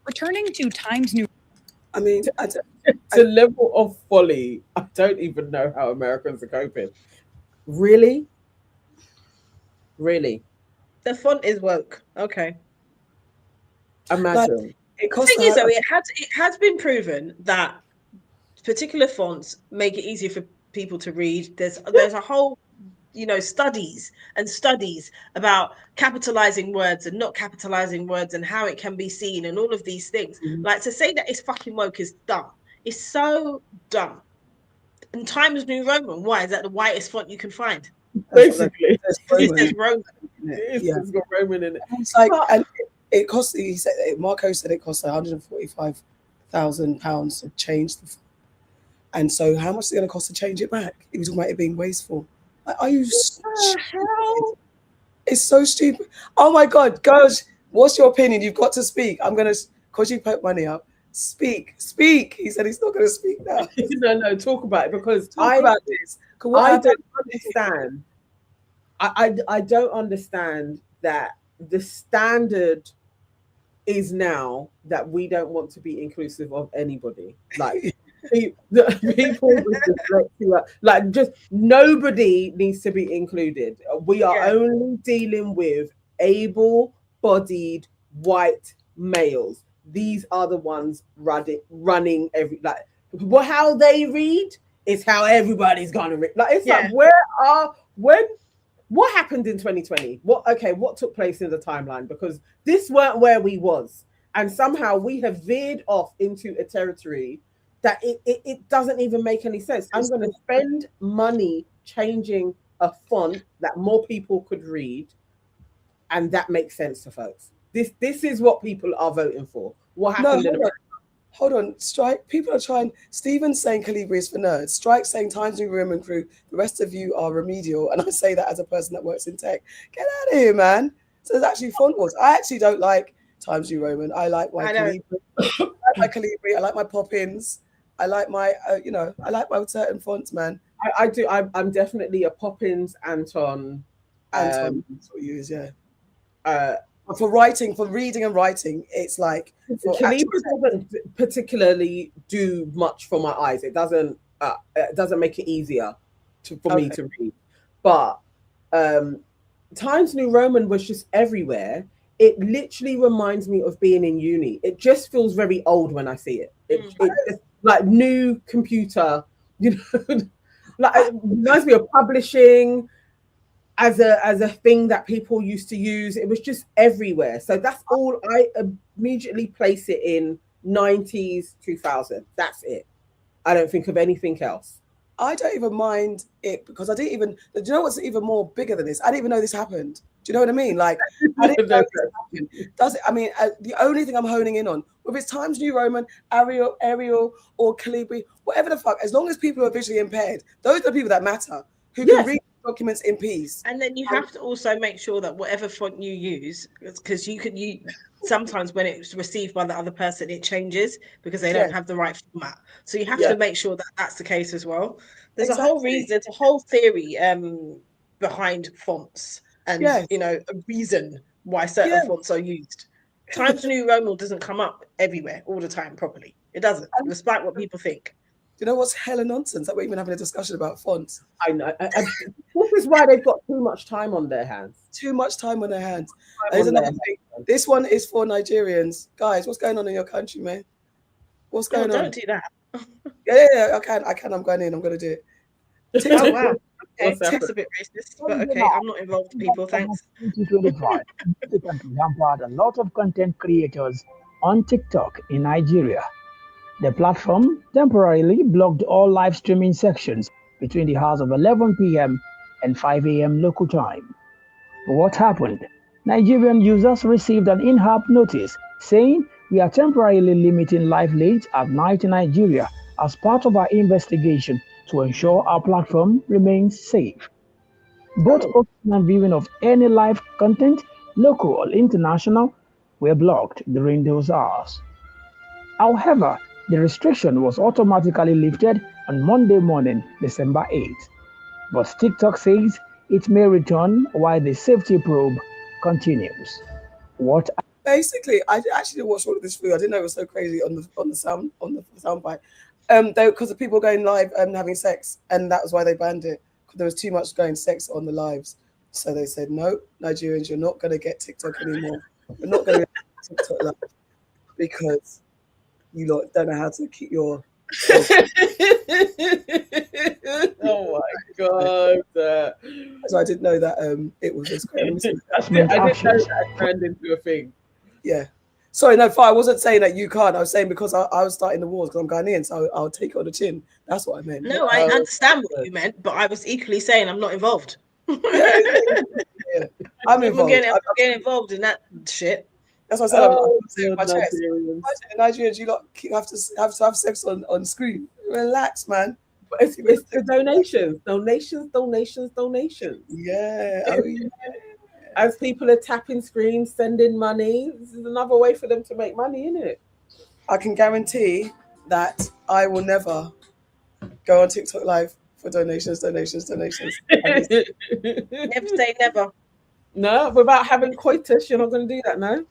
[SPEAKER 1] Returning to Times New...
[SPEAKER 2] I mean,
[SPEAKER 12] the level of folly, I don't even know how Americans are coping. Really? Really?
[SPEAKER 3] The font is woke. Okay.
[SPEAKER 12] Imagine.
[SPEAKER 3] The thing is, though, it has been proven that particular fonts make it easier for people to read. There's a whole, studies about capitalizing words and not capitalizing words and how it can be seen and all of these things. Like, to say that it's fucking woke is dumb. It's so dumb. And Times New Roman, why is that the whitest font you can find?
[SPEAKER 12] Basically,
[SPEAKER 3] it says Roman.
[SPEAKER 12] It's got Roman in it.
[SPEAKER 2] It's like, and it cost. He said Marco said it cost £145,000 to change the font. And so, how much is it going to cost to change it back? He was talking about it being wasteful. Like, are you? It's so stupid. Oh my God, girls, what's your opinion? You've got to speak. I'm gonna, cause you put money up. Speak. He said he's not going to speak now.
[SPEAKER 12] No, talk about it, because
[SPEAKER 2] talk about this.
[SPEAKER 12] I don't understand. I don't understand that the standard is now that we don't want to be inclusive of anybody. Like people with dyslexia, like, just nobody needs to be included. We are only dealing with able-bodied white males. These are the ones running every, like, how they read is how everybody's gonna read. Like, it's like, what happened in 2020? What took place in the timeline? Because this weren't where we was, and somehow we have veered off into a territory that it doesn't even make any sense. I'm going to spend money changing a font that more people could read, and that makes sense to folks. This is what people are voting for. What happened in America?
[SPEAKER 2] Hold on, Strike. People are trying. Steven's saying Calibri is for nerds. Strike saying Times New Roman crew. The rest of you are remedial, and I say that as a person that works in tech. Get out of here, man. So there's actually font wars. I actually don't like Times New Roman. I like my Calibri. I like my Calibri. I like my Poppins. I like my, I like my certain fonts, man.
[SPEAKER 12] I do. I'm definitely a Poppins, Anton.
[SPEAKER 2] Anton, that's what you use, yeah. For writing, for reading and writing, it's like
[SPEAKER 12] Calibri doesn't particularly do much for my eyes. It doesn't make it easier for me to read. But Times New Roman was just everywhere. It literally reminds me of being in uni. It just feels very old when I see it. It's like new computer, like, it reminds me of publishing as a thing that people used to use. It was just everywhere. So that's all. I immediately place it in 90s, 2000. That's it. I don't think of anything else.
[SPEAKER 2] I don't even mind it because I didn't even. Do you know what's even more bigger than this? I didn't even know this happened. Do you know what I mean? Like, I didn't know this happened. Does it? I mean, the only thing I'm honing in on, whether it's Times New Roman, Arial, or Calibri, whatever the fuck, as long as people are visually impaired, those are the people that matter, who can read documents in peace.
[SPEAKER 3] And then you have to also make sure that whatever font you use, because you sometimes when it's received by the other person, it changes because they don't have the right format. So you have to make sure that that's the case as well. There's a whole reason, there's a whole theory behind fonts, and you know, a reason why certain fonts are used. Times New Roman doesn't come up everywhere all the time properly. It doesn't, despite what people think.
[SPEAKER 2] Do you know what's hella nonsense that we're even having a discussion about fonts?
[SPEAKER 12] I know. This is why they've got too much time on their hands.
[SPEAKER 2] Too much time on their hands. There's another thing. This one is for Nigerians. Guys, what's going on in your country, man? What's going on?
[SPEAKER 3] Don't do that.
[SPEAKER 2] Yeah, I can. I'm going in. I'm going to do it.
[SPEAKER 3] Oh, wow. Okay, that's a bit racist, but okay, I'm not involved with people, thanks.
[SPEAKER 11] 2025, the country hampered a lot of content creators on TikTok in Nigeria. The platform temporarily blocked all live streaming sections between the hours of 11 p.m. and 5 a.m. local time. What happened? Nigerian users received an in-app notice saying, "We are temporarily limiting live leads at night in Nigeria as part of our investigation to ensure our platform remains safe." Both posting and viewing of any live content, local or international, were blocked during those hours. However, the restriction was automatically lifted on Monday morning, December 8th. But TikTok says it may return while the safety probe continues. What?
[SPEAKER 2] Basically, I actually watched all of this through. I didn't know it was so crazy on the sound bite. Because of people going live and having sex, and that was why they banned it. Because there was too much going sex on the lives. So they said, no, Nigerians, you're not going to get TikTok anymore. You're not going to get TikTok live because you lot don't know how to keep your.
[SPEAKER 12] Oh my God!
[SPEAKER 2] So I didn't know that it was this crazy.
[SPEAKER 12] I didn't know that turned into a thing.
[SPEAKER 2] Yeah. Sorry, no, I wasn't saying that you can't. I was saying because I was starting the wars because I'm Ghanaian, so I'll take it on the chin. That's what I meant.
[SPEAKER 3] No, I understand what you meant, but I was equally saying I'm not involved.
[SPEAKER 2] I'm involved.
[SPEAKER 3] I'm getting involved in that shit.
[SPEAKER 2] That's what I said. I'm saying my chest. Nigerians, you have to have sex on screen. Relax, man.
[SPEAKER 12] But it's the donations.
[SPEAKER 2] Yeah. Oh, yeah.
[SPEAKER 12] As people are tapping screens, sending money, this is another way for them to make money, isn't it?
[SPEAKER 2] I can guarantee that I will never go on TikTok live for donations.
[SPEAKER 3] Never say never.
[SPEAKER 12] No, without having coitus, you're not going to do that, no?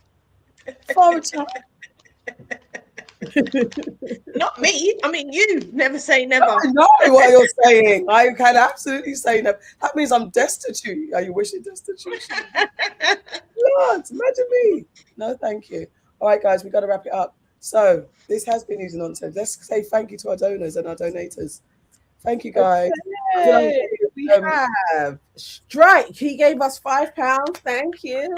[SPEAKER 3] Not me. I mean, you never say never.
[SPEAKER 2] I know what you're saying. I can absolutely say never. That means I'm destitute. Are you wishing destitute? Lord, imagine me. No, thank you. All right, guys, we got to wrap it up. So this has been News and Nonsense. Let's say thank you to our donors and our donators. Thank you, guys.
[SPEAKER 12] Okay. We have Strike. He gave us £5. Thank you.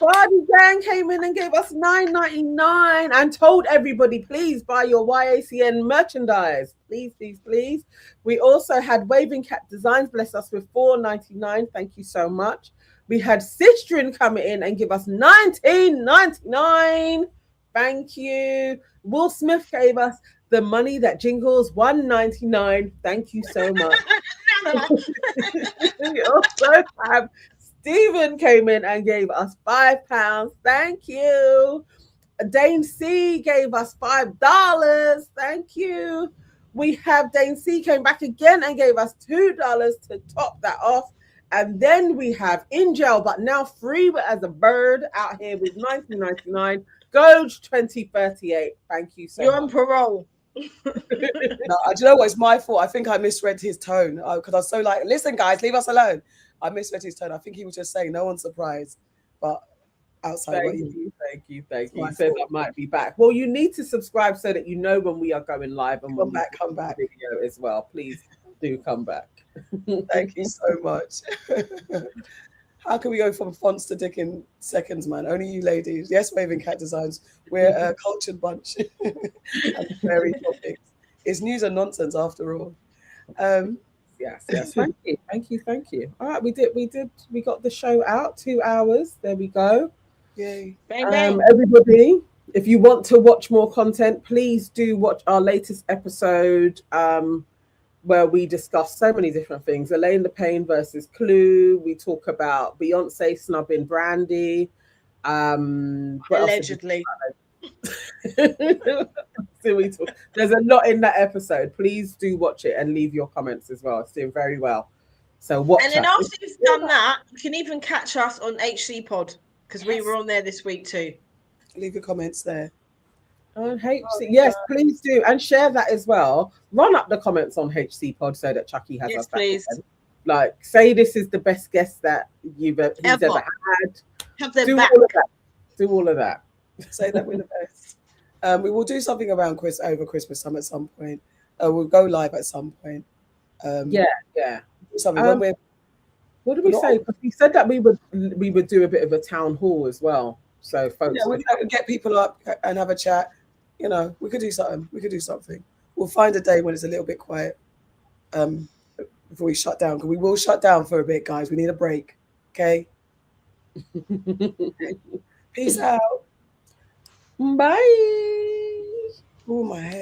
[SPEAKER 12] Bardi Gang came in and gave us $9.99 and told everybody, please buy your YACN merchandise. Please. We also had Waving Cat Designs bless us with $4.99. Thank you so much. We had Sistrin coming in and give us $19.99. Thank you. Will Smith gave us the money that jingles $1.99. Thank you so much. We also have Stephen came in and gave us £5. Thank you. Dane C gave us $5. Thank you. We have Dane C came back again and gave us $2 to top that off. And then we have in jail, but now free as a bird out here with $19.99. Gold 2038. Thank you so much.
[SPEAKER 3] You're on parole.
[SPEAKER 2] No, do you know what? It's my fault. I think I misread his tone because I was so like, listen, guys, leave us alone. I misread his tone. I think he was just saying no one's surprised, but outside.
[SPEAKER 12] Thank you. He says I might be back. Well, you need to subscribe so that you know when we are going live and
[SPEAKER 2] come back
[SPEAKER 12] video as well. Please do come back.
[SPEAKER 2] Thank you so much. How can we go from fonts to dick in seconds, man? Only you ladies. Yes, Waving Cat Designs. We're a cultured bunch. And very topics. It's news and nonsense after all.
[SPEAKER 12] Yes. Thank you. All right, we got the show out. 2 hours. There we go.
[SPEAKER 2] Yay.
[SPEAKER 3] Bang, bang.
[SPEAKER 12] Everybody, if you want to watch more content, please do watch our latest episode where we discuss so many different things. Elaine the Pain versus Clue. We talk about Beyonce snubbing Brandy.
[SPEAKER 3] Allegedly.
[SPEAKER 12] There's a lot in that episode. Please do watch it and leave your comments as well. It's doing very well. So watch.
[SPEAKER 3] And then after you've done that, you can even catch us on HC Pod because we were on there this week too.
[SPEAKER 2] Leave your comments there.
[SPEAKER 12] On HC, yes, please do, and share that as well. Run up the comments on HC Pod so that Chucky has us back
[SPEAKER 3] please.
[SPEAKER 12] again. Like, say this is the best guest that he's ever had.
[SPEAKER 3] Have their
[SPEAKER 12] Do
[SPEAKER 3] back.
[SPEAKER 12] all of that. Do all of that.
[SPEAKER 2] Say that we're the best. We will do something around over Christmas time at some point. We'll go live at some point.
[SPEAKER 12] Yeah.
[SPEAKER 2] Something when we're.
[SPEAKER 12] What did we say? Because we said that we would do a bit of a town hall as well. So folks,
[SPEAKER 2] yeah, we can get people up and have a chat. You know, we could do something. We'll find a day when it's a little bit quiet. Before we shut down, because we will shut down for a bit, guys. We need a break. Okay. Peace out.
[SPEAKER 12] Bye.
[SPEAKER 2] Oh, my head.